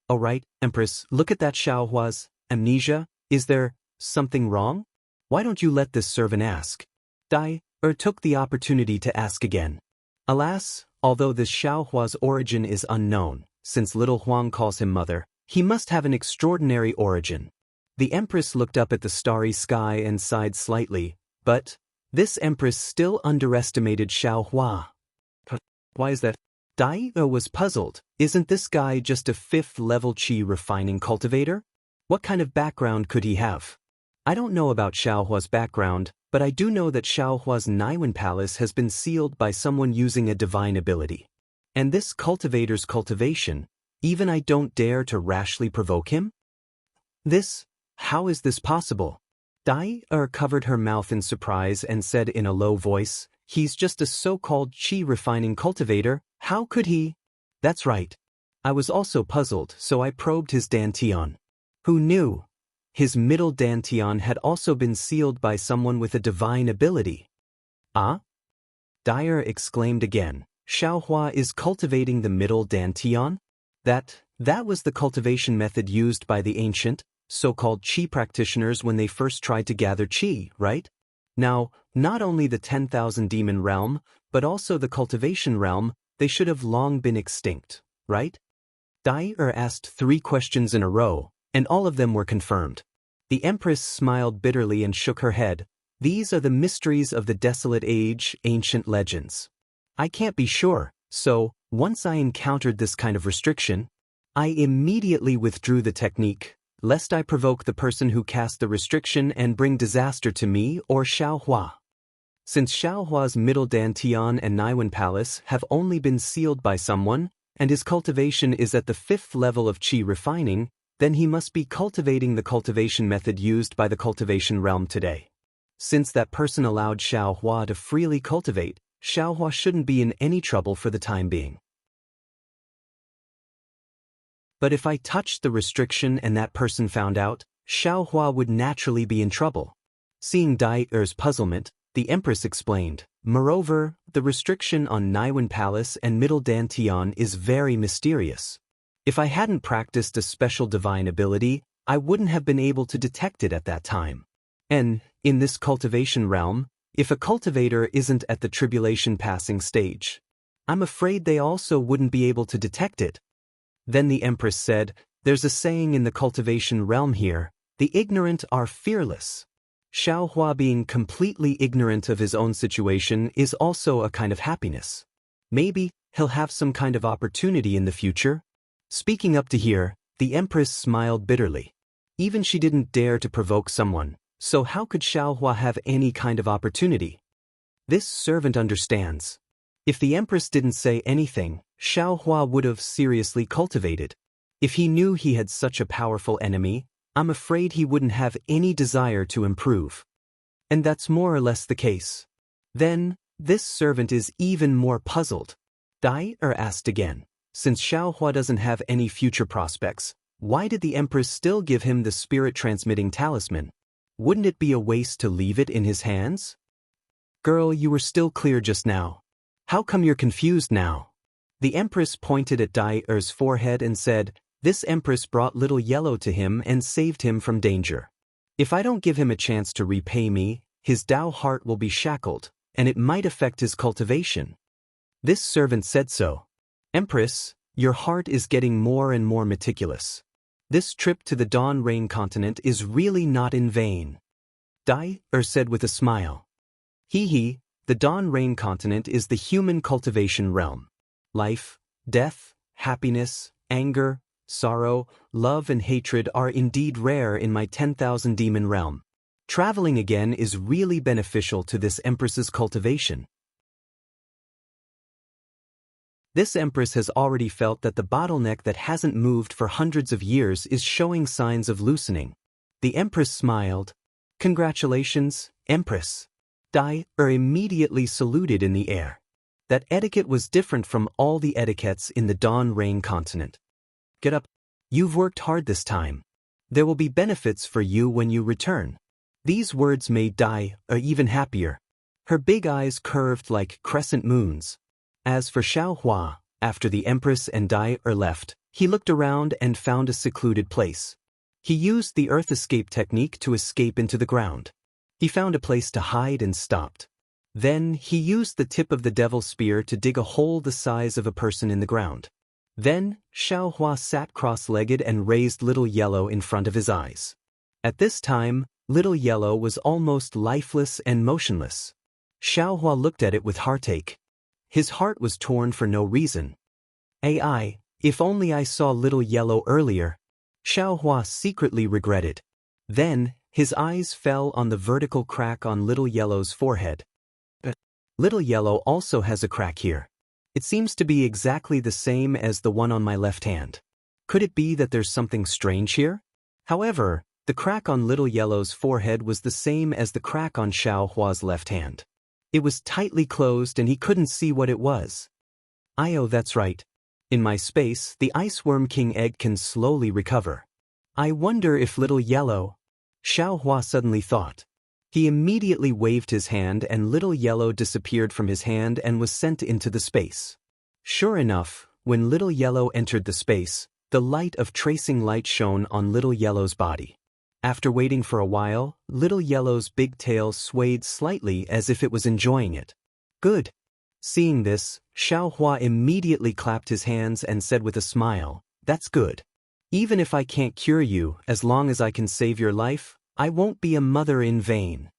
"All right, Empress, look at that Xiao Hua's amnesia. Is there something wrong? Why don't you let this servant ask?" Dai took the opportunity to ask again. Alas, although this Xiao Hua's origin is unknown, since little Huang calls him mother, he must have an extraordinary origin. The Empress looked up at the starry sky and sighed slightly, but this Empress still underestimated Xiao Hua. Why is that? Dai was puzzled. Isn't this guy just a 5th-level qi refining cultivator? What kind of background could he have? I don't know about Xiao Hua's background, but I do know that Xiao Hua's Naiwan Palace has been sealed by someone using a divine ability. And this cultivator's cultivation, even I don't dare to rashly provoke him? How is this possible? Dai covered her mouth in surprise and said in a low voice, "He's just a so-called qi refining cultivator. How could he?" "That's right. I was also puzzled, so I probed his dantian. Who knew? His middle dantian had also been sealed by someone with a divine ability." "Ah?" Dai exclaimed again. "Xiao Hua is cultivating the middle dantian? That was the cultivation method used by the ancient, so-called qi practitioners when they first tried to gather qi, right? Now, not only the 10,000 demon realm, but also the cultivation realm, they should have long been extinct, right?" Dai asked 3 questions in a row, and all of them were confirmed. The Empress smiled bitterly and shook her head. "These are the mysteries of the desolate age, ancient legends. I can't be sure, so, once I encountered this kind of restriction, I immediately withdrew the technique, lest I provoke the person who cast the restriction and bring disaster to me or Xiao Hua. Since Xiao Hua's middle dantian and Naiwan Palace have only been sealed by someone, and his cultivation is at the 5th level of qi refining, then he must be cultivating the cultivation method used by the cultivation realm today. Since that person allowed Xiao Hua to freely cultivate, Xiao Hua shouldn't be in any trouble for the time being. But if I touched the restriction and that person found out, Xiao Hua would naturally be in trouble. Seeing Dai puzzlement, the Empress explained, "Moreover, the restriction on Naiwan Palace and Middle Dantian is very mysterious. If I hadn't practiced a special divine ability, I wouldn't have been able to detect it at that time. And, in this cultivation realm, if a cultivator isn't at the tribulation passing stage, I'm afraid they also wouldn't be able to detect it." Then the Empress said, "There's a saying in the cultivation realm here, the ignorant are fearless." Xiao Hua being completely ignorant of his own situation is also a kind of happiness. Maybe he'll have some kind of opportunity in the future. Speaking up to here, the Empress smiled bitterly. Even she didn't dare to provoke someone, so how could Xiao Hua have any kind of opportunity? This servant understands. If the Empress didn't say anything, Xiao Hua would have seriously cultivated. If he knew he had such a powerful enemy, I'm afraid he wouldn't have any desire to improve. And that's more or less the case. Then, this servant is even more puzzled. Dai asked again, "Since Xiao Hua doesn't have any future prospects, why did the Empress still give him the spirit-transmitting talisman? Wouldn't it be a waste to leave it in his hands?" "Girl, you were still clear just now. How come you're confused now? The Empress pointed at Dai Er's forehead and said, "This Empress brought little yellow to him and saved him from danger. If I don't give him a chance to repay me, his Tao heart will be shackled, and it might affect his cultivation." This servant said so. "Empress, your heart is getting more and more meticulous. This trip to the Dawn Rain continent is really not in vain." Dai Er said with a smile. "Hee, the Dawn Rain continent is the human cultivation realm. Life, death, happiness, anger, sorrow, love and hatred are indeed rare in my 10,000 demon realm. Traveling again is really beneficial to this Empress's cultivation." This Empress has already felt that the bottleneck that hasn't moved for hundreds of years is showing signs of loosening. The Empress smiled. "Congratulations, Empress." Dai Er immediately saluted in the air. That etiquette was different from all the etiquettes in the Dawn Rain continent. "Get up. You've worked hard this time. There will be benefits for you when you return." These words made Dai Er even happier. Her big eyes curved like crescent moons. As for Xiaohua, after the Empress and Dai Er left, he looked around and found a secluded place. He used the earth escape technique to escape into the ground. He found a place to hide and stopped. Then he used the tip of the devil's spear to dig a hole the size of a person in the ground. Then Xiaohua sat cross-legged and raised Little Yellow in front of his eyes. At this time, Little Yellow was almost lifeless and motionless. Xiaohua looked at it with heartache. His heart was torn for no reason. "Ai, if only I saw Little Yellow earlier," Xiaohua secretly regretted. Then, his eyes fell on the vertical crack on Little Yellow's forehead. "Little Yellow also has a crack here. It seems to be exactly the same as the one on my left hand. Could it be that there's something strange here?" However, the crack on Little Yellow's forehead was the same as the crack on Xiaohua's left hand. It was tightly closed and he couldn't see what it was. "Oh, that's right. In my space, the Ice Worm King egg can slowly recover. I wonder if Little Yellow..." Xiaohua suddenly thought. He immediately waved his hand and Little Yellow disappeared from his hand and was sent into the space. Sure enough, when Little Yellow entered the space, the light of tracing light shone on Little Yellow's body. After waiting for a while, Little Yellow's big tail swayed slightly as if it was enjoying it. "Good." Seeing this, Xiaohua immediately clapped his hands and said with a smile, "That's good. Even if I can't cure you, as long as I can save your life, I won't be a mother in vain."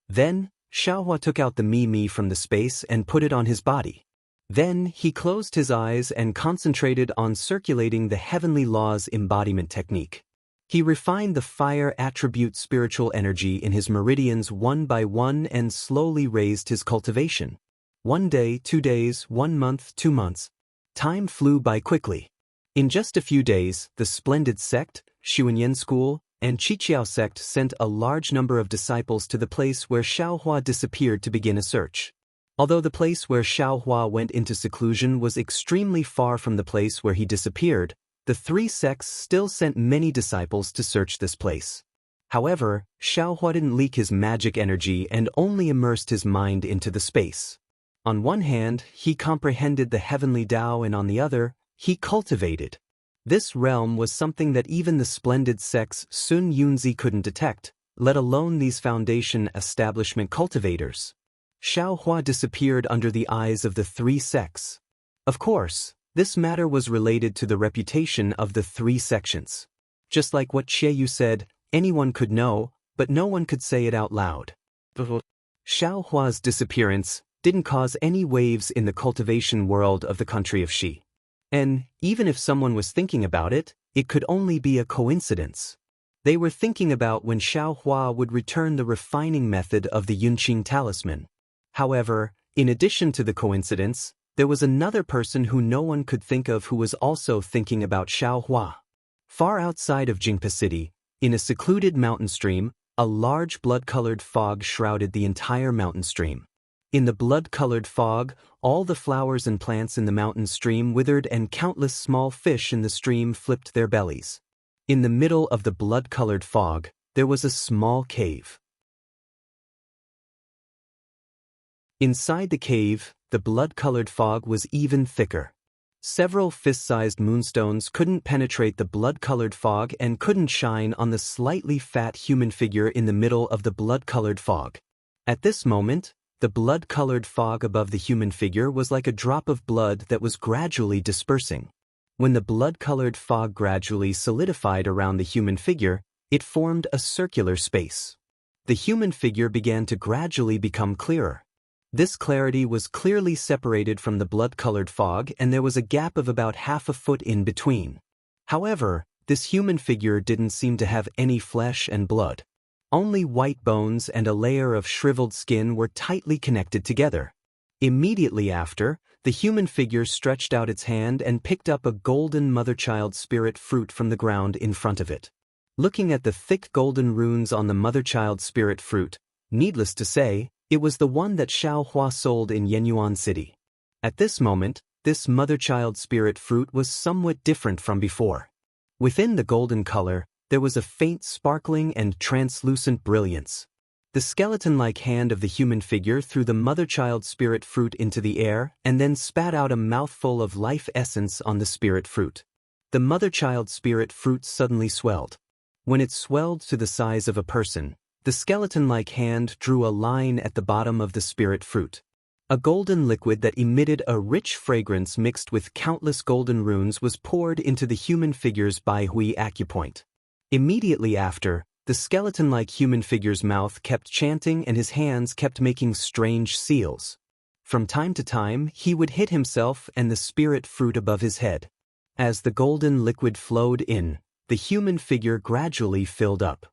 Then, Xiaohua took out the Mi from the space and put it on his body. Then he closed his eyes and concentrated on circulating the Heavenly Laws embodiment technique. He refined the fire attribute spiritual energy in his meridians one by one and slowly raised his cultivation. 1 day, 2 days, 1 month, 2 months. Time flew by quickly. In just a few days, the Splendid Sect, Xuanyan School, and Qiqiao Sect sent a large number of disciples to the place where Xiaohua disappeared to begin a search. Although the place where Xiaohua went into seclusion was extremely far from the place where he disappeared, the 3 sects still sent many disciples to search this place. However, Xiaohua didn't leak his magic energy and only immersed his mind into the space. On one hand, he comprehended the heavenly Tao and on the other, he cultivated. This realm was something that even the Splendid Sect's Sun Yunzi couldn't detect, let alone these foundation establishment cultivators. Xiaohua disappeared under the eyes of the 3 sects. Of course, this matter was related to the reputation of the 3 sections. Just like what Xie said, anyone could know, but no one could say it out loud. Xiaohua's disappearance didn't cause any waves in the cultivation world of the country of Xi. And even if someone was thinking about it, it could only be a coincidence. They were thinking about when Xiaohua would return the refining method of the Yunqing talisman. However, in addition to the coincidence, there was another person who no one could think of who was also thinking about Xiaohua. Far outside of Jingpa City, in a secluded mountain stream, a large blood-colored fog shrouded the entire mountain stream. In the blood-colored fog, all the flowers and plants in the mountain stream withered and countless small fish in the stream flipped their bellies. In the middle of the blood-colored fog, there was a small cave. Inside the cave, the blood-colored fog was even thicker. Several fist-sized moonstones couldn't penetrate the blood-colored fog and couldn't shine on the slightly fat human figure in the middle of the blood-colored fog. At this moment, the blood-colored fog above the human figure was like a drop of blood that was gradually dispersing. When the blood-colored fog gradually solidified around the human figure, it formed a circular space. The human figure began to gradually become clearer. This clarity was clearly separated from the blood-colored fog, and there was a gap of about half a foot in between. However, this human figure didn't seem to have any flesh and blood. Only white bones and a layer of shriveled skin were tightly connected together. Immediately after, the human figure stretched out its hand and picked up a golden mother-child spirit fruit from the ground in front of it. Looking at the thick golden runes on the mother-child spirit fruit, needless to say, it was the one that Xiao Hua sold in Yenyuan City. At this moment, this mother-child spirit fruit was somewhat different from before. Within the golden color, there was a faint sparkling and translucent brilliance. The skeleton-like hand of the human figure threw the mother-child spirit fruit into the air and then spat out a mouthful of life essence on the spirit fruit. The mother-child spirit fruit suddenly swelled. When it swelled to the size of a person, the skeleton-like hand drew a line at the bottom of the spirit fruit. A golden liquid that emitted a rich fragrance mixed with countless golden runes was poured into the human figure's Baihui acupoint. Immediately after, the skeleton-like human figure's mouth kept chanting and his hands kept making strange seals. From time to time, he would hit himself and the spirit fruit above his head. As the golden liquid flowed in, the human figure gradually filled up.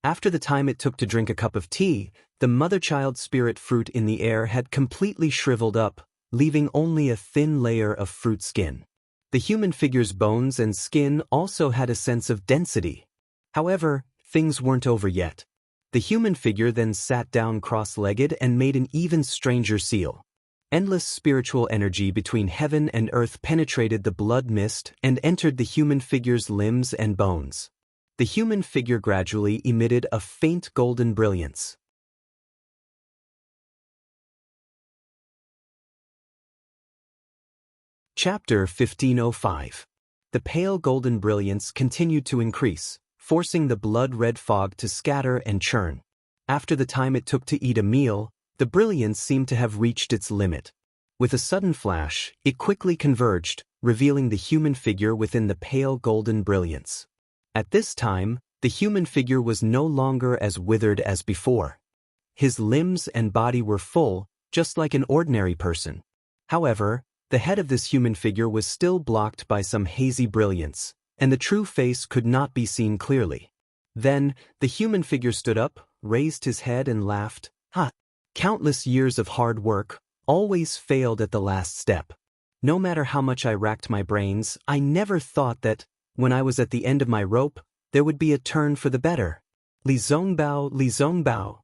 After the time it took to drink a cup of tea, the mother-child spirit fruit in the air had completely shriveled up, leaving only a thin layer of fruit skin. The human figure's bones and skin also had a sense of density. However, things weren't over yet. The human figure then sat down cross-legged and made an even stranger seal. Endless spiritual energy between heaven and earth penetrated the blood mist and entered the human figure's limbs and bones. The human figure gradually emitted a faint golden brilliance. Chapter 1505. The pale golden brilliance continued to increase, forcing the blood-red fog to scatter and churn. After the time it took to eat a meal, the brilliance seemed to have reached its limit. With a sudden flash, it quickly converged, revealing the human figure within the pale golden brilliance. At this time, the human figure was no longer as withered as before. His limbs and body were full, just like an ordinary person. However, the head of this human figure was still blocked by some hazy brilliance, and the true face could not be seen clearly. Then, the human figure stood up, raised his head and laughed. Ha! Countless years of hard work always failed at the last step. No matter how much I racked my brains, I never thought that, when I was at the end of my rope, there would be a turn for the better. Li Zongbao.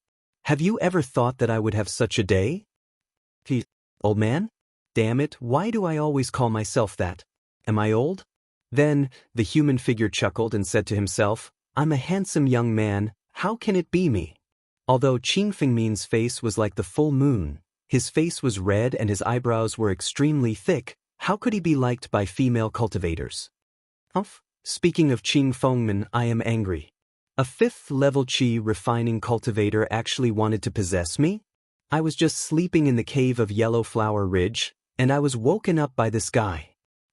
Have you ever thought that I would have such a day? Old man? Damn it, why do I always call myself that? Am I old? Then, the human figure chuckled and said to himself, I'm a handsome young man, how can it be me? Although Qing Fengmin's face was like the full moon, his face was red and his eyebrows were extremely thick, how could he be liked by female cultivators? Humph, speaking of Qing Fengmin, I am angry. A 5th-level Qi refining cultivator actually wanted to possess me? I was just sleeping in the cave of Yellow Flower Ridge, and I was woken up by this guy.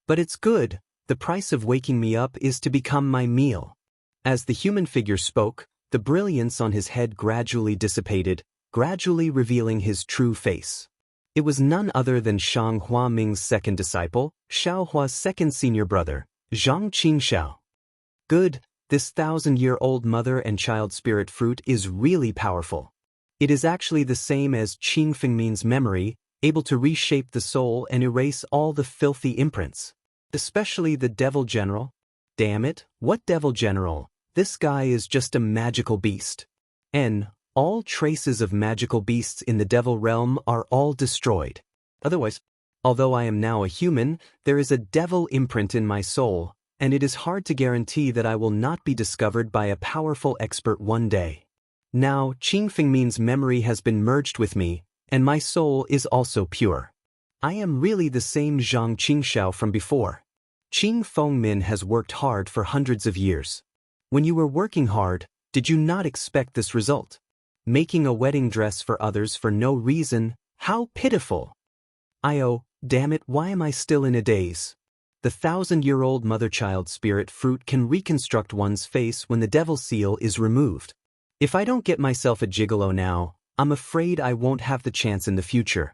But it's good, the price of waking me up is to become my meal. As the human figure spoke, the brilliance on his head gradually dissipated, gradually revealing his true face. It was none other than Shang Huaming's second disciple, Xiao Hua's second senior brother, Zhang Qingxiao. Good, this 1,000-year-old mother and child spirit fruit is really powerful. It is actually the same as Qing Fengmin's memory, able to reshape the soul and erase all the filthy imprints. Especially the Devil General. Damn it, what Devil General? This guy is just a magical beast. All traces of magical beasts in the Devil realm are all destroyed. Otherwise, although I am now a human, there is a devil imprint in my soul, and it is hard to guarantee that I will not be discovered by a powerful expert one day. Now Qing Fengmin's memory has been merged with me, and my soul is also pure. I am really the same Zhang Qingxiao from before. Qing Fengmin has worked hard for hundreds of years. When you were working hard, did you not expect this result? Making a wedding dress for others for no reason, how pitiful! Damn it, why am I still in a daze? The 1,000-year-old mother-child spirit fruit can reconstruct one's face when the devil seal is removed. If I don't get myself a gigolo now, I'm afraid I won't have the chance in the future.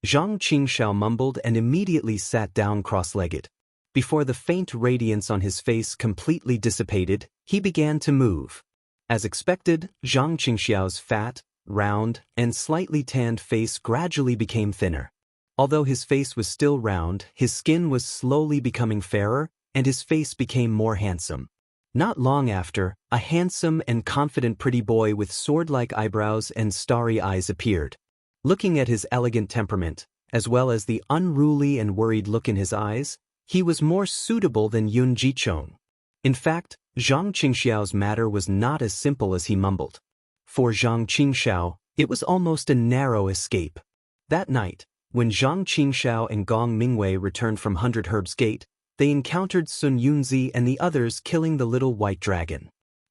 Zhang Qingxiao mumbled and immediately sat down cross-legged. Before the faint radiance on his face completely dissipated, he began to move. As expected, Zhang Qingxiao's fat, round, and slightly tanned face gradually became thinner. Although his face was still round, his skin was slowly becoming fairer, and his face became more handsome. Not long after, a handsome and confident pretty boy with sword-like eyebrows and starry eyes appeared. Looking at his elegant temperament, as well as the unruly and worried look in his eyes, he was more suitable than Yun Jichong. In fact, Zhang Qingxiao's matter was not as simple as he mumbled. For Zhang Qingxiao, it was almost a narrow escape. That night, when Zhang Qingxiao and Gong Mingwei returned from 100 Herbs Gate, they encountered Sun Yunzi and the others killing the little white dragon.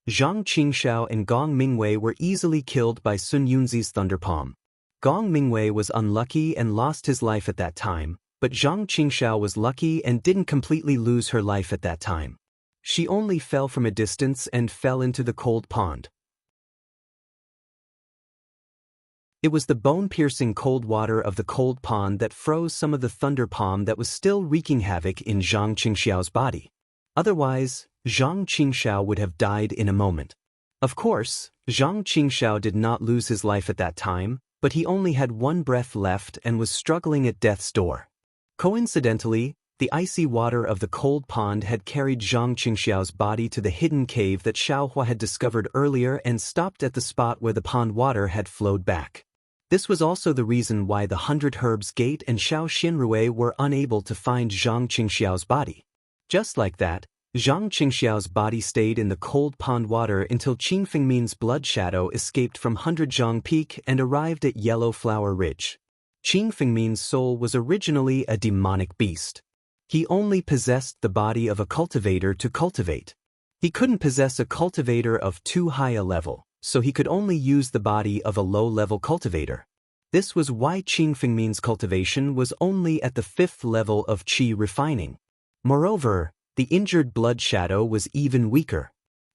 Zhang Qingxiao and Gong Mingwei were easily killed by Sun Yunzi's thunderpalm. Gong Mingwei was unlucky and lost his life at that time, but Zhang Qingxiao was lucky and didn't completely lose her life at that time. She only fell from a distance and fell into the cold pond. It was the bone-piercing cold water of the cold pond that froze some of the thunderpalm that was still wreaking havoc in Zhang Qingxiao's body. Otherwise, Zhang Qingxiao would have died in a moment. Of course, Zhang Qingxiao did not lose his life at that time, but he only had one breath left and was struggling at death's door. Coincidentally, the icy water of the cold pond had carried Zhang Qingxiao's body to the hidden cave that Xiaohua had discovered earlier and stopped at the spot where the pond water had flowed back. This was also the reason why the 100 Herbs Gate and Xiao Xinrui were unable to find Zhang Qingxiao's body. Just like that, Zhang Qingxiao's body stayed in the cold pond water until Qing Fengmin's blood shadow escaped from 100 Zhang Peak and arrived at Yellow Flower Ridge. Qing Fengmin's soul was originally a demonic beast. He only possessed the body of a cultivator to cultivate. He couldn't possess a cultivator of too high a level, so he could only use the body of a low-level cultivator. This was why Qing Fengmin's cultivation was only at the 5th level of qi refining. Moreover, the injured blood shadow was even weaker.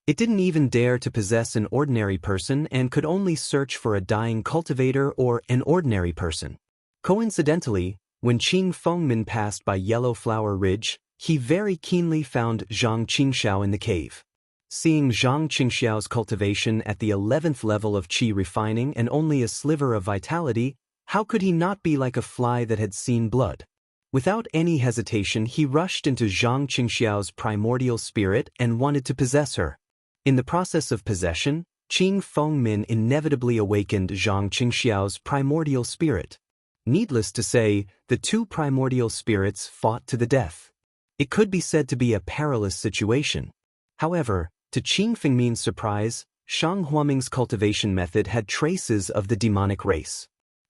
It didn't even dare to possess an ordinary person and could only search for a dying cultivator or an ordinary person. Coincidentally, when Qing Fengmin passed by Yellow Flower Ridge, he very keenly found Zhang Qingxiao in the cave. Seeing Zhang Qingxiao's cultivation at the 11th level of qi refining and only a sliver of vitality, how could he not be like a fly that had seen blood? Without any hesitation, he rushed into Zhang Qingxiao's primordial spirit and wanted to possess her. In the process of possession, Qing Fengmin inevitably awakened Zhang Qingxiao's primordial spirit. Needless to say, the two primordial spirits fought to the death. It could be said to be a perilous situation. However, to Qing Fengmin's surprise, Shang Huaming's cultivation method had traces of the demonic race.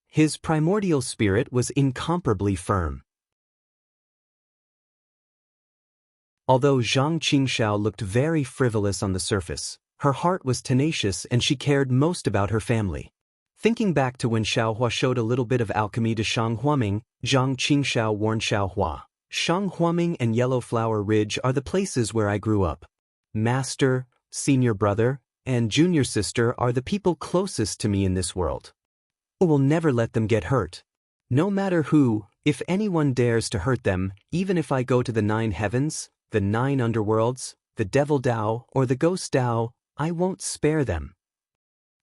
His primordial spirit was incomparably firm. Although Zhang Qingxiao looked very frivolous on the surface, her heart was tenacious and she cared most about her family. Thinking back to when Xiaohua showed a little bit of alchemy to Shang Huaming, Zhang Qingxiao warned Xiaohua, "Shang Huaming and Yellow Flower Ridge are the places where I grew up. Master, senior brother, and junior sister are the people closest to me in this world. I will never let them get hurt. No matter who, if anyone dares to hurt them, even if I go to the 9 heavens, the 9 underworlds, the devil Dao, or the ghost Dao, I won't spare them."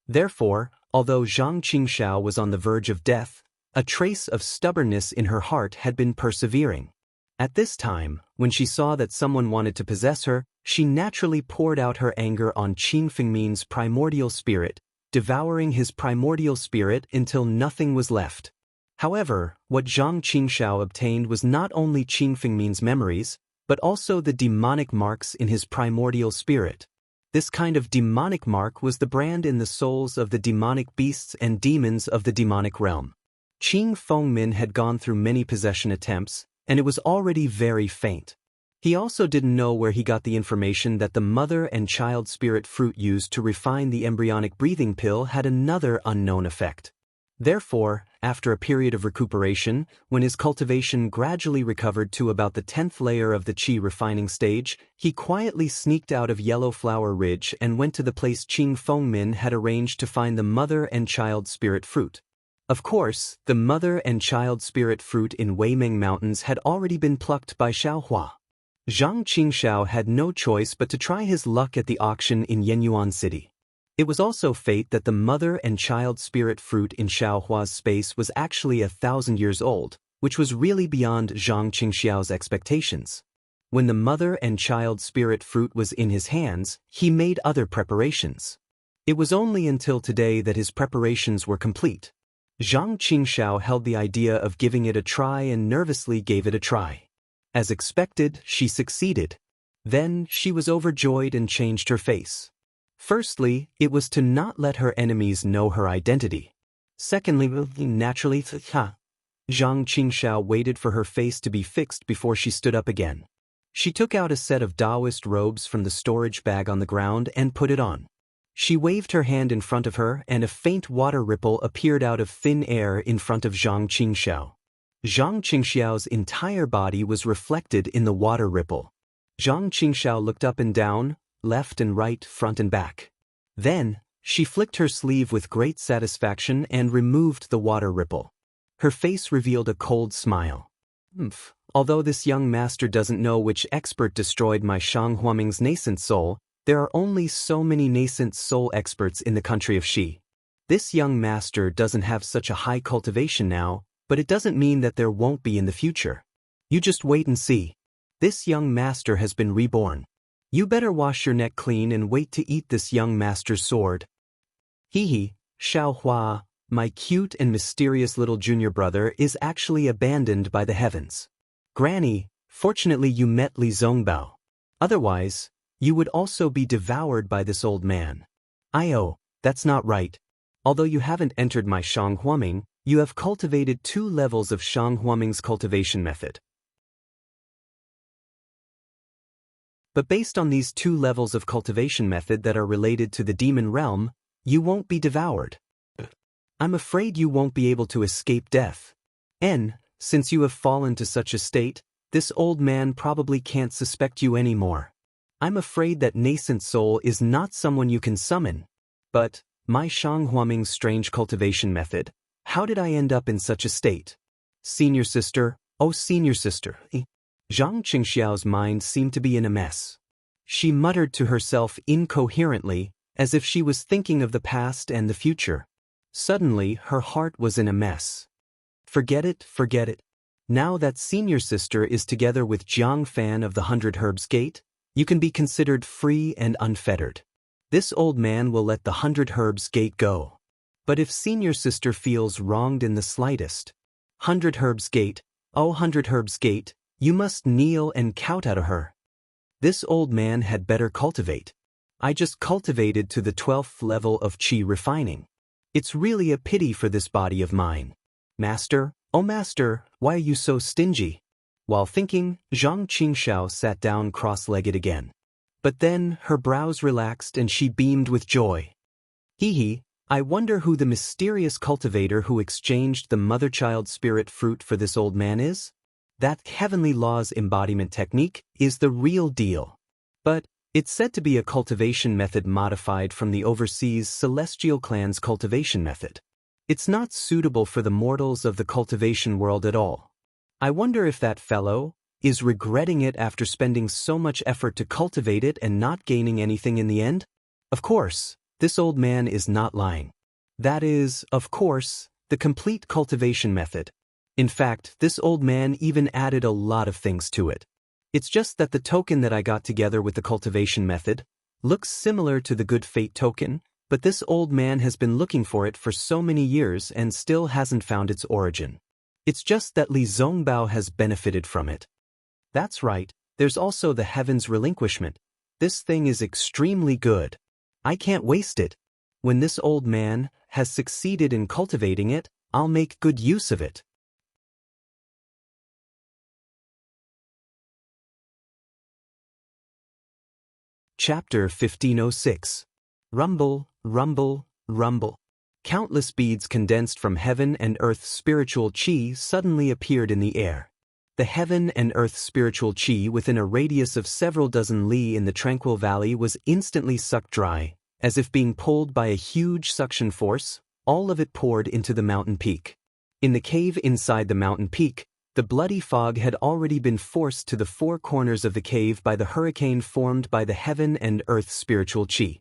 Therefore, although Zhang Qingxiao was on the verge of death, a trace of stubbornness in her heart had been persevering. At this time, when she saw that someone wanted to possess her, she naturally poured out her anger on Qing Fengmin's primordial spirit, devouring his primordial spirit until nothing was left. However, what Zhang Qingxiao obtained was not only Qing Fengmin's memories, but also the demonic marks in his primordial spirit. This kind of demonic mark was the brand in the souls of the demonic beasts and demons of the demonic realm. Qing Fengmin had gone through many possession attempts, and it was already very faint. He also didn't know where he got the information that the mother and child spirit fruit used to refine the embryonic breathing pill had another unknown effect. Therefore, after a period of recuperation, when his cultivation gradually recovered to about the 10th layer of the qi refining stage, he quietly sneaked out of Yellow Flower Ridge and went to the place Qing Fengmin had arranged to find the mother and child spirit fruit. Of course, the mother and child spirit fruit in Weimeng Mountains had already been plucked by Xiaohua. Zhang Qingxiao had no choice but to try his luck at the auction in Yenyuan City. It was also fate that the mother and child spirit fruit in Xiaohua's space was actually 1,000 years old, which was really beyond Zhang Qingxiao's expectations. When the mother and child spirit fruit was in his hands, he made other preparations. It was only until today that his preparations were complete. Zhang Qingxiao held the idea of giving it a try and nervously gave it a try. As expected, she succeeded. Then, she was overjoyed and changed her face. Firstly, it was to not let her enemies know her identity. Secondly, naturally, Zhang Qingxiao waited for her face to be fixed before she stood up again. She took out a set of Taoist robes from the storage bag on the ground and put it on. She waved her hand in front of her and a faint water ripple appeared out of thin air in front of Zhang Qingxiao. Zhang Qingxiao's entire body was reflected in the water ripple. Zhang Qingxiao looked up and down, left and right, front and back. Then, she flicked her sleeve with great satisfaction and removed the water ripple. Her face revealed a cold smile. Although this young master doesn't know which expert destroyed my Shang Huaming's nascent soul, there are only so many nascent soul experts in the country of Xi. This young master doesn't have such a high cultivation now, but it doesn't mean that there won't be in the future. You just wait and see. This young master has been reborn. You better wash your neck clean and wait to eat this young master's sword. Hee, Xiaohua, my cute and mysterious little junior brother is actually abandoned by the heavens. Granny, fortunately you met Li Zongbao. Otherwise, you would also be devoured by this old man. That's not right. Although you haven't entered my Shang Huaming, you have cultivated 2 levels of Shang Huaming's cultivation method. But based on these 2 levels of cultivation method that are related to the demon realm, you won't be devoured. I'm afraid you won't be able to escape death. Since you have fallen to such a state, this old man probably can't suspect you anymore. I'm afraid that nascent soul is not someone you can summon. But, my Shang Huaming's strange cultivation method, how did I end up in such a state? Senior sister, oh senior sister. Zhang Qingxiao's mind seemed to be in a mess. She muttered to herself incoherently, as if she was thinking of the past and the future. Suddenly, her heart was in a mess. Forget it. Now that senior sister is together with Jiang Fan of the 100 Herbs Gate, you can be considered free and unfettered. This old man will let the 100 Herbs Gate go. But if senior sister feels wronged in the slightest, 100 Herbs Gate, oh 100 Herbs Gate, you must kneel and kowtow to her. This old man had better cultivate. I just cultivated to the 12th level of qi refining. It's really a pity for this body of mine. Master, oh master, why are you so stingy? While thinking, Zhang Qingxiao sat down cross-legged again. But then, her brows relaxed and she beamed with joy. I wonder who the mysterious cultivator who exchanged the mother-child spirit fruit for this old man is? That heavenly law's embodiment technique is the real deal. But, it's said to be a cultivation method modified from the overseas celestial clan's cultivation method. It's not suitable for the mortals of the cultivation world at all. I wonder if that fellow is regretting it after spending so much effort to cultivate it and not gaining anything in the end? Of course, this old man is not lying. That is, of course, the complete cultivation method. In fact, this old man even added a lot of things to it. It's just that the token that I got together with the cultivation method looks similar to the good fate token, but this old man has been looking for it for so many years and still hasn't found its origin. It's just that Li Zongbao has benefited from it. That's right, there's also the heaven's relinquishment. This thing is extremely good. I can't waste it. When this old man has succeeded in cultivating it, I'll make good use of it. Chapter 1506. Rumble, rumble, rumble. Countless beads condensed from heaven and earth's spiritual chi suddenly appeared in the air. The heaven and earth's spiritual chi within a radius of several dozen li in the tranquil valley was instantly sucked dry, as if being pulled by a huge suction force. All of it poured into the mountain peak. In the cave inside the mountain peak, the bloody fog had already been forced to the four corners of the cave by the hurricane formed by the heaven and earth spiritual chi.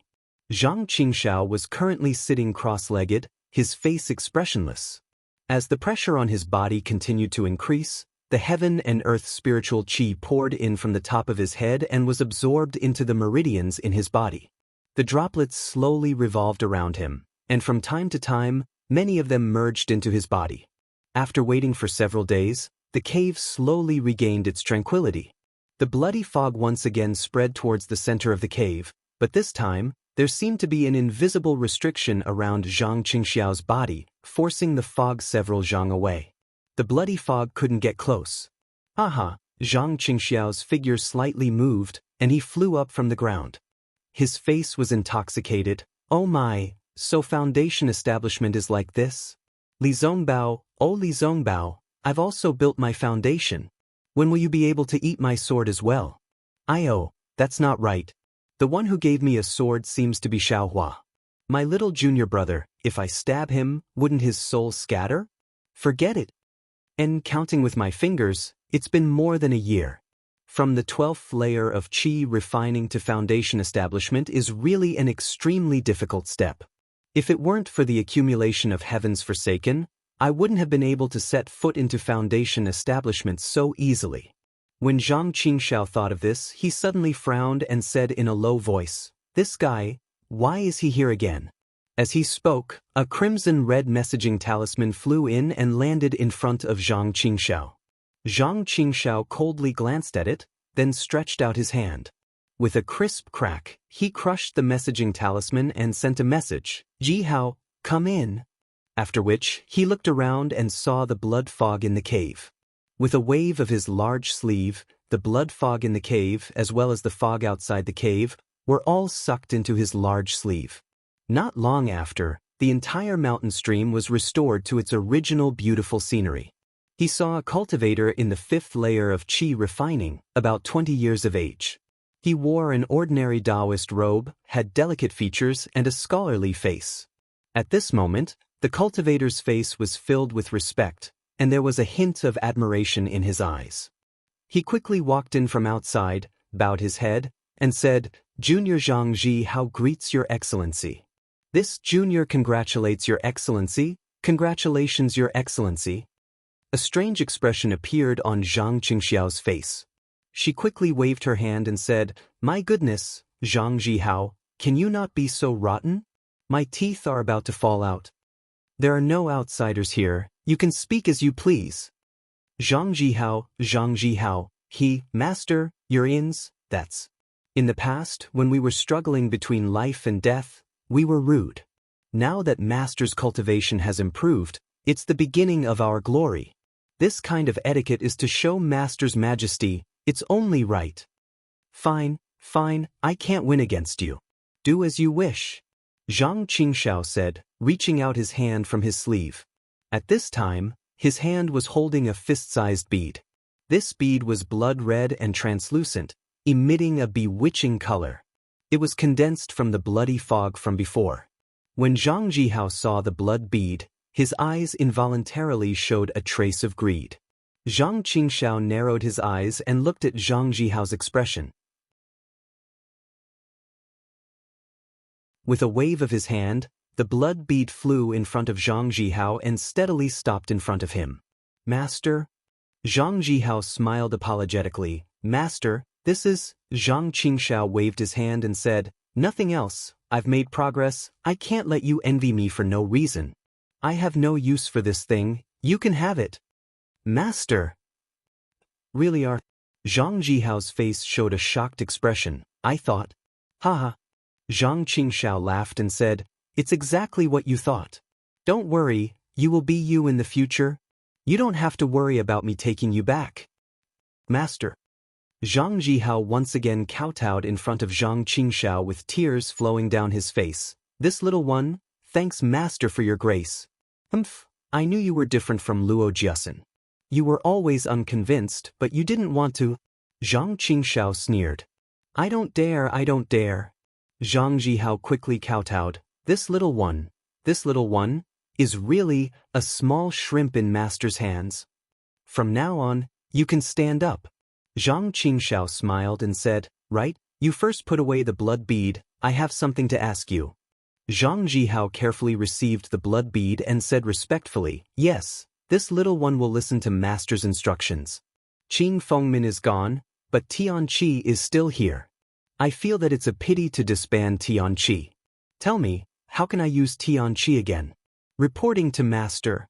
Zhang Qingxiao was currently sitting cross-legged, his face expressionless. As the pressure on his body continued to increase, the heaven and earth spiritual chi poured in from the top of his head and was absorbed into the meridians in his body. The droplets slowly revolved around him, and from time to time, many of them merged into his body. After waiting for several days, the cave slowly regained its tranquility. The bloody fog once again spread towards the center of the cave, but this time, there seemed to be an invisible restriction around Zhang Qingxiao's body, forcing the fog several zhang away. The bloody fog couldn't get close. Aha! Zhang Qingxiao's figure slightly moved, and he flew up from the ground. His face was intoxicated. Oh my, so foundation establishment is like this? Li Zongbao, oh Li Zongbao, I've also built my foundation. When will you be able to eat my sword as well? Oh, that's not right. The one who gave me a sword seems to be Xiaohua. My little junior brother, if I stab him, wouldn't his soul scatter? Forget it. And counting with my fingers, it's been more than a year. From the 12th layer of Qi refining to foundation establishment is really an extremely difficult step. If it weren't for the accumulation of heavens forsaken, I wouldn't have been able to set foot into foundation establishment so easily. When Zhang Qingxiao thought of this, he suddenly frowned and said in a low voice, "This guy, why is he here again?" As he spoke, a crimson-red messaging talisman flew in and landed in front of Zhang Qingxiao. Zhang Qingxiao coldly glanced at it, then stretched out his hand. With a crisp crack, he crushed the messaging talisman and sent a message, "Ji Hao, come in." After which, he looked around and saw the blood fog in the cave. With a wave of his large sleeve, the blood fog in the cave, as well as the fog outside the cave, were all sucked into his large sleeve. Not long after, the entire mountain stream was restored to its original beautiful scenery. He saw a cultivator in the 5th layer of Qi refining, about 20 years of age. He wore an ordinary Taoist robe, had delicate features, and a scholarly face. At this moment, the cultivator's face was filled with respect, and there was a hint of admiration in his eyes. He quickly walked in from outside, bowed his head, and said, "Junior Zhang Ji Hao greets your excellency." "This junior congratulates your excellency. Congratulations, your excellency." A strange expression appeared on Zhang Qingxiao's face. She quickly waved her hand and said, "My goodness, Zhang Ji Hao, can you not be so rotten? My teeth are about to fall out." "There are no outsiders here. You can speak as you please." Zhang Ji Hao, "Master, your ins, that's. In the past, when we were struggling between life and death, we were rude. Now that Master's cultivation has improved, it's the beginning of our glory. This kind of etiquette is to show Master's majesty, it's only right." Fine, I can't win against you. Do as you wish," Zhang Qingxiao said, reaching out his hand from his sleeve. At this time, his hand was holding a fist-sized bead. This bead was blood-red and translucent, emitting a bewitching color. It was condensed from the bloody fog from before. When Zhang Jihao saw the blood bead, his eyes involuntarily showed a trace of greed. Zhang Qingxiao narrowed his eyes and looked at Zhang Jihao's expression. With a wave of his hand, the blood bead flew in front of Zhang Jihao and steadily stopped in front of him. "Master?" Zhang Jihao smiled apologetically. "Master, this is..." Zhang Qingxiao waved his hand and said, "Nothing else, I've made progress, I can't let you envy me for no reason. I have no use for this thing, you can have it." "Master!" "Really are..." Zhang Jihao's face showed a shocked expression. I thought. Haha. Zhang Qingshao laughed and said, it's exactly what you thought. Don't worry, you will be you in the future. You don't have to worry about me taking you back. Master. Zhang Zhihao once again kowtowed in front of Zhang Qingshao with tears flowing down his face. This little one, thanks Master for your grace. I knew you were different from Luo Jiasen. You were always unconvinced, but you didn't want to. Zhang Qingshao sneered. I don't dare. Zhang Zhihao quickly kowtowed. This little one, is really a small shrimp in Master's hands. From now on, you can stand up. Zhang Qingshao smiled and said, right, you first put away the blood bead, I have something to ask you. Zhang Zhihao carefully received the blood bead and said respectfully, yes, this little one will listen to Master's instructions. Qing Fengmin is gone, but Tianqi is still here. I feel that it's a pity to disband Tianqi. Tell me, how can I use Tianqi again? Reporting to Master.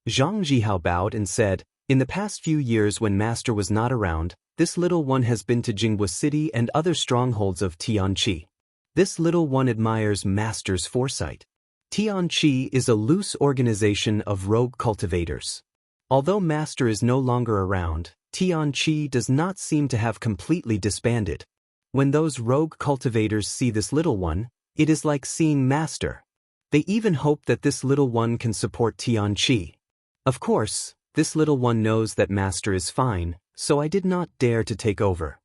Zhang Zhihao bowed and said, in the past few years when Master was not around, this little one has been to Jinghua City and other strongholds of Tianqi. This little one admires Master's foresight. Tianqi is a loose organization of rogue cultivators. Although Master is no longer around, Tianqi does not seem to have completely disbanded. When those rogue cultivators see this little one, it is like seeing Master. They even hope that this little one can support Tianqi. Of course, this little one knows that Master is fine, so I did not dare to take over.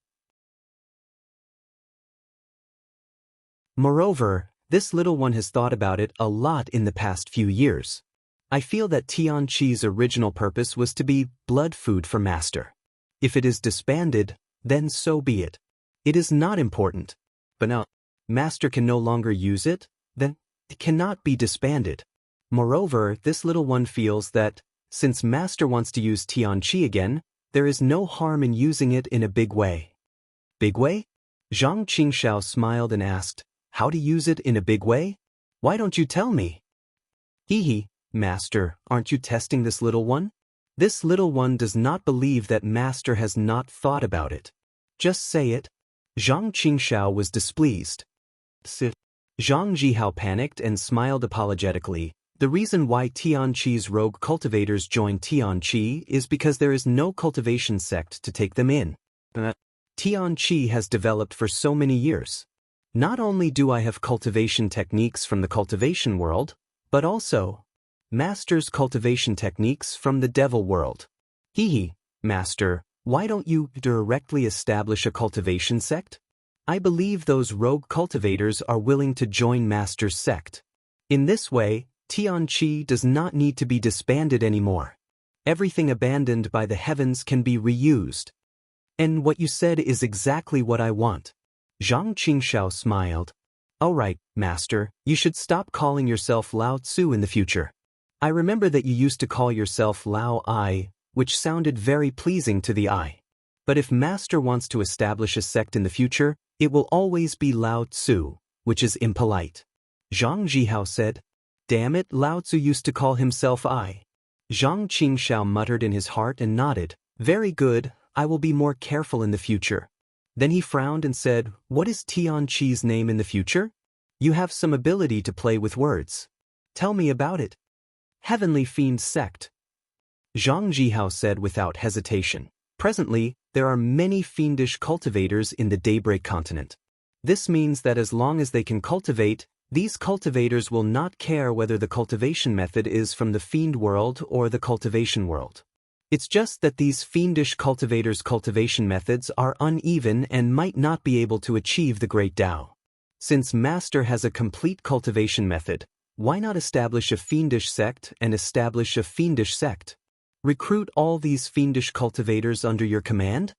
Moreover, this little one has thought about it a lot in the past few years. I feel that Tianqi's original purpose was to be blood food for Master. If it is disbanded, then so be it. It is not important. But now, Master can no longer use it, then it cannot be disbanded. Moreover, this little one feels that, since Master wants to use Tianqi again, there is no harm in using it in a big way. Big way? Zhang Qingshao smiled and asked, how to use it in a big way? Why don't you tell me? Hee, Master, aren't you testing this little one? This little one does not believe that Master has not thought about it. Just say it. Zhang Qingshao was displeased. Zhang Zhihao panicked and smiled apologetically. The reason why Tianqi's rogue cultivators joined Tianqi is because there is no cultivation sect to take them in. Tianqi has developed for so many years. Not only do I have cultivation techniques from the cultivation world, but also Master's cultivation techniques from the devil world. Hee, Master, why don't you directly establish a cultivation sect? I believe those rogue cultivators are willing to join Master's sect. In this way, Tianqi does not need to be disbanded anymore. Everything abandoned by the heavens can be reused. And what you said is exactly what I want. Zhang Qingshao smiled. All right, Master, you should stop calling yourself Lao Tzu in the future. I remember that you used to call yourself Lao I, which sounded very pleasing to the eye. But if Master wants to establish a sect in the future, it will always be Lao Tzu, which is impolite. Zhang Zhihao said. Damn it, Lao Tzu used to call himself I. Zhang Qingshao muttered in his heart and nodded. Very good, I will be more careful in the future. Then he frowned and said, what is Tianqi's name in the future? You have some ability to play with words. Tell me about it. Heavenly Fiend Sect. Zhang Zhihao said without hesitation. Presently, there are many fiendish cultivators in the Daybreak continent. This means that as long as they can cultivate, these cultivators will not care whether the cultivation method is from the fiend world or the cultivation world. It's just that these fiendish cultivators' cultivation methods are uneven and might not be able to achieve the Great Tao. Since Master has a complete cultivation method, why not establish a fiendish sect and establish a fiendish sect? Recruit all these fiendish cultivators under your command?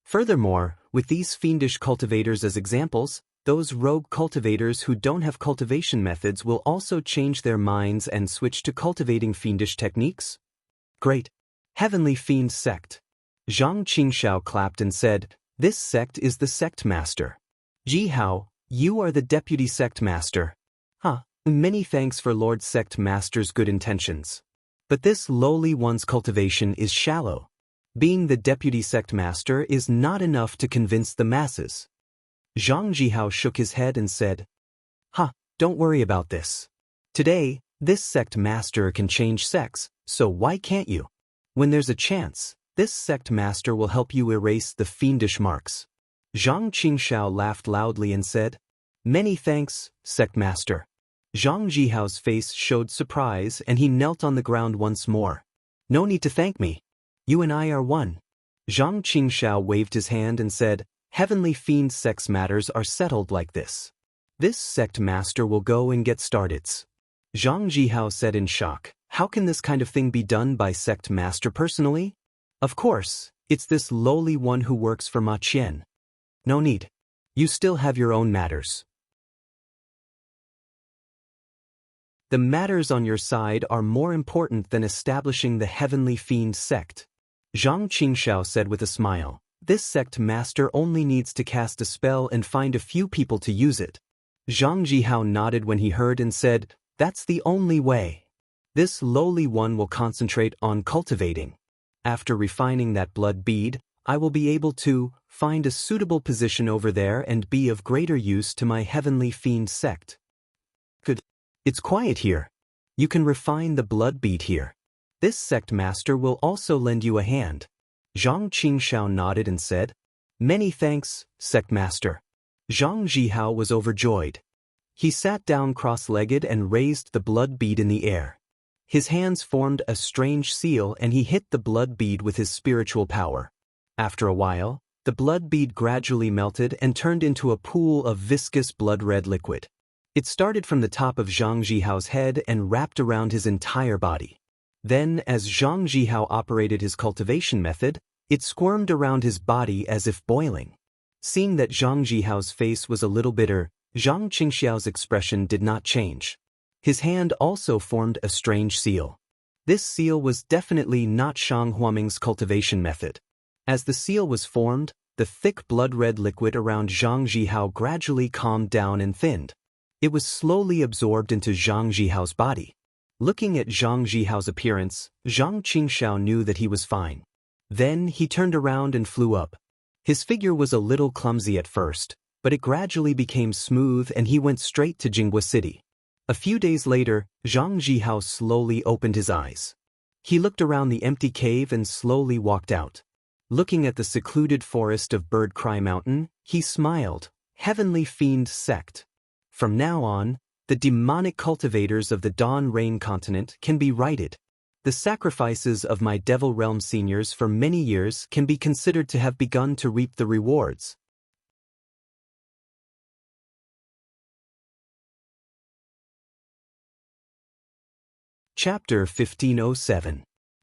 Furthermore, with these fiendish cultivators as examples, those rogue cultivators who don't have cultivation methods will also change their minds and switch to cultivating fiendish techniques? Great. Heavenly Fiend Sect. Zhang Qingshao clapped and said, this sect is the sect master. Zhihao, you are the deputy sect master. Many thanks for Lord Sect Master's good intentions. But this lowly one's cultivation is shallow. Being the deputy sect master is not enough to convince the masses. Zhang Jihao shook his head and said, "Ha, don't worry about this. Today, this sect master can change sects, so why can't you? When there's a chance, this sect master will help you erase the fiendish marks." Zhang Qingshao laughed loudly and said, "Many thanks, sect master." Zhang Jihao's face showed surprise and he knelt on the ground once more. "No need to thank me. You and I are one." Zhang Qingshao waved his hand and said, "Heavenly Fiend sect's matters are settled like this. This sect master will go and get started." Zhang Jihao said in shock, "How can this kind of thing be done by sect master personally?" "Of course, it's this lowly one who works for Ma Qian." "No need. You still have your own matters. The matters on your side are more important than establishing the Heavenly Fiend sect." Zhang Qingshao said with a smile, "This sect master only needs to cast a spell and find a few people to use it." Zhang Jihao nodded when he heard and said, "That's the only way. This lowly one will concentrate on cultivating. After refining that blood bead, I will be able to find a suitable position over there and be of greater use to my Heavenly Fiend sect." "Good. It's quiet here. You can refine the blood bead here. This sect master will also lend you a hand." Zhang Qingshao nodded and said, "Many thanks, sect master." Zhang Jihao was overjoyed. He sat down cross-legged and raised the blood bead in the air. His hands formed a strange seal and he hit the blood bead with his spiritual power. After a while, the blood bead gradually melted and turned into a pool of viscous blood-red liquid. It started from the top of Zhang Jihao's head and wrapped around his entire body. Then, as Zhang Jihao operated his cultivation method, it squirmed around his body as if boiling. Seeing that Zhang Jihao's face was a little bitter, Zhang Qingxiao's expression did not change. His hand also formed a strange seal. This seal was definitely not Shang Huaming's cultivation method. As the seal was formed, the thick blood-red liquid around Zhang Jihao gradually calmed down and thinned. It was slowly absorbed into Zhang Jihao's body. Looking at Zhang Jihao's appearance, Zhang Qingxiao knew that he was fine. Then he turned around and flew up. His figure was a little clumsy at first, but it gradually became smooth and he went straight to Jinghua City. A few days later, Zhang Jihao slowly opened his eyes. He looked around the empty cave and slowly walked out. Looking at the secluded forest of Bird Cry Mountain, he smiled. Heavenly Fiend sect. From now on, the demonic cultivators of the Dawn Rain continent can be righted. The sacrifices of my Devil Realm seniors for many years can be considered to have begun to reap the rewards. Chapter 1507.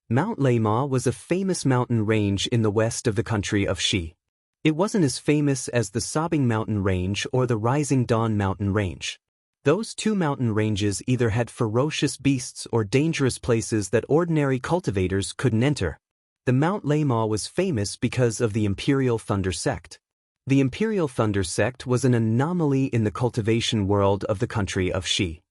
Mount Leima was a famous mountain range in the west of the country of Shi. It wasn't as famous as the Sobbing Mountain Range or the Rising Dawn Mountain Range. Those two mountain ranges either had ferocious beasts or dangerous places that ordinary cultivators couldn't enter. The Mount Leima was famous because of the Imperial Thunder Sect. The Imperial Thunder Sect was an anomaly in the cultivation world of the country of Shi.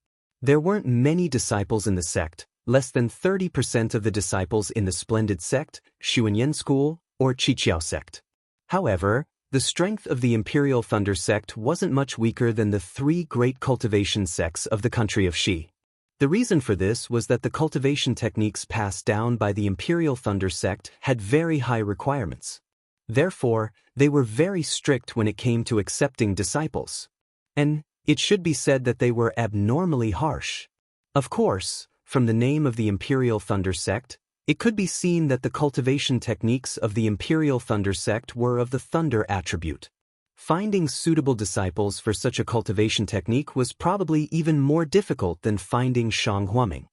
There weren't many disciples in the sect, less than 30% of the disciples in the Splendid Sect, Xuanyan School, or Qiqiao Sect. However, the strength of the Imperial Thunder Sect wasn't much weaker than the three great cultivation sects of the country of Shi. The reason for this was that the cultivation techniques passed down by the Imperial Thunder Sect had very high requirements. Therefore, they were very strict when it came to accepting disciples. And it should be said that they were abnormally harsh. Of course, from the name of the Imperial Thunder Sect, it could be seen that the cultivation techniques of the Imperial Thunder Sect were of the thunder attribute. Finding suitable disciples for such a cultivation technique was probably even more difficult than finding Shang Huaming.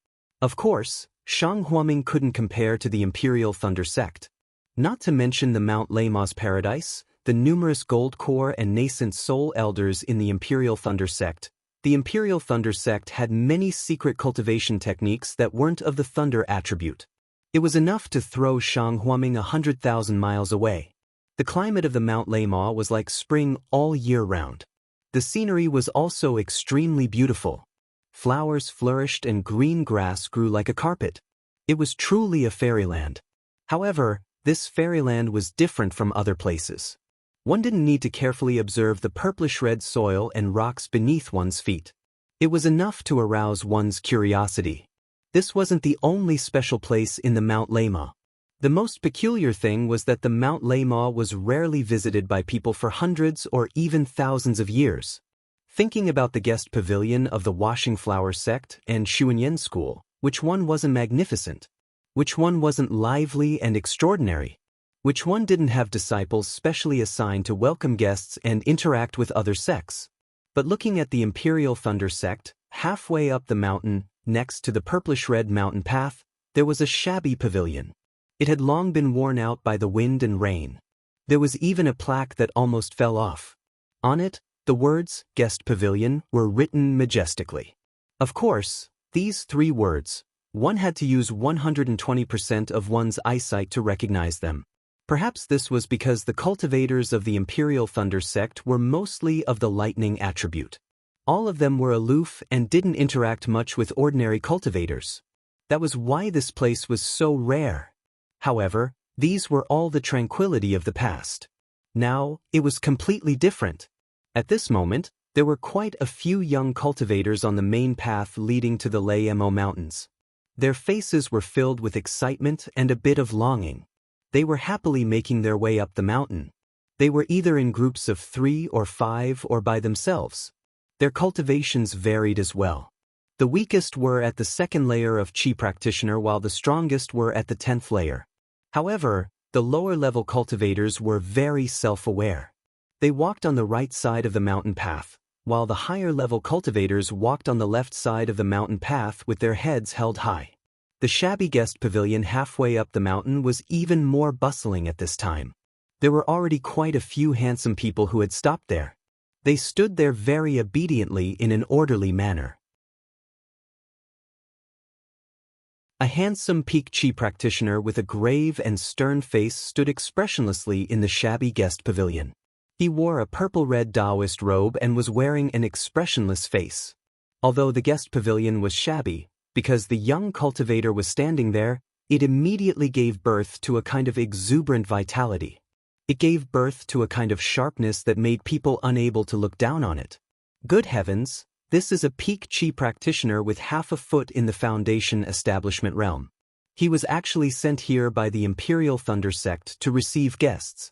Of course, Shang Huaming couldn't compare to the Imperial Thunder Sect. Not to mention the Mount Leima's Paradise, the numerous gold core and nascent soul elders in the Imperial Thunder Sect. The Imperial Thunder Sect had many secret cultivation techniques that weren't of the thunder attribute. It was enough to throw Shang Huaming 100,000 miles away. The climate of the Mount Leima was like spring all year round. The scenery was also extremely beautiful. Flowers flourished and green grass grew like a carpet. It was truly a fairyland. However, this fairyland was different from other places. One didn't need to carefully observe the purplish-red soil and rocks beneath one's feet. It was enough to arouse one's curiosity. This wasn't the only special place in the Mount Lama. The most peculiar thing was that the Mount Lama was rarely visited by people for hundreds or even thousands of years. Thinking about the guest pavilion of the Washing Flower sect and Shuanyen school, which one wasn't magnificent? Which one wasn't lively and extraordinary? Which one didn't have disciples specially assigned to welcome guests and interact with other sects? But looking at the Imperial Thunder sect, halfway up the mountain, next to the purplish-red mountain path, there was a shabby pavilion. It had long been worn out by the wind and rain. There was even a plaque that almost fell off. On it, the words, Guest Pavilion, were written majestically. Of course, these 3 words, one had to use 120% of one's eyesight to recognize them. Perhaps this was because the cultivators of the Imperial Thunder sect were mostly of the lightning attribute. All of them were aloof and didn't interact much with ordinary cultivators. That was why this place was so rare. However, these were all the tranquility of the past. Now, it was completely different. At this moment, there were quite a few young cultivators on the main path leading to the Lamo Mountains. Their faces were filled with excitement and a bit of longing. They were happily making their way up the mountain. They were either in groups of 3 or 5 or by themselves. Their cultivations varied as well. The weakest were at the 2nd layer of Qi practitioner while the strongest were at the 10th layer. However, the lower-level cultivators were very self-aware. They walked on the right side of the mountain path, while the higher-level cultivators walked on the left side of the mountain path with their heads held high. The shabby guest pavilion halfway up the mountain was even more bustling at this time. There were already quite a few handsome people who had stopped there. They stood there very obediently in an orderly manner. A handsome peak Qi practitioner with a grave and stern face stood expressionlessly in the shabby guest pavilion. He wore a purple-red Taoist robe and was wearing an expressionless face. Although the guest pavilion was shabby, because the young cultivator was standing there, it immediately gave birth to a kind of exuberant vitality. It gave birth to a kind of sharpness that made people unable to look down on it. Good heavens! This is a peak Qi practitioner with half a foot in the Foundation establishment realm. He was actually sent here by the Imperial Thunder sect to receive guests.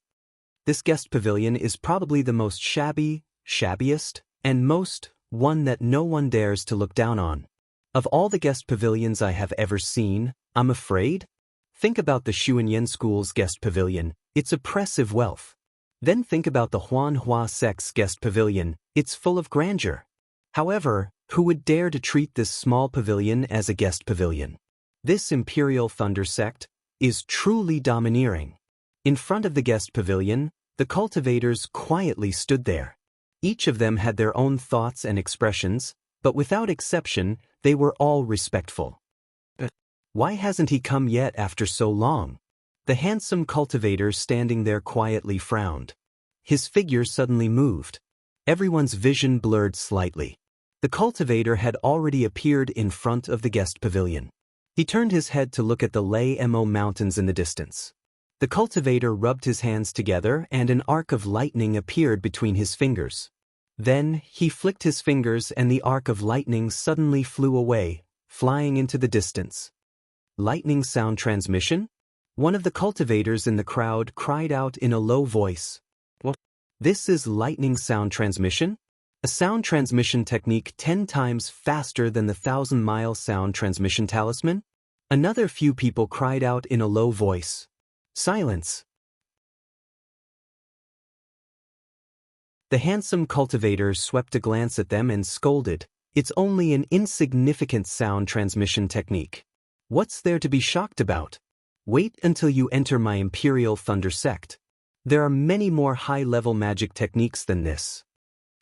This guest pavilion is probably the most shabbiest, and one that no one dares to look down on. Of all the guest pavilions I have ever seen, I'm afraid? Think about the Shuanyen School's guest pavilion, its oppressive wealth. Then think about the Huanhua sect's guest pavilion, it's full of grandeur. However, who would dare to treat this small pavilion as a guest pavilion? This Imperial Thunder sect is truly domineering. In front of the guest pavilion, the cultivators quietly stood there. Each of them had their own thoughts and expressions, but without exception, they were all respectful. Why hasn't he come yet after so long? The handsome cultivator standing there quietly frowned. His figure suddenly moved. Everyone's vision blurred slightly. The cultivator had already appeared in front of the guest pavilion. He turned his head to look at the Lamo Mountains in the distance. The cultivator rubbed his hands together and an arc of lightning appeared between his fingers. Then, he flicked his fingers and the arc of lightning suddenly flew away, flying into the distance. Lightning sound transmission? One of the cultivators in the crowd cried out in a low voice. What? This is lightning sound transmission? A sound transmission technique 10 times faster than the 1,000-mile sound transmission talisman? Another few people cried out in a low voice. Silence! The handsome cultivator swept a glance at them and scolded, "It's only an insignificant sound transmission technique. What's there to be shocked about? Wait until you enter my Imperial Thunder sect. There are many more high-level magic techniques than this."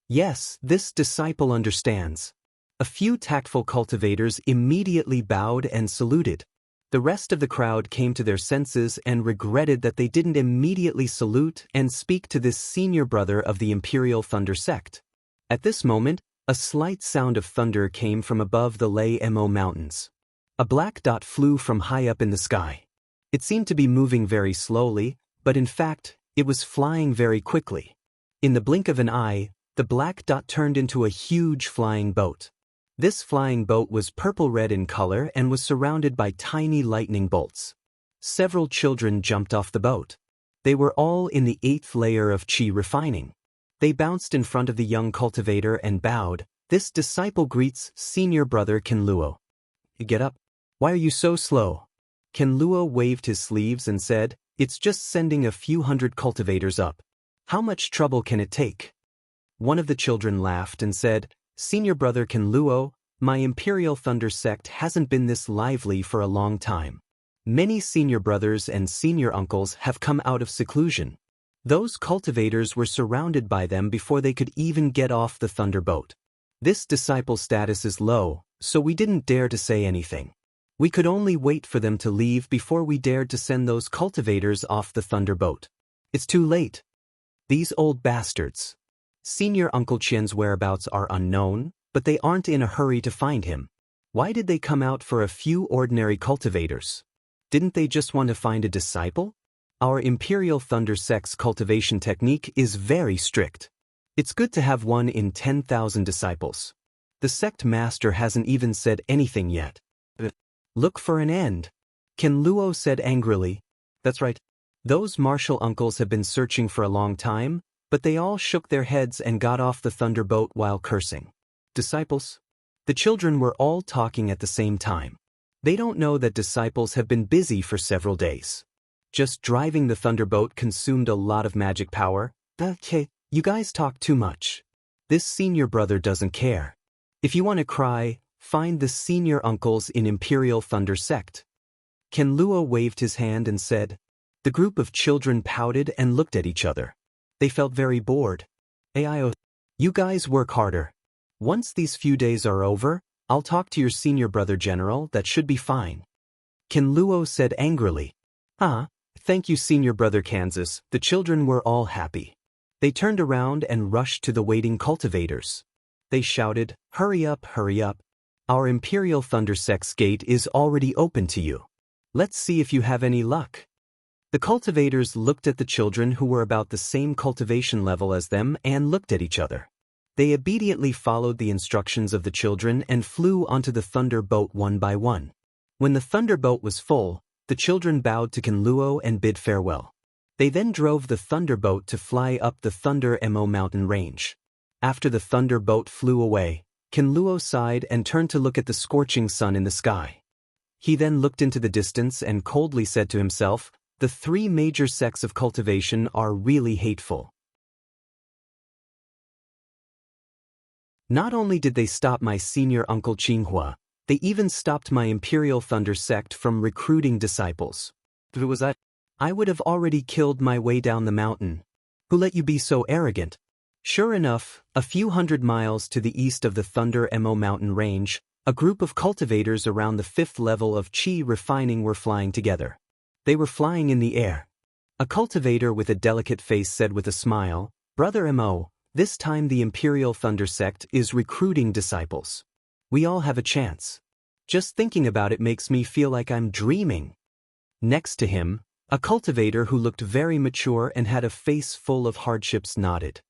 Yes, this disciple understands. A few tactful cultivators immediately bowed and saluted. The rest of the crowd came to their senses and regretted that they didn't immediately salute and speak to this senior brother of the Imperial Thunder sect. At this moment, a slight sound of thunder came from above the Lamo Mountains. A black dot flew from high up in the sky. It seemed to be moving very slowly, but in fact, It was flying very quickly. In the blink of an eye, the black dot turned into a huge flying boat. This flying boat was purple-red in color and was surrounded by tiny lightning bolts. Several children jumped off the boat. They were all in the 8th layer of chi refining. They bounced in front of the young cultivator and bowed. This disciple greets senior brother Kenluo. Get up. Why are you so slow? Kenluo waved his sleeves and said, it's just sending a few hundred cultivators up. How much trouble can it take? One of the children laughed and said, Senior brother Kenluo, my Imperial Thunder sect hasn't been this lively for a long time. Many senior brothers and senior uncles have come out of seclusion. Those cultivators were surrounded by them before they could even get off the thunderboat. This disciple status is low, so we didn't dare to say anything. We could only wait for them to leave before we dared to send those cultivators off the thunderboat. It's too late. These old bastards. Senior Uncle Qian's whereabouts are unknown, but they aren't in a hurry to find him. Why did they come out for a few ordinary cultivators? Didn't they just want to find a disciple? Our Imperial Thunder sect's cultivation technique is very strict. It's good to have 1 in 10,000 disciples. The sect master hasn't even said anything yet. Look for an end. Kenluo said angrily. That's right. Those martial uncles have been searching for a long time, but they all shook their heads and got off the thunderboat while cursing. Disciples? The children were all talking at the same time. They don't know that disciples have been busy for several days. Just driving the thunderboat consumed a lot of magic power. Okay, you guys talk too much. This senior brother doesn't care. If you want to cry, find the senior uncles in Imperial Thunder sect. Kenluo waved his hand and said. The group of children pouted and looked at each other. They felt very bored. Aio, you guys work harder. Once these few days are over, I'll talk to your senior brother general, that should be fine. Kenluo said angrily. Thank you senior brother Kansas. The children were all happy. They turned around and rushed to the waiting cultivators. They shouted, hurry up, hurry up. Our Imperial Thunder sect's gate is already open to you. Let's see if you have any luck. The cultivators looked at the children who were about the same cultivation level as them and looked at each other. They obediently followed the instructions of the children and flew onto the thunder boat one by one. When the thunder boat was full, the children bowed to Kenluo and bid farewell. They then drove the thunder boat to fly up the Thunder Mo mountain range. After the thunder boat flew away, Kenluo sighed and turned to look at the scorching sun in the sky. He then looked into the distance and coldly said to himself, the 3 major sects of cultivation are really hateful. Not only did they stop my senior uncle Qinghua, they even stopped my Imperial Thunder sect from recruiting disciples. If it was I would have already killed my way down the mountain. Who let you be so arrogant? Sure enough, a few hundred miles to the east of the Thunder Mo mountain range, a group of cultivators around the 5th level of chi refining were flying together. They were flying in the air. A cultivator with a delicate face said with a smile, Brother Mo, this time the Imperial Thunder sect is recruiting disciples. We all have a chance. Just thinking about it makes me feel like I'm dreaming. Next to him, a cultivator who looked very mature and had a face full of hardships nodded.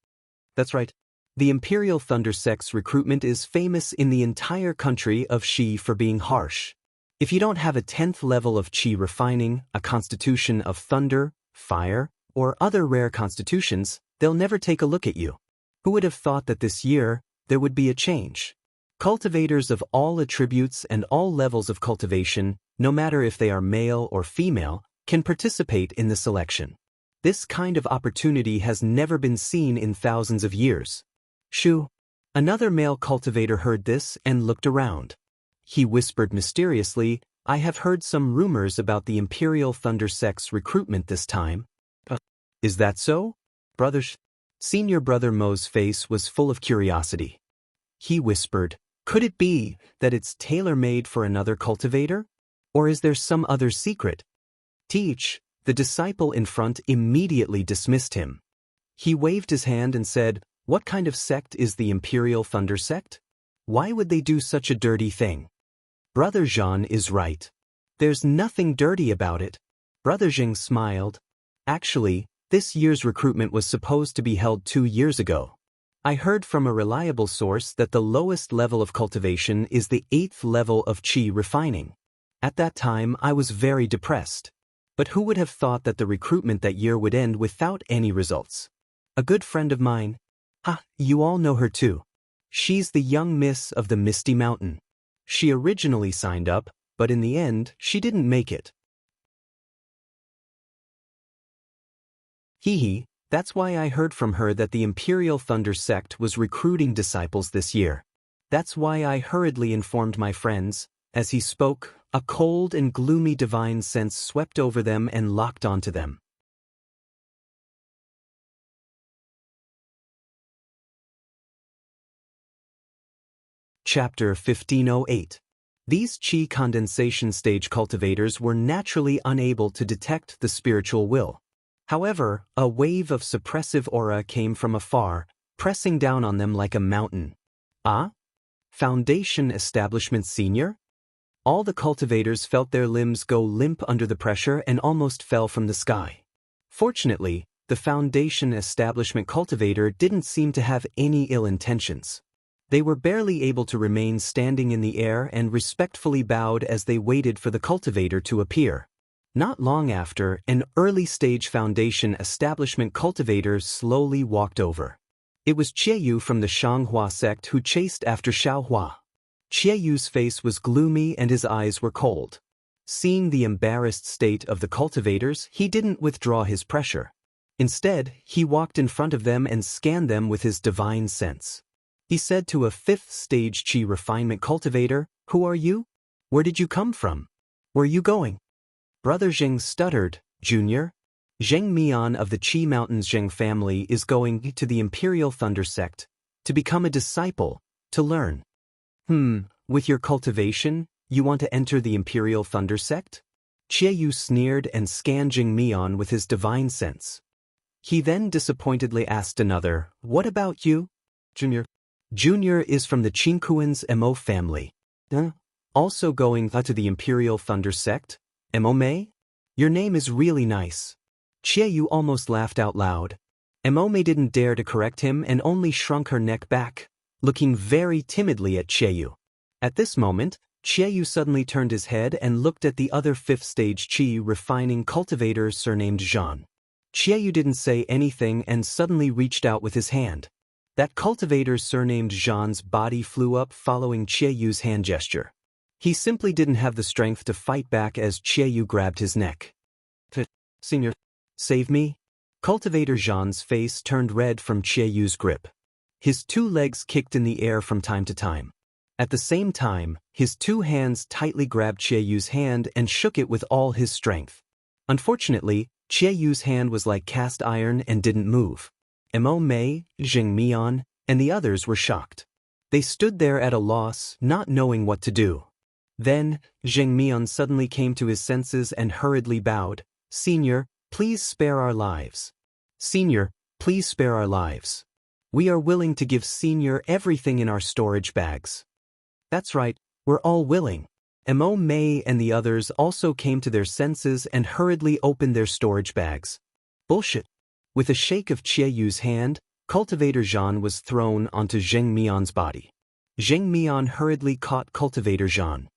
That's right. The Imperial Thunder sect's recruitment is famous in the entire country of Shi for being harsh. If you don't have a 10th level of chi refining, a constitution of thunder, fire, or other rare constitutions, they'll never take a look at you. Who would have thought that this year, there would be a change? Cultivators of all attributes and all levels of cultivation, no matter if they are male or female, can participate in the selection. This kind of opportunity has never been seen in thousands of years. Shoo! Another male cultivator heard this and looked around. He whispered mysteriously, I have heard some rumors about the Imperial Thunder sect's recruitment this time. Is that so? Brothers? Senior brother Mo's face was full of curiosity. He whispered, could it be that it's tailor-made for another cultivator? Or is there some other secret? Teach, the disciple in front immediately dismissed him. He waved his hand and said, what kind of sect is the Imperial Thunder sect? Why would they do such a dirty thing? Brother Zhang is right. There's nothing dirty about it. Brother Jing smiled. Actually, This year's recruitment was supposed to be held 2 years ago. I heard from a reliable source that the lowest level of cultivation is the 8th level of qi refining. At that time, I was very depressed. But who would have thought that the recruitment that year would end without any results? A good friend of mine. You all know her too. She's the young miss of the Misty Mountain. She originally signed up, but in the end, she didn't make it. That's why I heard from her that the Imperial Thunder sect was recruiting disciples this year. That's why I hurriedly informed my friends. As he spoke, a cold and gloomy divine sense swept over them and locked onto them. Chapter 1508. These qi condensation stage cultivators were naturally unable to detect the spiritual will. However, a wave of suppressive aura came from afar, pressing down on them like a mountain. Foundation Establishment Senior? All the cultivators felt their limbs go limp under the pressure and almost fell from the sky. Fortunately, the Foundation Establishment cultivator didn't seem to have any ill intentions. They were barely able to remain standing in the air and respectfully bowed as they waited for the cultivator to appear. Not long after, an early-stage Foundation Establishment cultivator slowly walked over. It was Qiaoyu from the Shanghua sect who chased after Xiaohua. Qiaoyu's face was gloomy and his eyes were cold. Seeing the embarrassed state of the cultivators, he didn't withdraw his pressure. Instead, he walked in front of them and scanned them with his divine sense. He said to a 5th-stage qi refinement cultivator, "Who are you? Where did you come from? Where are you going?" Brother Zheng stuttered, "Junior. Zheng Mian of the Qi Mountains Zheng family is going to the Imperial Thunder sect, to become a disciple, to learn." With your cultivation, you want to enter the Imperial Thunder sect? Qiaoyu sneered and scanned Zheng Mian with his divine sense. He then disappointedly asked another, "What about you, Junior?" Junior is from the Qingquan's Mo family. Also going to the Imperial Thunder sect? Mo Mei? Your name is really nice. Qiaoyu almost laughed out loud. Mo Mei didn't dare to correct him and only shrunk her neck back, looking very timidly at Qiaoyu. At this moment, Qiaoyu suddenly turned his head and looked at the other 5th-stage qi refining cultivator surnamed Zhan. Qiaoyu didn't say anything and suddenly reached out with his hand. That cultivator surnamed Zhan's body flew up following Qiaoyu's hand gesture. He simply didn't have the strength to fight back as Qiaoyu grabbed his neck. "Senior, save me?" Cultivator Zhan's face turned red from Qiaoyu's grip. His 2 legs kicked in the air from time to time. At the same time, his 2 hands tightly grabbed Qiaoyu's hand and shook it with all his strength. Unfortunately, Qiaoyu's hand was like cast iron and didn't move. Mo Mei, Zheng Mian, and the others were shocked. They stood there at a loss, not knowing what to do. Then, Zheng Mian suddenly came to his senses and hurriedly bowed. "Senior, please spare our lives. Senior, please spare our lives. We are willing to give Senior everything in our storage bags." "That's right, we're all willing." Mo Mei and the others also came to their senses and hurriedly opened their storage bags. "Bullshit." With a shake of Qiaoyu's hand, Cultivator Zhan was thrown onto Zheng Mian's body. Zheng Mian hurriedly caught Cultivator Zhan.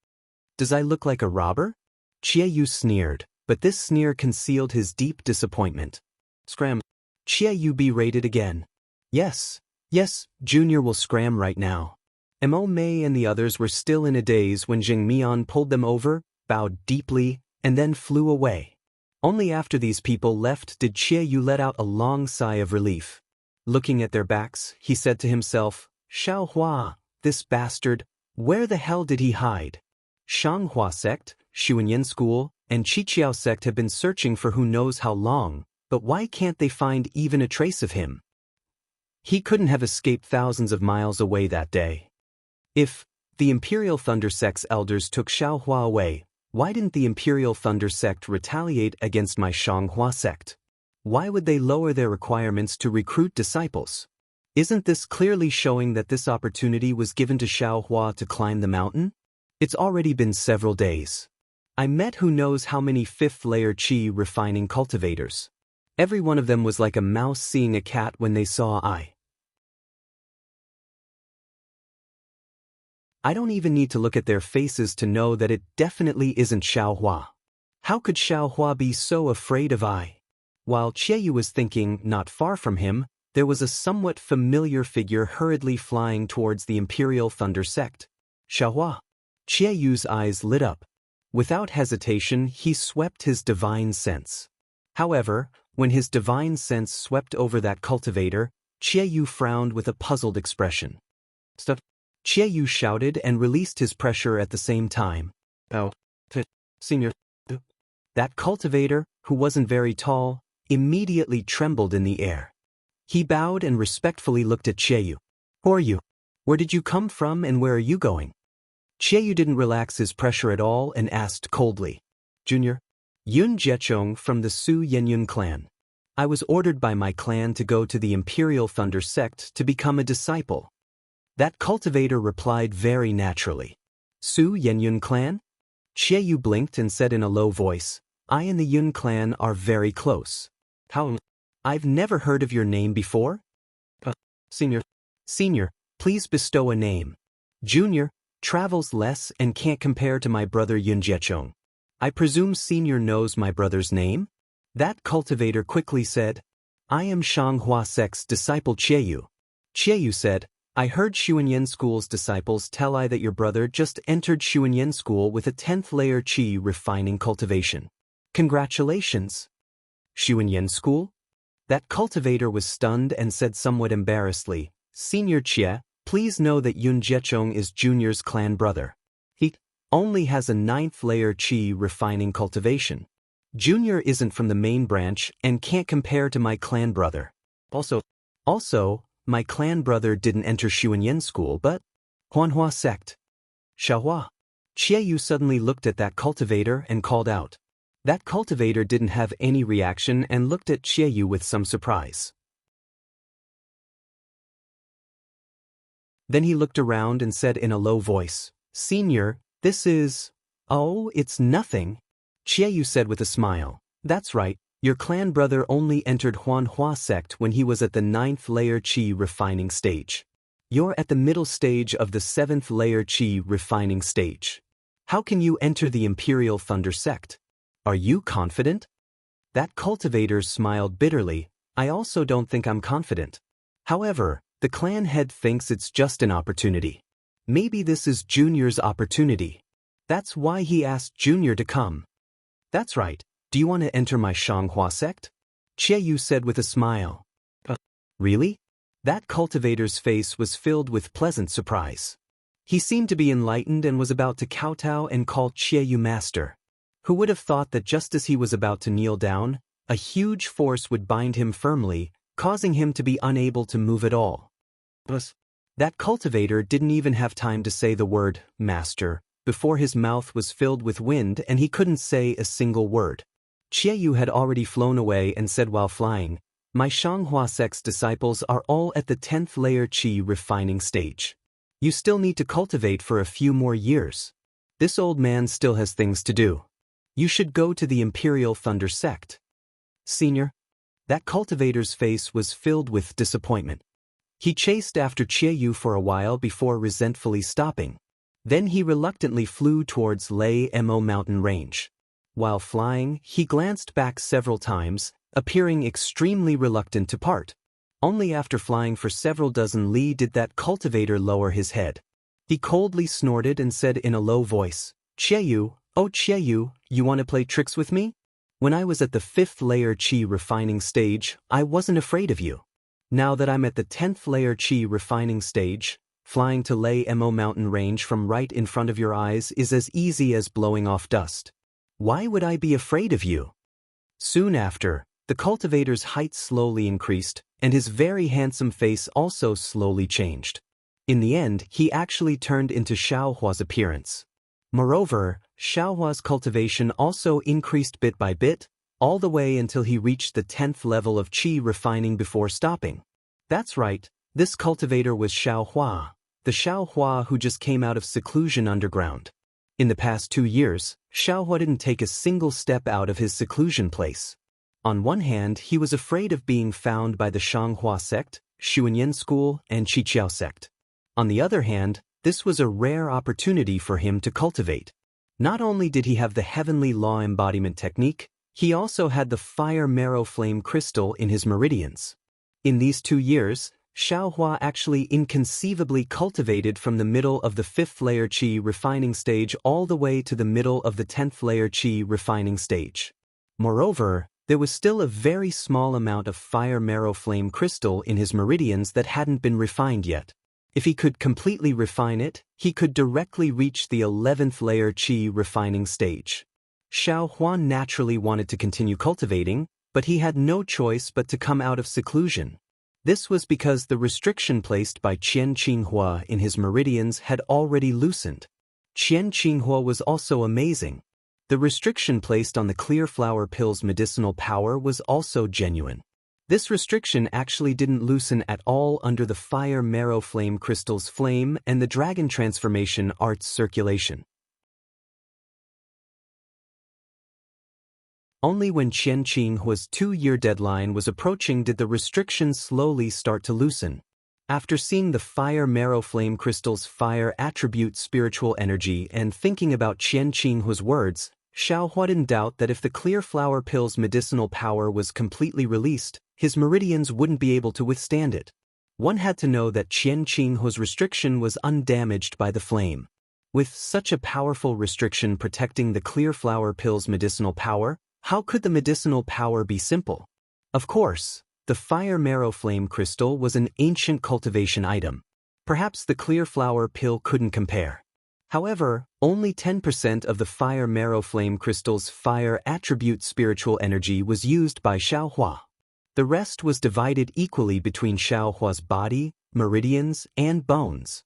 "Does I look like a robber?" Qiaoyu sneered, but this sneer concealed his deep disappointment. "Scram." Qiaoyu berated again. Yes, Junior will scram right now." Mo Mei and the others were still in a daze when Zheng Mian pulled them over, bowed deeply, and then flew away. Only after these people left did Qiaoyu let out a long sigh of relief. Looking at their backs, he said to himself, "Xiaohua, this bastard, where the hell did he hide?" Shanghua sect, Xuanyan school, and Qiqiao sect have been searching for who knows how long, but why can't they find even a trace of him? He couldn't have escaped thousands of miles away that day. If the Imperial Thunder sect's elders took Xiaohua away, why didn't the Imperial Thunder sect retaliate against my Shanghua sect? Why would they lower their requirements to recruit disciples? Isn't this clearly showing that this opportunity was given to Xiaohua to climb the mountain? It's already been several days. I met who knows how many 5th-layer qi refining cultivators. Every one of them was like a mouse seeing a cat when they saw eye. I don't even need to look at their faces to know that it definitely isn't Xiaohua. How could Xiaohua be so afraid of I? While Qianyu was thinking, not far from him, there was a somewhat familiar figure hurriedly flying towards the Imperial Thunder Sect. Xiaohua. Qianyu's eyes lit up. Without hesitation, he swept his divine sense. However, when his divine sense swept over that cultivator, Qianyu frowned with a puzzled expression. Stop. Qianyu shouted and released his pressure at the same time. Oh, Senior. That cultivator, who wasn't very tall, immediately trembled in the air. He bowed and respectfully looked at Qianyu. Who are you? Where did you come from and where are you going? Qianyu didn't relax his pressure at all and asked coldly. Junior. Yun Jiechong from the Su Yenyun clan. I was ordered by my clan to go to the Imperial Thunder Sect to become a disciple. That cultivator replied very naturally. Su Yenyun clan? Qianyu blinked and said in a low voice, I and the Yun clan are very close. How? I've never heard of your name before? Senior. Senior, please bestow a name. Junior, travels less and can't compare to my brother Yun Jiechong. I presume Senior knows my brother's name? That cultivator quickly said, I am Shanghua Sect's disciple Qianyu. Qianyu said, I heard Xuanyan School's disciples tell I that your brother just entered Xuanyan School with a 10th layer Qi refining cultivation. Congratulations. Xuanyan School? That cultivator was stunned and said somewhat embarrassedly, Senior Qie, please know that Yun Jiechong is Junior's clan brother. He only has a 9th layer Qi refining cultivation. Junior isn't from the main branch and can't compare to my clan brother. Also, my clan brother didn't enter Xuanyan School but Huanhua Sect. Xiaohua. Qianyu suddenly looked at that cultivator and called out. That cultivator didn't have any reaction and looked at Qianyu with some surprise. Then he looked around and said in a low voice, Senior, this is… Oh, it's nothing. Qianyu said with a smile. That's right, your clan brother only entered Huanhua Sect when he was at the 9th layer Qi refining stage. You're at the middle stage of the 7th layer Qi refining stage. How can you enter the Imperial Thunder Sect? Are you confident? That cultivator smiled bitterly. I also don't think I'm confident. However, the clan head thinks it's just an opportunity. Maybe this is Junior's opportunity. That's why he asked Junior to come. That's right. Do you want to enter my Shanghua sect? Qianyu said with a smile. Really? That cultivator's face was filled with pleasant surprise. He seemed to be enlightened and was about to kowtow and call Qianyu master. Who would have thought that just as he was about to kneel down, a huge force would bind him firmly, causing him to be unable to move at all. That cultivator didn't even have time to say the word, master, before his mouth was filled with wind and he couldn't say a single word. Qianyu had already flown away and said while flying, My Shanghua Sect's disciples are all at the 10th layer Qi refining stage. You still need to cultivate for a few more years. This old man still has things to do. You should go to the Imperial Thunder Sect. Senior. That cultivator's face was filled with disappointment. He chased after Qianyu for a while before resentfully stopping. Then he reluctantly flew towards Lei Mo mountain range. While flying, he glanced back several times, appearing extremely reluctant to part. Only after flying for several dozen li did that cultivator lower his head. He coldly snorted and said in a low voice, Qianyu, oh Qianyu, you want to play tricks with me? When I was at the 5th layer Qi refining stage, I wasn't afraid of you. Now that I'm at the 10th layer Qi refining stage, flying to Lei Mo mountain range from right in front of your eyes is as easy as blowing off dust. Why would I be afraid of you? Soon after, the cultivator's height slowly increased, and his very handsome face also slowly changed. In the end, he actually turned into Xiaohua's appearance. Moreover, Xiaohua's cultivation also increased bit by bit, all the way until he reached the 10th level of Qi refining before stopping. That's right, this cultivator was Xiaohua, the Xiaohua who just came out of seclusion underground. In the past 2 years, Xiaohua didn't take a single step out of his seclusion place. On one hand, he was afraid of being found by the Shanghua sect, Xuanyan school, and Qiqiao sect. On the other hand, this was a rare opportunity for him to cultivate. Not only did he have the heavenly law embodiment technique, he also had the fire marrow flame crystal in his meridians. In these 2 years, Xiaohua actually inconceivably cultivated from the middle of the 5th layer qi refining stage all the way to the middle of the 10th layer qi refining stage. Moreover, there was still a very small amount of fire marrow flame crystal in his meridians that hadn't been refined yet. If he could completely refine it, he could directly reach the 11th layer qi refining stage. Xiaohua naturally wanted to continue cultivating, but he had no choice but to come out of seclusion. This was because the restriction placed by Qian Qinghua in his meridians had already loosened. Qian Qinghua was also amazing. The restriction placed on the clear flower pill's medicinal power was also genuine. This restriction actually didn't loosen at all under the fire marrow flame crystal's flame and the dragon transformation art's circulation. Only when Qian Qinghua's 2-year deadline was approaching did the restriction slowly start to loosen. After seeing the fire marrow flame crystal's fire attribute spiritual energy and thinking about Qian Qinghua's words, Xiaohua didn't doubt that if the clear flower pill's medicinal power was completely released, his meridians wouldn't be able to withstand it. One had to know that Qian Qinghua's restriction was undamaged by the flame. With such a powerful restriction protecting the clear flower pill's medicinal power, how could the medicinal power be simple? Of course, the fire marrow flame crystal was an ancient cultivation item. Perhaps the clear flower pill couldn't compare. However, only 10% of the fire marrow flame crystal's fire attribute spiritual energy was used by Xiaohua. The rest was divided equally between Xiaohua's body, meridians, and bones.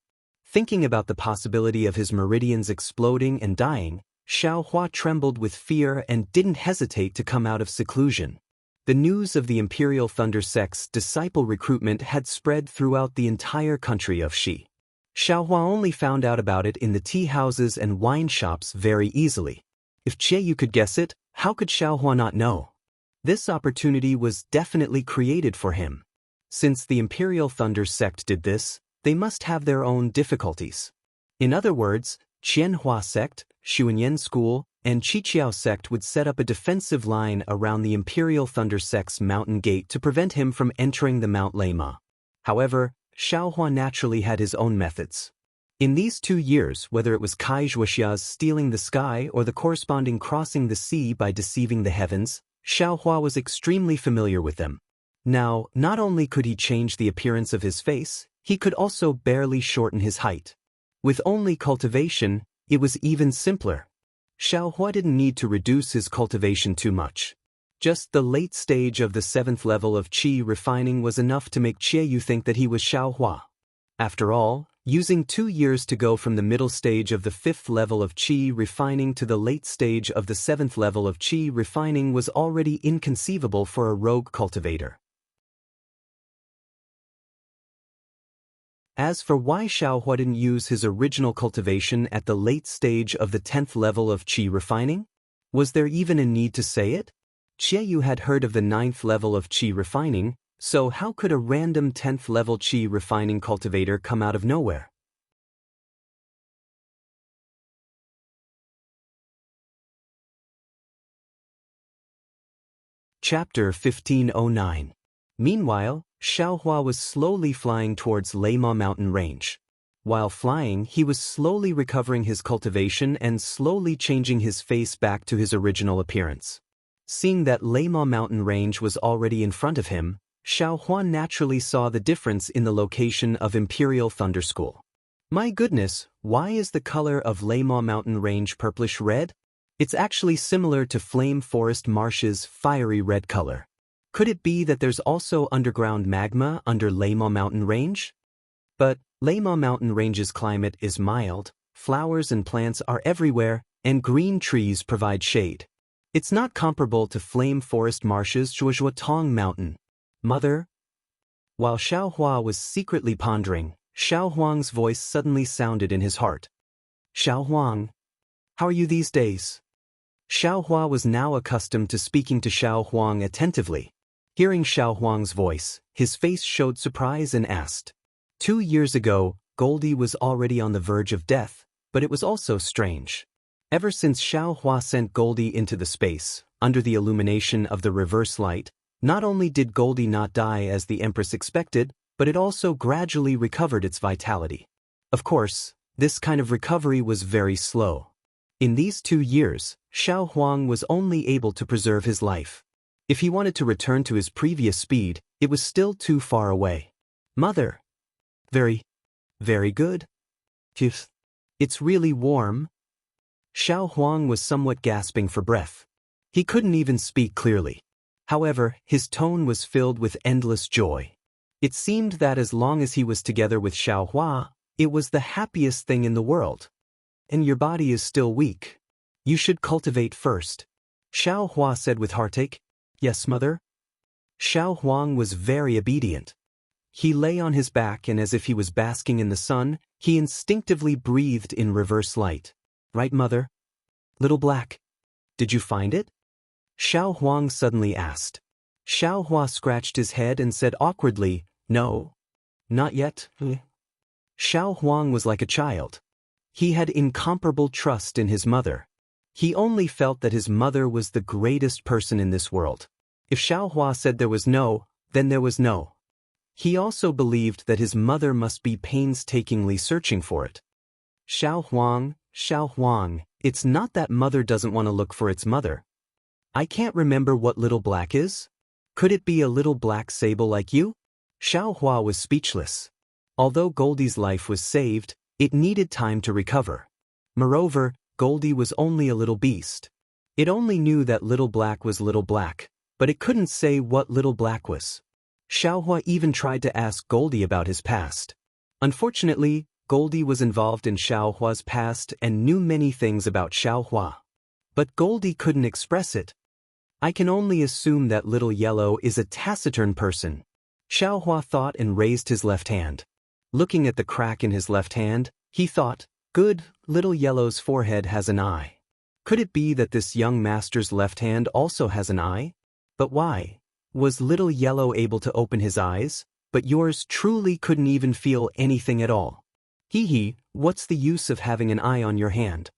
Thinking about the possibility of his meridians exploding and dying, Xiaohua trembled with fear and didn't hesitate to come out of seclusion. The news of the Imperial Thunder Sect's disciple recruitment had spread throughout the entire country of Xi. Xiaohua only found out about it in the tea houses and wine shops very easily. If Qiyu could guess it, how could Xiaohua not know? This opportunity was definitely created for him. Since the Imperial Thunder Sect did this, they must have their own difficulties. In other words, Qianhua sect, Xuanyan school, and Qiqiao sect would set up a defensive line around the Imperial Thunder Sect's mountain gate to prevent him from entering the Mount Lama. However, Xiaohua naturally had his own methods. In these 2 years, whether it was Kai Zhuoxia's stealing the sky or the corresponding crossing the sea by deceiving the heavens, Xiaohua was extremely familiar with them. Now, not only could he change the appearance of his face, he could also barely shorten his height. With only cultivation, it was even simpler. Xiaohua didn't need to reduce his cultivation too much. Just the late stage of the 7th level of qi refining was enough to make Qiyu think that he was Xiaohua. After all, using 2 years to go from the middle stage of the 5th level of qi refining to the late stage of the 7th level of qi refining was already inconceivable for a rogue cultivator. As for why Xiaohua didn't use his original cultivation at the late stage of the 10th level of qi refining, was there even a need to say it? Qiyu had heard of the 9th level of qi refining, so how could a random 10th level qi refining cultivator come out of nowhere? Chapter 1509. Meanwhile, Xiaohua was slowly flying towards Lama mountain range. While flying, he was slowly recovering his cultivation and slowly changing his face back to his original appearance. Seeing that Lama mountain range was already in front of him, Xiaohua naturally saw the difference in the location of Imperial Thunder School. My goodness, why is the color of Lama mountain range purplish red? It's actually similar to Flame Forest Marsh's fiery red color. Could it be that there's also underground magma under Lama mountain range? But Lama mountain range's climate is mild, flowers and plants are everywhere, and green trees provide shade. It's not comparable to Flame Forest Marsh's Zhuozhuotong mountain. Mother? While Xiaohua was secretly pondering, Xiaohuang's voice suddenly sounded in his heart. Xiaohuang, how are you these days? Xiao Hua was now accustomed to speaking to Xiao Huang attentively. Hearing Xiao Huang's voice, his face showed surprise and asked. 2 years ago, Goldie was already on the verge of death, but it was also strange. Ever since Xiao Hua sent Goldie into the space, under the illumination of the reverse light, not only did Goldie not die as the Empress expected, but it also gradually recovered its vitality. Of course, this kind of recovery was very slow. In these 2 years, Xiao Huang was only able to preserve his life. If he wanted to return to his previous speed, it was still too far away. Mother. Very good. It's really warm. Xiao Huang was somewhat gasping for breath. He couldn't even speak clearly. However, his tone was filled with endless joy. It seemed that as long as he was together with Xiao Hua, it was the happiest thing in the world. And your body is still weak. You should cultivate first. Xiao Hua said with heartache. Yes, mother. Xiao Huang was very obedient. He lay on his back and as if he was basking in the sun, he instinctively breathed in reverse light. Right, mother? Little Black. Did you find it? Xiao Huang suddenly asked. Xiao Hua scratched his head and said awkwardly, No. Not yet. Xiao Huang was like a child. He had incomparable trust in his mother. He only felt that his mother was the greatest person in this world. If Xiao Hua said there was no, then there was no. He also believed that his mother must be painstakingly searching for it. Xiao Huang, it's not that mother doesn't want to look for its mother. I can't remember what Little Black is. Could it be a little black sable like you? Xiao Hua was speechless. Although Goldie's life was saved, it needed time to recover. Moreover, Goldie was only a little beast. It only knew that Little Black was Little Black, but it couldn't say what Little Black was. Xiao Hua even tried to ask Goldie about his past. Unfortunately, Goldie was involved in Xiao Hua's past and knew many things about Xiao Hua. But Goldie couldn't express it. I can only assume that Little Yellow is a taciturn person. Xiao Hua thought and raised his left hand. Looking at the crack in his left hand, he thought, Good, Little Yellow's forehead has an eye. Could it be that this young master's left hand also has an eye? But why? Was Little Yellow able to open his eyes, but yours truly couldn't even feel anything at all? What's the use of having an eye on your hand?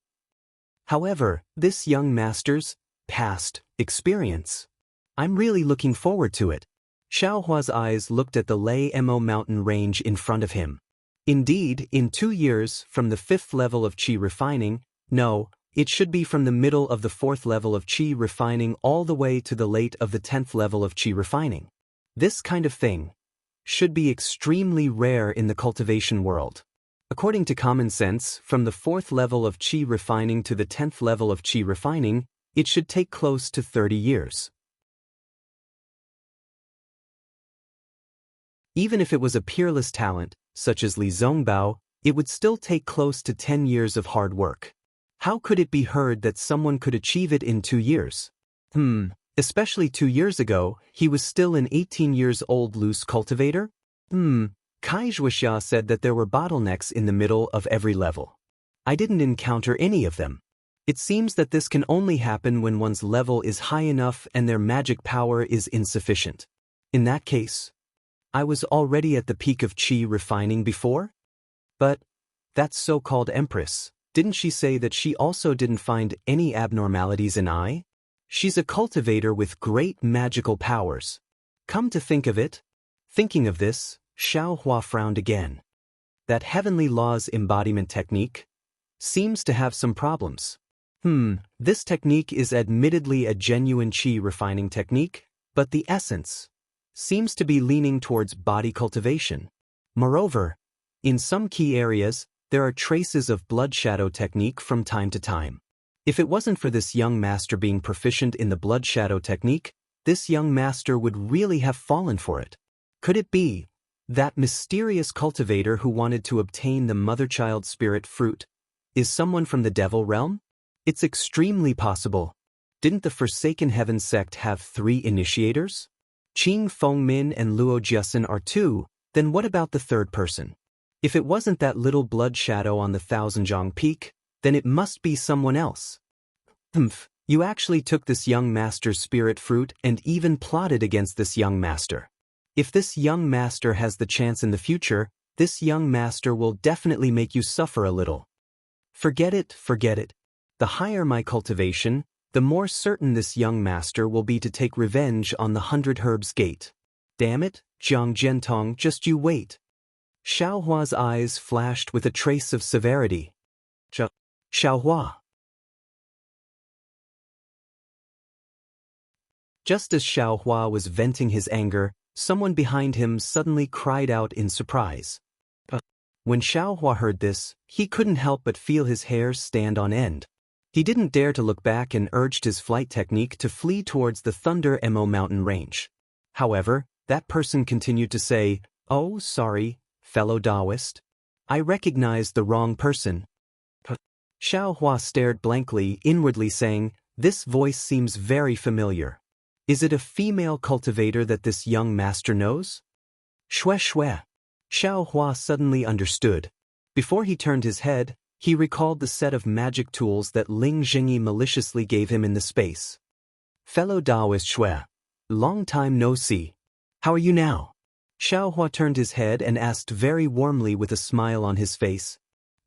However, this young master's past experience. I'm really looking forward to it. Xiao Hua's eyes looked at the Lei Mo mountain range in front of him. Indeed, in 2 years, from the 5th level of qi refining, no, it should be from the middle of the 4th level of qi refining all the way to the late of the 10th level of qi refining. This kind of thing should be extremely rare in the cultivation world. According to common sense, from the 4th level of qi refining to the 10th level of qi refining, it should take close to 30 years. Even if it was a peerless talent, such as Li Zongbao, it would still take close to 10 years of hard work. How could it be heard that someone could achieve it in 2 years? Especially 2 years ago, he was still an 18 years old loose cultivator? Kai Zhuoxia said that there were bottlenecks in the middle of every level. I didn't encounter any of them. It seems that this can only happen when one's level is high enough and their magic power is insufficient. In that case, I was already at the peak of qi refining before? But that so-called empress, didn't she say that she also didn't find any abnormalities in I? She's a cultivator with great magical powers. Come to think of it, thinking of this, Xiao Hua frowned again. That heavenly law's embodiment technique seems to have some problems. This technique is admittedly a genuine qi refining technique, but the essence seems to be leaning towards body cultivation. Moreover, in some key areas, there are traces of blood shadow technique from time to time. If it wasn't for this young master being proficient in the blood shadow technique, this young master would really have fallen for it. Could it be that mysterious cultivator who wanted to obtain the mother-child spirit fruit is someone from the devil realm? It's extremely possible. Didn't the Forsaken Heaven sect have 3 initiators? Qing Fengmin and Luo Jiasen are 2, then what about the 3rd person? If it wasn't that little blood shadow on the Thousandjiang Peak, then it must be someone else. You actually took this young master's spirit fruit and even plotted against this young master. If this young master has the chance in the future, this young master will definitely make you suffer a little. Forget it, forget it. The higher my cultivation, the more certain this young master will be to take revenge on the 100 Herbs Gate. Damn it, Jiang Jiantong, just you wait. Xiaohua's eyes flashed with a trace of severity. Xiaohua. Just as Xiaohua was venting his anger, someone behind him suddenly cried out in surprise. When Xiaohua heard this, he couldn't help but feel his hair stand on end. He didn't dare to look back and urged his flight technique to flee towards the Thunder Mo mountain range. However, that person continued to say, "Oh, sorry, fellow Taoist. I recognized the wrong person." Xiaohua stared blankly, inwardly saying, "This voice seems very familiar. Is it a female cultivator that this young master knows?" Shue shue. Xiaohua suddenly understood. Before he turned his head, he recalled the set of magic tools that Ling Jingyi maliciously gave him in the space. "Fellow Taoist Shue, long time no see. How are you now?" Xiaohua turned his head and asked very warmly with a smile on his face.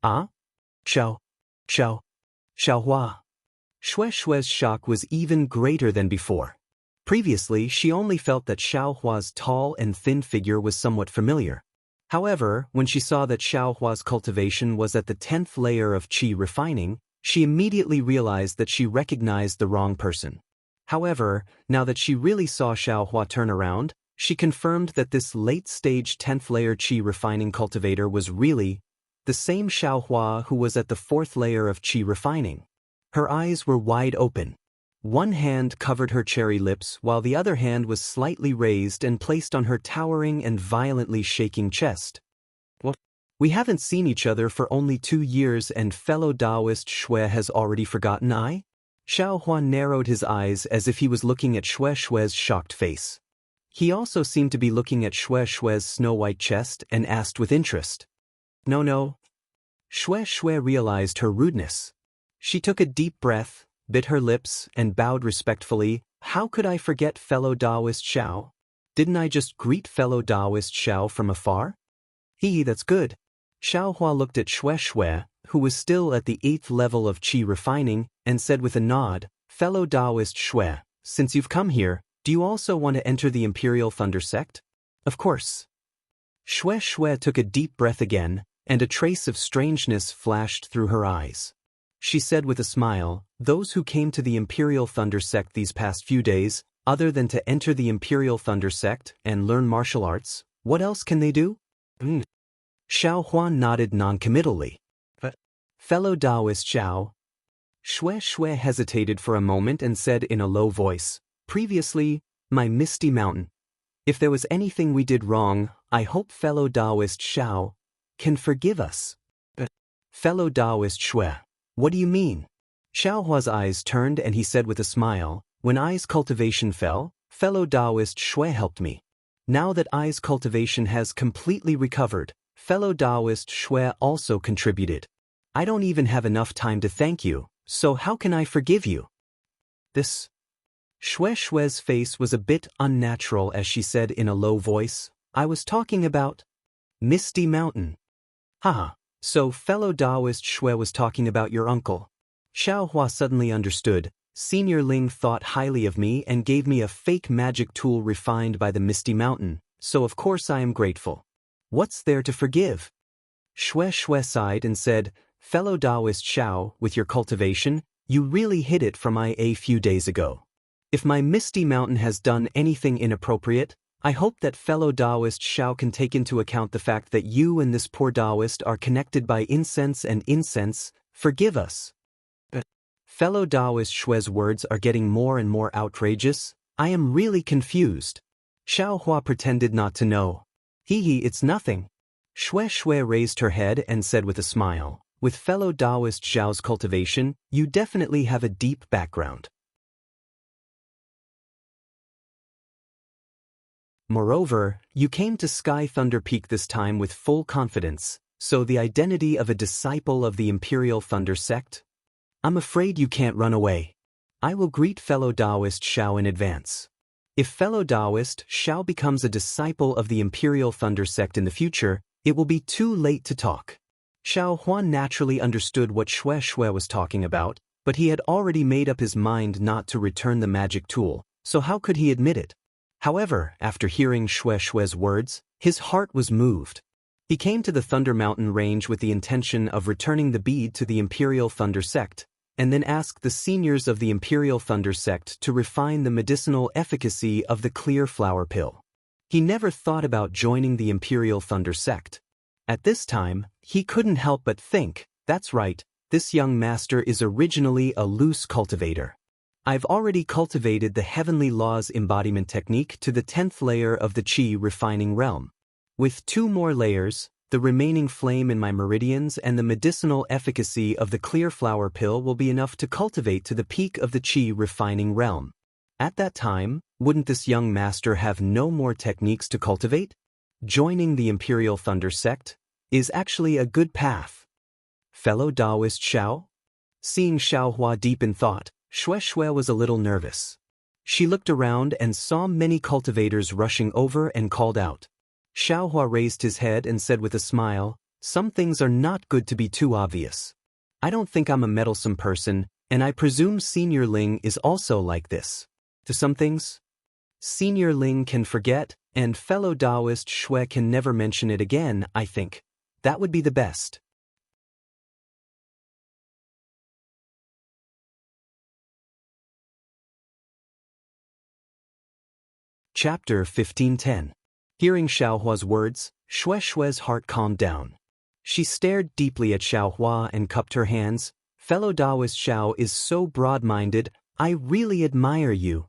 "Ah? Xiaohua." Shue Shue's shock was even greater than before. Previously, she only felt that Xiaohua's tall and thin figure was somewhat familiar. However, when she saw that Xiaohua's cultivation was at the 10th layer of qi refining, she immediately realized that she recognized the wrong person. However, now that she really saw Xiaohua turn around, she confirmed that this late-stage 10th layer qi refining cultivator was really the same Xiaohua who was at the 4th layer of qi refining. Her eyes were wide open. One hand covered her cherry lips while the other hand was slightly raised and placed on her towering and violently shaking chest. "What? We haven't seen each other for only 2 years and fellow Taoist Shue has already forgotten I?" Xiaohua narrowed his eyes as if he was looking at Shue Shue's shocked face. He also seemed to be looking at Shue Shue's snow-white chest and asked with interest. No. Shue Shue realized her rudeness. She took a deep breath, bit her lips, and bowed respectfully. "How could I forget fellow Taoist Xiao? Didn't I just greet fellow Taoist Xiao from afar?" That's good." Xiaohua looked at Shue Shue, who was still at the 8th level of qi refining, and said with a nod, "Fellow Taoist Shue, since you've come here, do you also want to enter the Imperial Thunder Sect?" "Of course." Shue Shue took a deep breath again, and a trace of strangeness flashed through her eyes. She said with a smile, "Those who came to the Imperial Thunder Sect these past few days, other than to enter the Imperial Thunder Sect and learn martial arts, what else can they do?" Xiaohua nodded noncommittally. "Fellow Taoist Xiao." Shue Shue hesitated for a moment and said in a low voice, "Previously, my Misty Mountain. If there was anything we did wrong, I hope fellow Taoist Xiao can forgive us." "Fellow Taoist Shue, what do you mean?" Xiaohua's eyes turned and he said with a smile, "When I's cultivation fell, fellow Taoist Shue helped me. Now that I's cultivation has completely recovered, fellow Taoist Shue also contributed. I don't even have enough time to thank you, so how can I forgive you?" This. Shue Shue's face was a bit unnatural as she said in a low voice, "I was talking about Misty Mountain." "Haha, so fellow Taoist Shue was talking about your uncle." Xiaohua suddenly understood. "Senior Ling thought highly of me and gave me a fake magic tool refined by the Misty Mountain, so of course I am grateful. What's there to forgive?" Shue Shue sighed and said, "Fellow Taoist Xiao, with your cultivation, you really hid it from I a few days ago. If my Misty Mountain has done anything inappropriate, I hope that fellow Taoist Xiao can take into account the fact that you and this poor Taoist are connected by incense and incense. Forgive us." Fellow Taoist Shue's words are getting more and more outrageous. I am really confused. Xiaohua pretended not to know. It's nothing." Shue Shue raised her head and said with a smile, "With fellow Taoist Xiao's cultivation, you definitely have a deep background. Moreover, you came to Sky Thunder Peak this time with full confidence, so the identity of a disciple of the Imperial Thunder Sect? I'm afraid you can't run away." I will greet fellow Taoist Xiao in advance. If fellow Taoist Xiao becomes a disciple of the Imperial Thunder Sect in the future, it will be too late to talk. Xiao Huan naturally understood what Shui was talking about, but he had already made up his mind not to return the magic tool, so how could he admit it? However, after hearing Shui's words, his heart was moved. He came to the Thunder Mountain range with the intention of returning the bead to the Imperial Thunder Sect, and then asked the seniors of the Imperial Thunder Sect to refine the medicinal efficacy of the clear flower pill. He never thought about joining the Imperial Thunder Sect. At this time, he couldn't help but think, that's right, this young master is originally a loose cultivator. I've already cultivated the Heavenly Laws embodiment technique to the 10th layer of the Qi refining realm. With 2 more layers, the remaining flame in my meridians and the medicinal efficacy of the clear flower pill will be enough to cultivate to the peak of the Qi refining realm. At that time, wouldn't this young master have no more techniques to cultivate? Joining the Imperial Thunder Sect is actually a good path. Fellow Taoist Xiao? Seeing Xiao Hua deep in thought, Shui was a little nervous. She looked around and saw many cultivators rushing over and called out. Xiao Hua raised his head and said with a smile, some things are not good to be too obvious. I don't think I'm a meddlesome person, and I presume Senior Ling is also like this. To some things, Senior Ling can forget, and fellow Taoist Shui can never mention it again, I think. That would be the best. Chapter 1510. Hearing Xiao Hua's words, Shui's heart calmed down. She stared deeply at Xiao Hua and cupped her hands. Fellow Taoist Xiao is so broad-minded, I really admire you.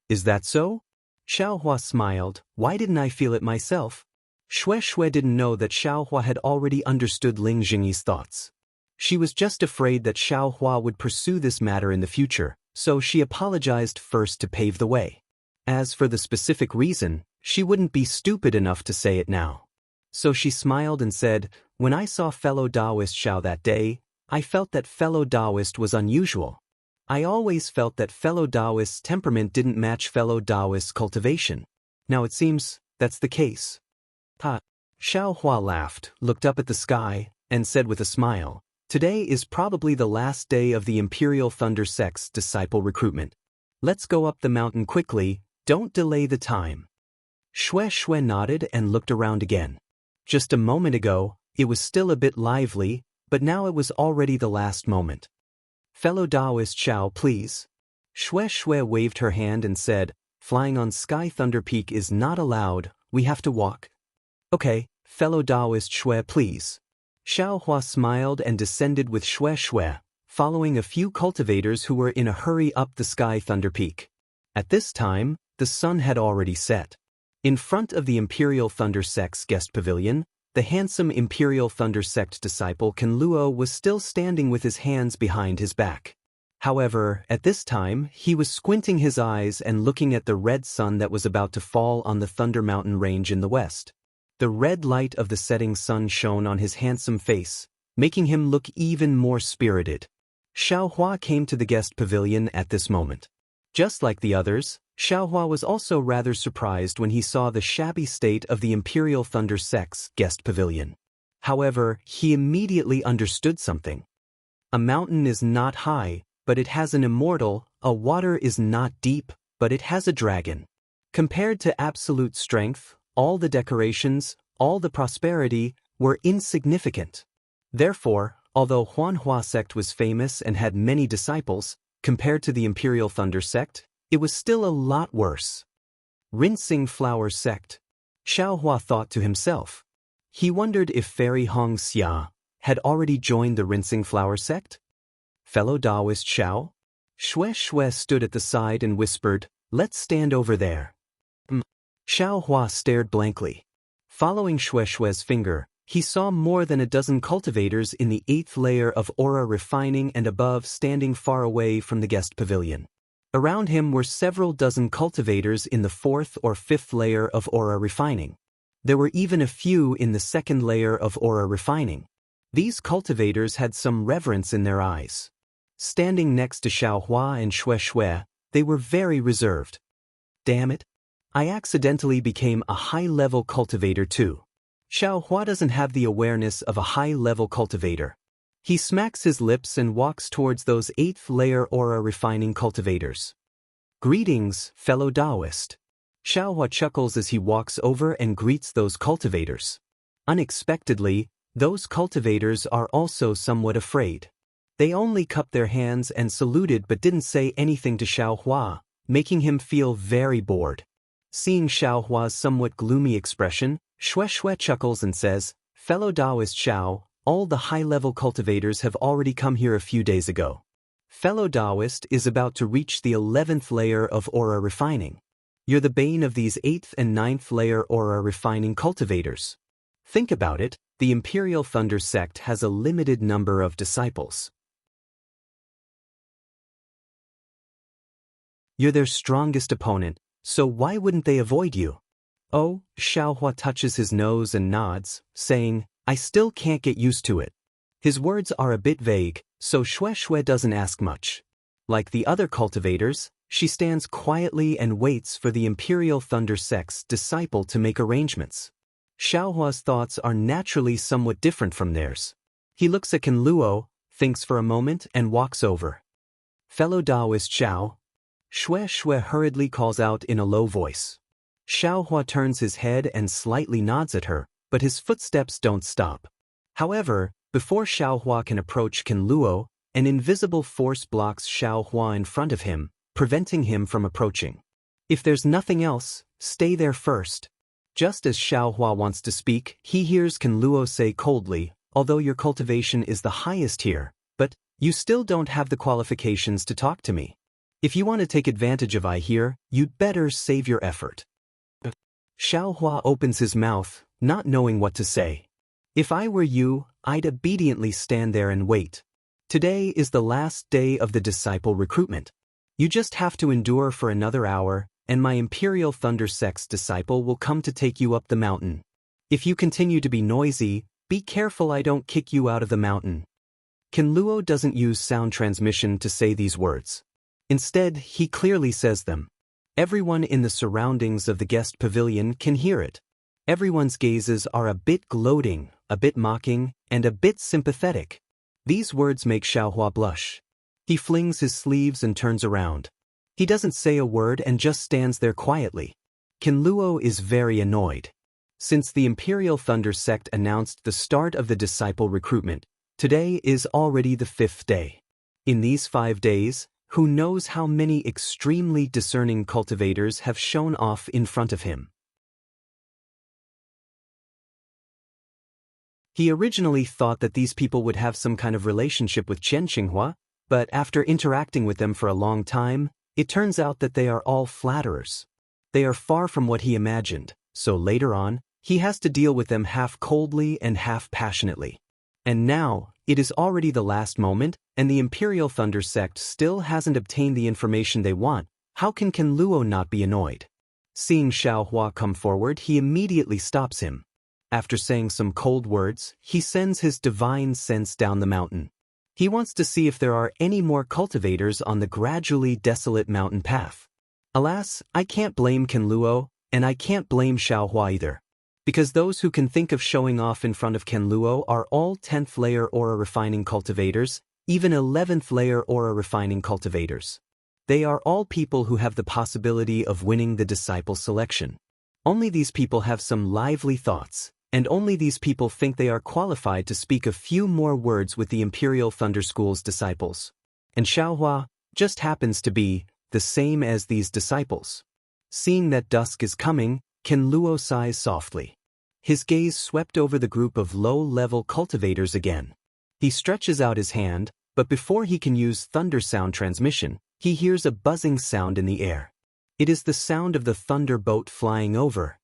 Is that so? Xiao Hua smiled, why didn't I feel it myself? Shui didn't know that Xiao Hua had already understood Ling Jingyi's thoughts. She was just afraid that Xiao Hua would pursue this matter in the future, so she apologized first to pave the way. As for the specific reason, she wouldn't be stupid enough to say it now. So she smiled and said, when I saw fellow Taoist Xiao that day, I felt that fellow Taoist was unusual. I always felt that fellow Taoist's temperament didn't match fellow Taoist's cultivation. Now it seems that's the case. Ha! Xiao Hua laughed, looked up at the sky, and said with a smile, today is probably the last day of the Imperial Thunder Sect's disciple recruitment. Let's go up the mountain quickly, don't delay the time. Shui nodded and looked around again. Just a moment ago, it was still a bit lively, but now it was already the last moment. Fellow Taoist Xiao, please. Shui waved her hand and said, flying on Sky Thunder Peak is not allowed, we have to walk. Okay, fellow Taoist Shui, please. Xiao Hua smiled and descended with Shui, following a few cultivators who were in a hurry up the Sky Thunder Peak. At this time, the sun had already set. In front of the Imperial Thunder Sect's guest pavilion, the handsome Imperial Thunder Sect disciple Kenluo was still standing with his hands behind his back. However, at this time, he was squinting his eyes and looking at the red sun that was about to fall on the Thunder Mountain range in the west. The red light of the setting sun shone on his handsome face, making him look even more spirited. Xiao Hua came to the guest pavilion at this moment. Just like the others, Xiao Hua was also rather surprised when he saw the shabby state of the Imperial Thunder Sect's guest pavilion. However, he immediately understood something. A mountain is not high, but it has an immortal, a water is not deep, but it has a dragon. Compared to absolute strength, all the decorations, all the prosperity, were insignificant. Therefore, although Huanhua sect was famous and had many disciples, compared to the Imperial Thunder Sect, it was still a lot worse. Rinsing Flower Sect. Xiao Hua thought to himself. He wondered if Fairy Hong Xia had already joined the Rinsing Flower Sect? Fellow Taoist Xiao? Shui stood at the side and whispered, let's stand over there. Xiao Hua stared blankly. Following Shui's finger, he saw more than a dozen cultivators in the 8th layer of aura refining and above standing far away from the guest pavilion. Around him were several dozen cultivators in the 4th or 5th layer of aura refining. There were even a few in the 2nd layer of aura refining. These cultivators had some reverence in their eyes. Standing next to Xiao Hua and Xue Xue, they were very reserved. Damn it. I accidentally became a high-level cultivator too. Xiao Hua doesn't have the awareness of a high-level cultivator. He smacks his lips and walks towards those 8th-layer aura refining cultivators. Greetings, fellow Taoist. Xiao Hua chuckles as he walks over and greets those cultivators. Unexpectedly, those cultivators are also somewhat afraid. They only cupped their hands and saluted but didn't say anything to Xiao Hua, making him feel very bored. Seeing Xiao Hua's somewhat gloomy expression, Xue Xue chuckles and says, "Fellow Taoist Xiao, all the high-level cultivators have already come here a few days ago. Fellow Taoist is about to reach the 11th layer of aura refining. You're the bane of these 8th and 9th layer aura refining cultivators. Think about it, the Imperial Thunder sect has a limited number of disciples. You're their strongest opponent, so why wouldn't they avoid you?" Oh, Xiao Hua touches his nose and nods, saying, "I still can't get used to it." His words are a bit vague, so Xue Xue doesn't ask much. Like the other cultivators, she stands quietly and waits for the Imperial Thunder sect's disciple to make arrangements. Xiao Hua's thoughts are naturally somewhat different from theirs. He looks at Ken Luo, thinks for a moment and walks over. "Fellow Taoist Xiao." Xue Xue hurriedly calls out in a low voice. Xiao Hua turns his head and slightly nods at her, but his footsteps don't stop. However, before Xiao Hua can approach Ken Luo, an invisible force blocks Xiao Hua in front of him, preventing him from approaching. "If there's nothing else, stay there first." Just as Xiao Hua wants to speak, he hears Ken Luo say coldly, "Although your cultivation is the highest here, but you still don't have the qualifications to talk to me. If you want to take advantage of I here, you'd better save your effort." Xiao Hua opens his mouth, not knowing what to say. "If I were you, I'd obediently stand there and wait. Today is the last day of the disciple recruitment. You just have to endure for another hour, and my Imperial Thunder sect's disciple will come to take you up the mountain. If you continue to be noisy, be careful I don't kick you out of the mountain." Ken Luo doesn't use sound transmission to say these words. Instead, he clearly says them. Everyone in the surroundings of the guest pavilion can hear it. Everyone's gazes are a bit gloating, a bit mocking, and a bit sympathetic. These words make Xiao Hua blush. He flings his sleeves and turns around. He doesn't say a word and just stands there quietly. Ken Luo is very annoyed. Since the Imperial Thunder sect announced the start of the disciple recruitment, today is already the 5th day. In these 5 days, who knows how many extremely discerning cultivators have shown off in front of him. He originally thought that these people would have some kind of relationship with Chen Xinghua, but after interacting with them for a long time, it turns out that they are all flatterers. They are far from what he imagined, so later on, he has to deal with them half coldly and half passionately. And now, it is already the last moment, and the Imperial Thunder sect still hasn't obtained the information they want. How can Ken Luo not be annoyed? Seeing Xiao Hua come forward, he immediately stops him. After saying some cold words, he sends his divine sense down the mountain. He wants to see if there are any more cultivators on the gradually desolate mountain path. Alas, I can't blame Ken Luo, and I can't blame Xiao Hua either. Because those who can think of showing off in front of Ken Luo are all 10th layer aura refining cultivators, even 11th layer aura refining cultivators. They are all people who have the possibility of winning the disciple selection. Only these people have some lively thoughts, and only these people think they are qualified to speak a few more words with the Imperial Thunder School's disciples. And Xiao Hua just happens to be the same as these disciples. Seeing that dusk is coming, Ken Luo sighs softly. His gaze swept over the group of low-level cultivators again. He stretches out his hand, but before he can use thunder sound transmission, he hears a buzzing sound in the air. It is the sound of the thunderbolt flying over.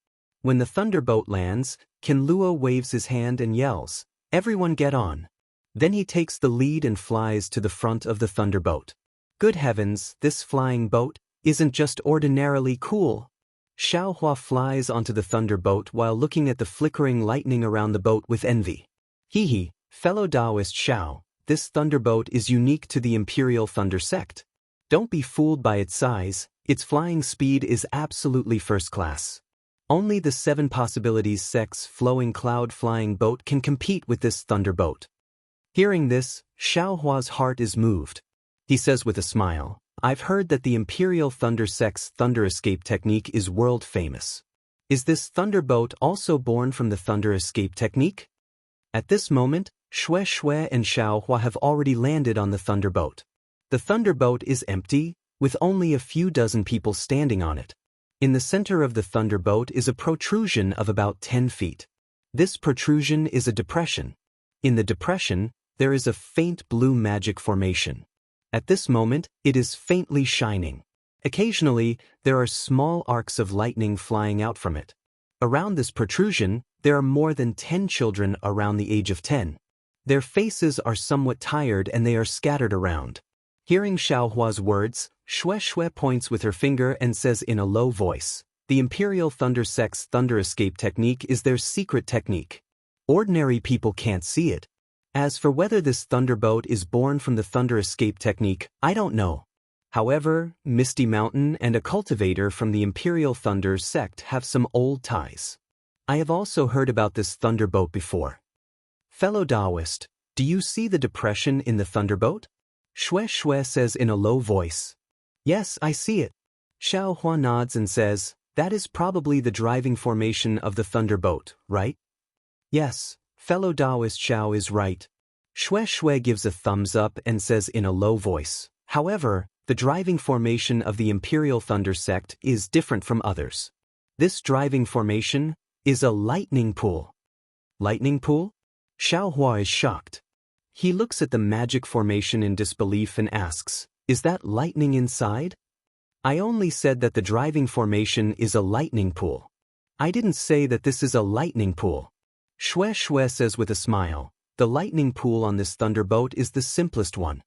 When the thunderbolt lands, Ken Luo waves his hand and yells, "Everyone get on." Then he takes the lead and flies to the front of the thunderbolt. Good heavens, this flying boat isn't just ordinarily cool. Xiao Hua flies onto the thunderboat while looking at the flickering lightning around the boat with envy. "Hee hee, fellow Taoist Xiao, this thunderboat is unique to the Imperial Thunder sect. Don't be fooled by its size, its flying speed is absolutely first class. Only the 7 possibilities sect's flowing cloud-flying boat can compete with this thunderboat. Hearing this, Xiaohua's heart is moved. He says with a smile, I've heard that the Imperial Thunder sect's thunder escape technique is world famous. Is this thunderboat also born from the thunder escape technique? At this moment, Xue Xue and Xiaohua have already landed on the thunderboat. The thunderboat is empty, with only a few dozen people standing on it. In the center of the thunderboat is a protrusion of about 10 feet. This protrusion is a depression. In the depression, there is a faint blue magic formation. At this moment, it is faintly shining. Occasionally, there are small arcs of lightning flying out from it. Around this protrusion, there are more than 10 children around the age of 10. Their faces are somewhat tired and they are scattered around. Hearing Xiaohua's words, Xue Xue points with her finger and says in a low voice, the Imperial Thunder sect's thunder escape technique is their secret technique. Ordinary people can't see it. As for whether this thunderboat is born from the thunder escape technique, I don't know. However, Misty Mountain and a cultivator from the Imperial Thunder sect have some old ties. I have also heard about this thunderboat before. Fellow Taoist, do you see the depression in the thunderboat? Xue Xue says in a low voice. Yes, I see it. Xiaohua nods and says, that is probably the driving formation of the thunderboat, right? Yes, fellow Taoist Xiao is right. Xue Xue gives a thumbs up and says in a low voice, however, the driving formation of the Imperial Thunder sect is different from others. This driving formation is a lightning pool. Lightning pool? Xiaohua is shocked. He looks at the magic formation in disbelief and asks, is that lightning inside? I only said that the driving formation is a lightning pool. I didn't say that this is a lightning pool. Xue Xue says with a smile, the lightning pool on this thunderboat is the simplest one.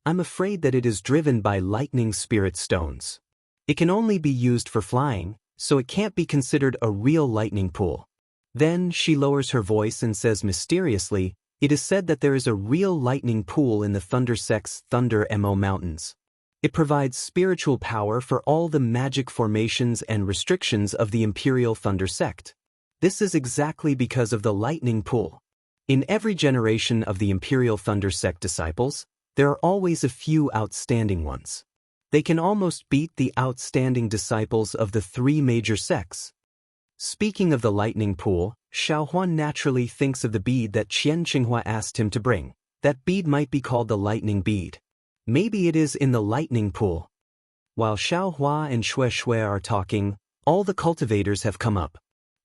I'm afraid that it is driven by lightning spirit stones. It can only be used for flying, so it can't be considered a real lightning pool. Then she lowers her voice and says mysteriously, it is said that there is a real lightning pool in the Thunder sect's Thunder Mo Mountains. It provides spiritual power for all the magic formations and restrictions of the Imperial Thunder sect. This is exactly because of the lightning pool. In every generation of the Imperial Thunder sect disciples, there are always a few outstanding ones. They can almost beat the outstanding disciples of the 3 major sects. Speaking of the lightning pool, Xiaohuan naturally thinks of the bead that Qian Qinghua asked him to bring. That bead might be called the lightning bead. Maybe it is in the lightning pool. While Xiaohua and Xue Xue are talking, all the cultivators have come up.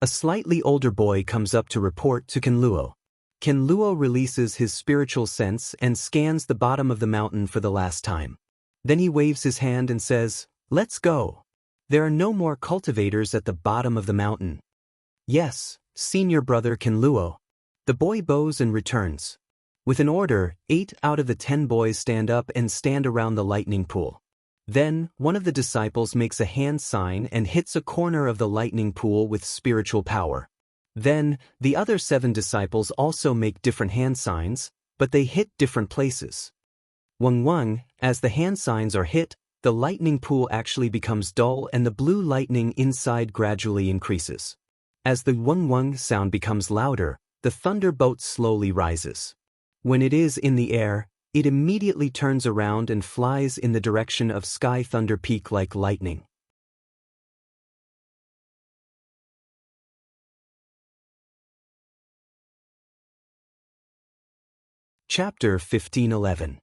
A slightly older boy comes up to report to Kenluo. Kenluo releases his spiritual sense and scans the bottom of the mountain for the last time. Then he waves his hand and says, let's go. There are no more cultivators at the bottom of the mountain. Yes, senior brother Kenluo. The boy bows and returns. With an order, 8 out of the 10 boys stand up and stand around the lightning pool. Then, one of the disciples makes a hand sign and hits a corner of the lightning pool with spiritual power. Then, the other 7 disciples also make different hand signs, but they hit different places. Weng, as the hand signs are hit, the lightning pool actually becomes dull and the blue lightning inside gradually increases. As the weng sound becomes louder, the thunderboat slowly rises. When it is in the air, it immediately turns around and flies in the direction of Sky Thunder Peak like lightning. Chapter 1511.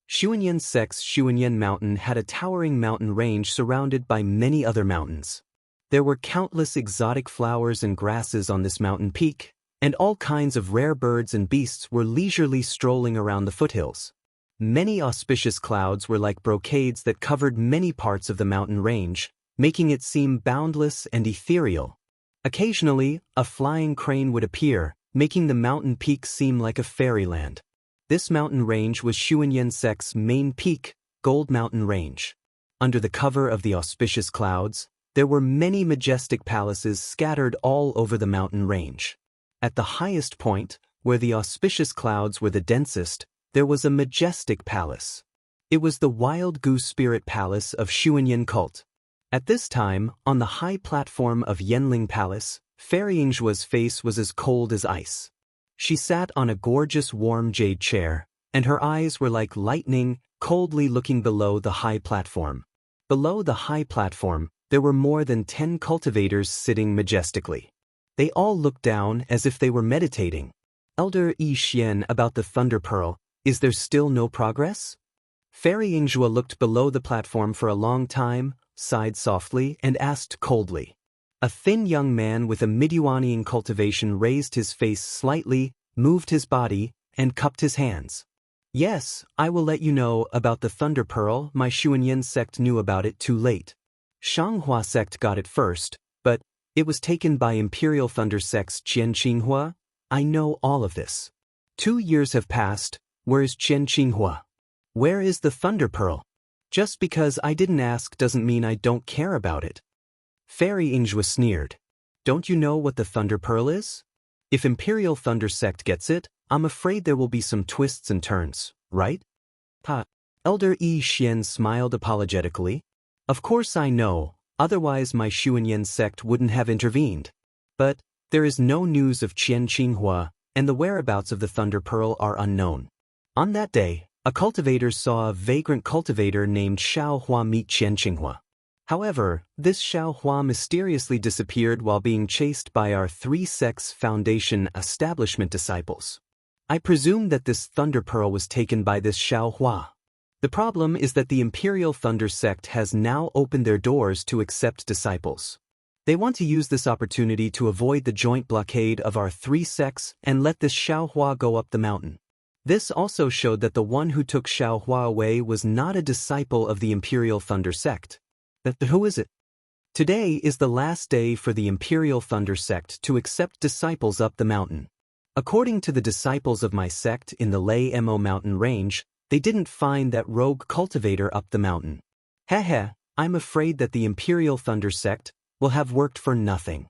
Xuanyan sect's Xuanyan Mountain had a towering mountain range surrounded by many other mountains. There were countless exotic flowers and grasses on this mountain peak, and all kinds of rare birds and beasts were leisurely strolling around the foothills. Many auspicious clouds were like brocades that covered many parts of the mountain range, making it seem boundless and ethereal. Occasionally, a flying crane would appear, making the mountain peak seem like a fairyland. This mountain range was Xuanyan sect's main peak, Gold Mountain Range. Under the cover of the auspicious clouds, there were many majestic palaces scattered all over the mountain range. At the highest point, where the auspicious clouds were the densest, there was a majestic palace. It was the Wild Goose Spirit Palace of Xuanyan cult. At this time, on the high platform of Yanling Palace, Fairy Yingzhua's face was as cold as ice. She sat on a gorgeous warm jade chair, and her eyes were like lightning, coldly looking below the high platform. Below the high platform, there were more than 10 cultivators sitting majestically. They all looked down as if they were meditating. Elder Yi Xian, about the Thunder Pearl, is there still no progress? Fairy Yingzhua looked below the platform for a long time, sighed softly, and asked coldly. A thin young man with a Midyuanian cultivation raised his face slightly, moved his body, and cupped his hands. Yes, I will let you know about the Thunder Pearl. My Xuanyan sect knew about it too late. Shanghua sect got it first, but it was taken by Imperial Thunder sect's Qian Qinghua. I know all of this. 2 years have passed. Where is Qian Qinghua? Where is the Thunder Pearl? Just because I didn't ask doesn't mean I don't care about it. Fairy Yingzhua sneered. Don't you know what the Thunder Pearl is? If Imperial Thunder sect gets it, I'm afraid there will be some twists and turns, right? Elder Yi Xian smiled apologetically. Of course I know, otherwise my Xuanyan sect wouldn't have intervened. But there is no news of Qian Qinghua, and the whereabouts of the Thunder Pearl are unknown. On that day, a cultivator saw a vagrant cultivator named Xiao Hua meet Qian Qinghua. However, this Xiao Hua mysteriously disappeared while being chased by our 3 sects Foundation establishment disciples. I presume that this Thunder Pearl was taken by this Xiao Hua. The problem is that the Imperial Thunder sect has now opened their doors to accept disciples. They want to use this opportunity to avoid the joint blockade of our 3 sects and let this Xiao Hua go up the mountain. This also showed that the one who took Xiao Hua away was not a disciple of the Imperial Thunder sect. Who is it? Today is the last day for the Imperial Thunder sect to accept disciples up the mountain. According to the disciples of my sect in the Lei Mo mountain range, they didn't find that rogue cultivator up the mountain. Heh, I'm afraid that the Imperial Thunder sect will have worked for nothing.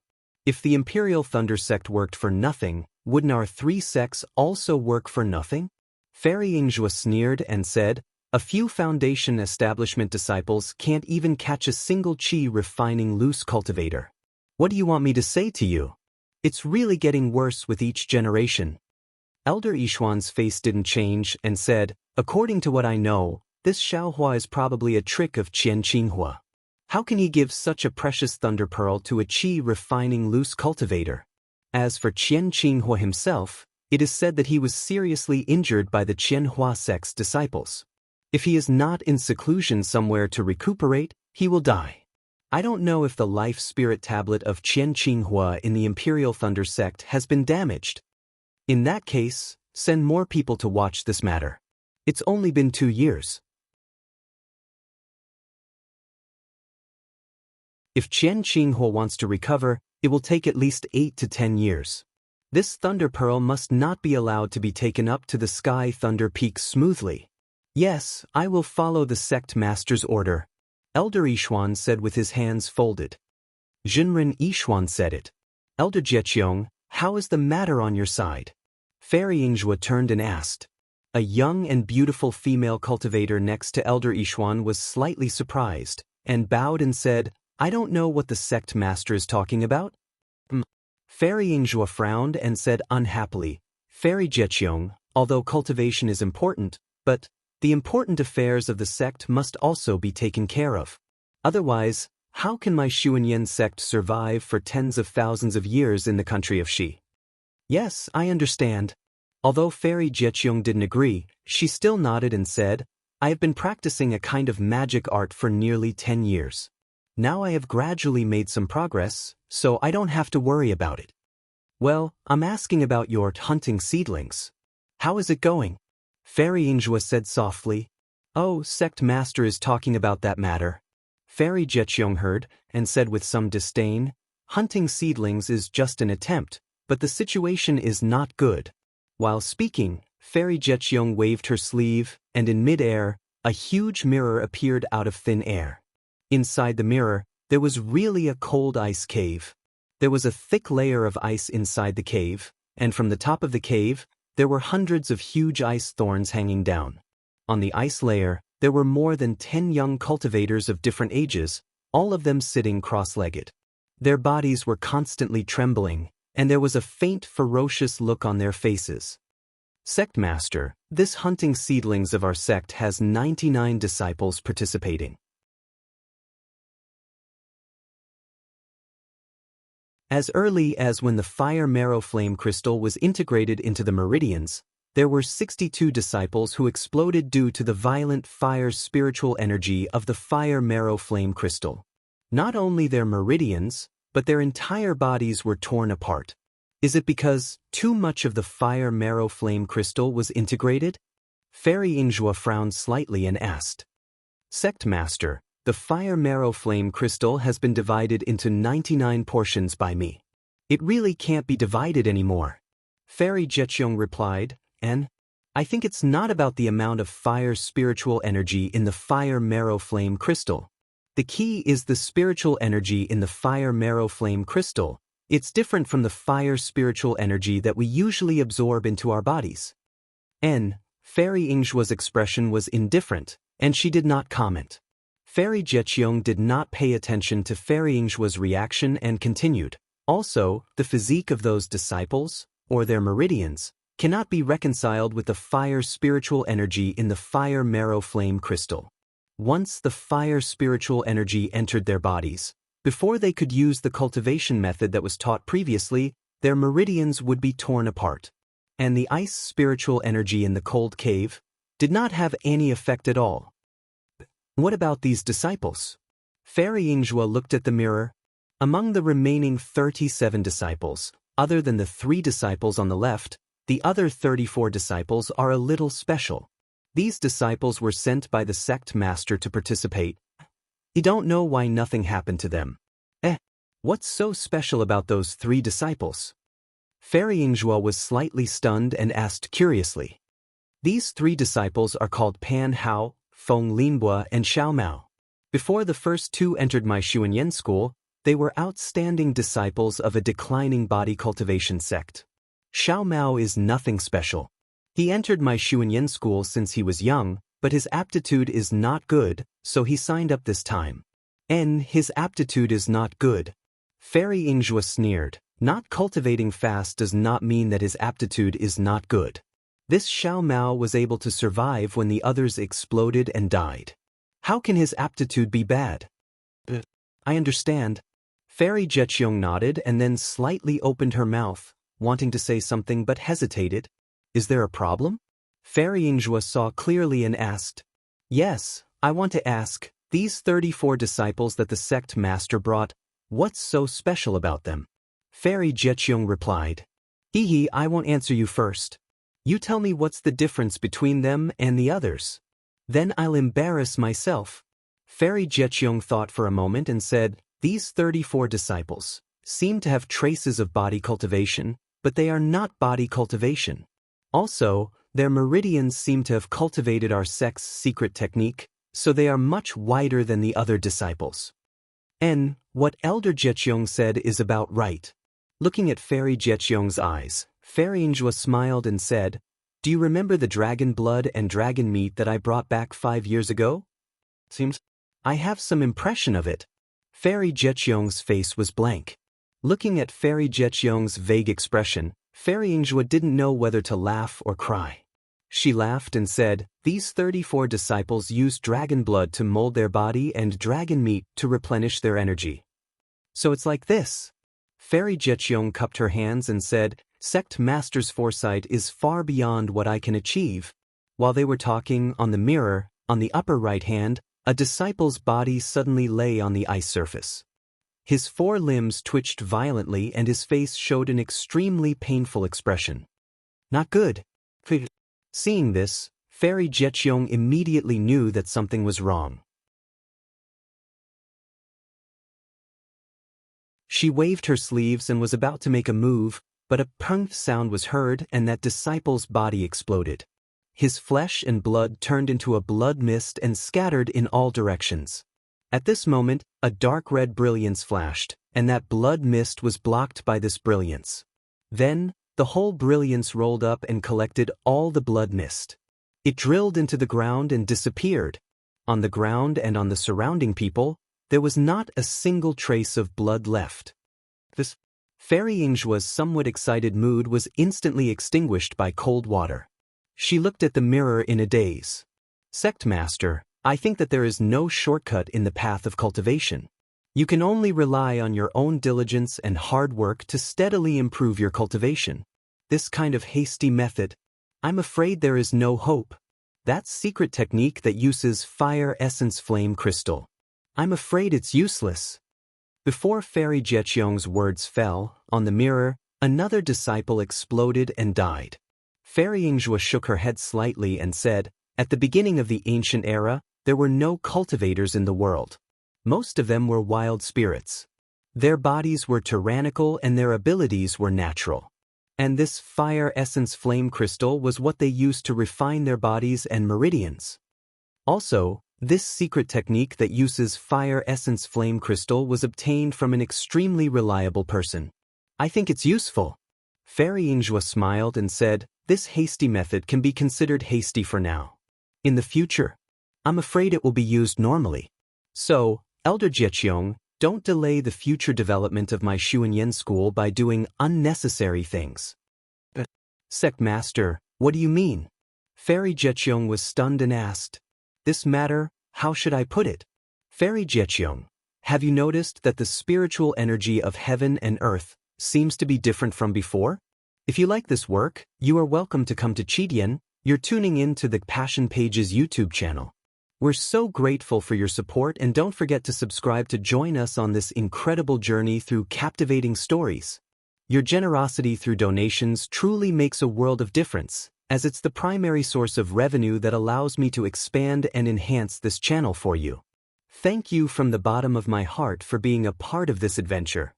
If the Imperial Thunder sect worked for nothing, wouldn't our 3 sects also work for nothing? Fairy Yingzhua sneered and said, a few Foundation establishment disciples can't even catch a single qi refining loose cultivator. What do you want me to say to you? It's really getting worse with each generation. Elder Yishuan's face didn't change and said, according to what I know, this Xiaohua is probably a trick of Qian Qinghua. How can he give such a precious Thunder Pearl to a qi refining loose cultivator? As for Qian Qinghua himself, it is said that he was seriously injured by the Qianhua sect's disciples. If he is not in seclusion somewhere to recuperate, he will die. I don't know if the life spirit tablet of Qian Qinghua in the Imperial Thunder sect has been damaged. In that case, send more people to watch this matter. It's only been 2 years. If Qian Qinghua wants to recover, it will take at least 8 to 10 years. This Thunder Pearl must not be allowed to be taken up to the Sky Thunder Peak smoothly. Yes, I will follow the sect master's order, Elder Yishuan said with his hands folded. Jinren Yishuan said it. Elder Jieqiong, how is the matter on your side? Fairy Yingzhua turned and asked. A young and beautiful female cultivator next to Elder Yishuan was slightly surprised, and bowed and said, I don't know what the sect master is talking about. Fairy Yingzhua frowned and said unhappily, Fairy Jieqiong, although cultivation is important, but the important affairs of the sect must also be taken care of. Otherwise, how can my Xuanyan sect survive for tens of thousands of years in the country of Xi? Yes, I understand. Although Fairy Jieqiong didn't agree, she still nodded and said, I have been practicing a kind of magic art for nearly 10 years. Now I have gradually made some progress, so I don't have to worry about it. Well, I'm asking about your hunting seedlings. How is it going? Fairy Yingzhua said softly. Oh, sect master is talking about that matter. Fairy Jieqiong heard, and said with some disdain, hunting seedlings is just an attempt, but the situation is not good. While speaking, Fairy Jieqiong waved her sleeve, and in mid-air, a huge mirror appeared out of thin air. Inside the mirror, there was really a cold ice cave. There was a thick layer of ice inside the cave, and from the top of the cave, there were hundreds of huge ice thorns hanging down. On the ice layer, there were more than 10 young cultivators of different ages, all of them sitting cross-legged. Their bodies were constantly trembling, and there was a faint, ferocious look on their faces. Sect Master, this hunting seedlings of our sect has 99 disciples participating. As early as when the fire marrow flame crystal was integrated into the meridians, there were 62 disciples who exploded due to the violent fire spiritual energy of the fire marrow flame crystal. Not only their meridians, but their entire bodies were torn apart. Is it because too much of the fire marrow flame crystal was integrated? Fairy Ingjua frowned slightly and asked. Sect Master, the fire marrow flame crystal has been divided into 99 portions by me. It really can't be divided anymore. Fairy Jecheong replied, and I think it's not about the amount of fire spiritual energy in the fire marrow flame crystal. The key is the spiritual energy in the fire marrow flame crystal. It's different from the fire spiritual energy that we usually absorb into our bodies. Fairy Ingjua's expression was indifferent, and she did not comment. Fairy Jecheong did not pay attention to Fairy Ingjua's reaction and continued. Also, the physique of those disciples, or their meridians, cannot be reconciled with the fire spiritual energy in the fire marrow flame crystal. Once the fire spiritual energy entered their bodies, before they could use the cultivation method that was taught previously, their meridians would be torn apart. And the ice spiritual energy in the cold cave did not have any effect at all. What about these disciples? Fairy Ingjua looked at the mirror. Among the remaining 37 disciples, other than the 3 disciples on the left, the other 34 disciples are a little special. These disciples were sent by the sect master to participate. You don't know why nothing happened to them. What's so special about those 3 disciples? Fairy Ingjua was slightly stunned and asked curiously. These 3 disciples are called Pan Hao, Feng Linbua, and Xiao Mao. Before the first 2 entered my Xuanyan school, they were outstanding disciples of a declining body cultivation sect. Xiao Mao is nothing special. He entered my Xuanyan school since he was young, but his aptitude is not good, so he signed up this time. His aptitude is not good. Fairy Ingjua sneered. Not cultivating fast does not mean that his aptitude is not good. This Xiao Mao was able to survive when the others exploded and died. How can his aptitude be bad? I understand. Fairy Jecheong nodded and then slightly opened her mouth, wanting to say something but hesitated. Is there a problem? Fairy Ingjua saw clearly and asked. Yes, I want to ask, these 34 disciples that the sect master brought, what's so special about them? Fairy Jecheong replied. I won't answer you first. You tell me what's the difference between them and the others. Then I'll embarrass myself. Fairy Jecheong thought for a moment and said, these 34 disciples seem to have traces of body cultivation, but they are not body cultivation. Also, their meridians seem to have cultivated our sect's secret technique, so they are much wider than the other disciples. What Elder Jecheong said is about right. Looking at Fairy Jecheong's eyes, Fairy Ingjua smiled and said, do you remember the dragon blood and dragon meat that I brought back 5 years ago? Seems I have some impression of it. Fairy Jecheong's face was blank. Looking at Fairy Jecheong's vague expression, Fairy Ingjua didn't know whether to laugh or cry. She laughed and said, these 34 disciples used dragon blood to mold their body and dragon meat to replenish their energy. So it's like this. Fairy Jecheong cupped her hands and said, Sect Master's foresight is far beyond what I can achieve. While they were talking, on the mirror, on the upper right hand, a disciple's body suddenly lay on the ice surface. His 4 limbs twitched violently and his face showed an extremely painful expression. Not good. Seeing this, Fairy Jecheong immediately knew that something was wrong. She waved her sleeves and was about to make a move, but a punk sound was heard and that disciple's body exploded. His flesh and blood turned into a blood mist and scattered in all directions. At this moment, a dark red brilliance flashed, and that blood mist was blocked by this brilliance. Then, The whole brilliance rolled up and collected all the blood mist. It drilled into the ground and disappeared. On the ground and on the surrounding people, there was not a single trace of blood left. This Fairy Yingzhua's somewhat excited mood was instantly extinguished by cold water. She looked at the mirror in a daze. Sect Master, I think that there is no shortcut in the path of cultivation. You can only rely on your own diligence and hard work to steadily improve your cultivation. This kind of hasty method, I'm afraid there is no hope. That secret technique that uses fire essence flame crystal, I'm afraid it's useless. Before Fairy Jeqiong's words fell, on the mirror, another disciple exploded and died. Fairy Yingzhua shook her head slightly and said, at the beginning of the ancient era, there were no cultivators in the world. Most of them were wild spirits. Their bodies were tyrannical and their abilities were natural. And this fire essence flame crystal was what they used to refine their bodies and meridians. Also, this secret technique that uses fire essence flame crystal was obtained from an extremely reliable person. I think it's useful. Fairy Yingzhua smiled and said, this hasty method can be considered hasty for now. In the future, I'm afraid it will be used normally. So, Elder Jeqiong, don't delay the future development of my Xuanyan school by doing unnecessary things. Sect Master, what do you mean? Fairy Jeqiong was stunned and asked, this matter, how should I put it? Fairy Jeqiong, have you noticed that the spiritual energy of heaven and earth seems to be different from before? If you like this work, you are welcome to come to Chidian. You're tuning in to the Passion Pages YouTube channel. We're so grateful for your support and don't forget to subscribe to join us on this incredible journey through captivating stories. Your generosity through donations truly makes a world of difference, as it's the primary source of revenue that allows me to expand and enhance this channel for you. Thank you from the bottom of my heart for being a part of this adventure.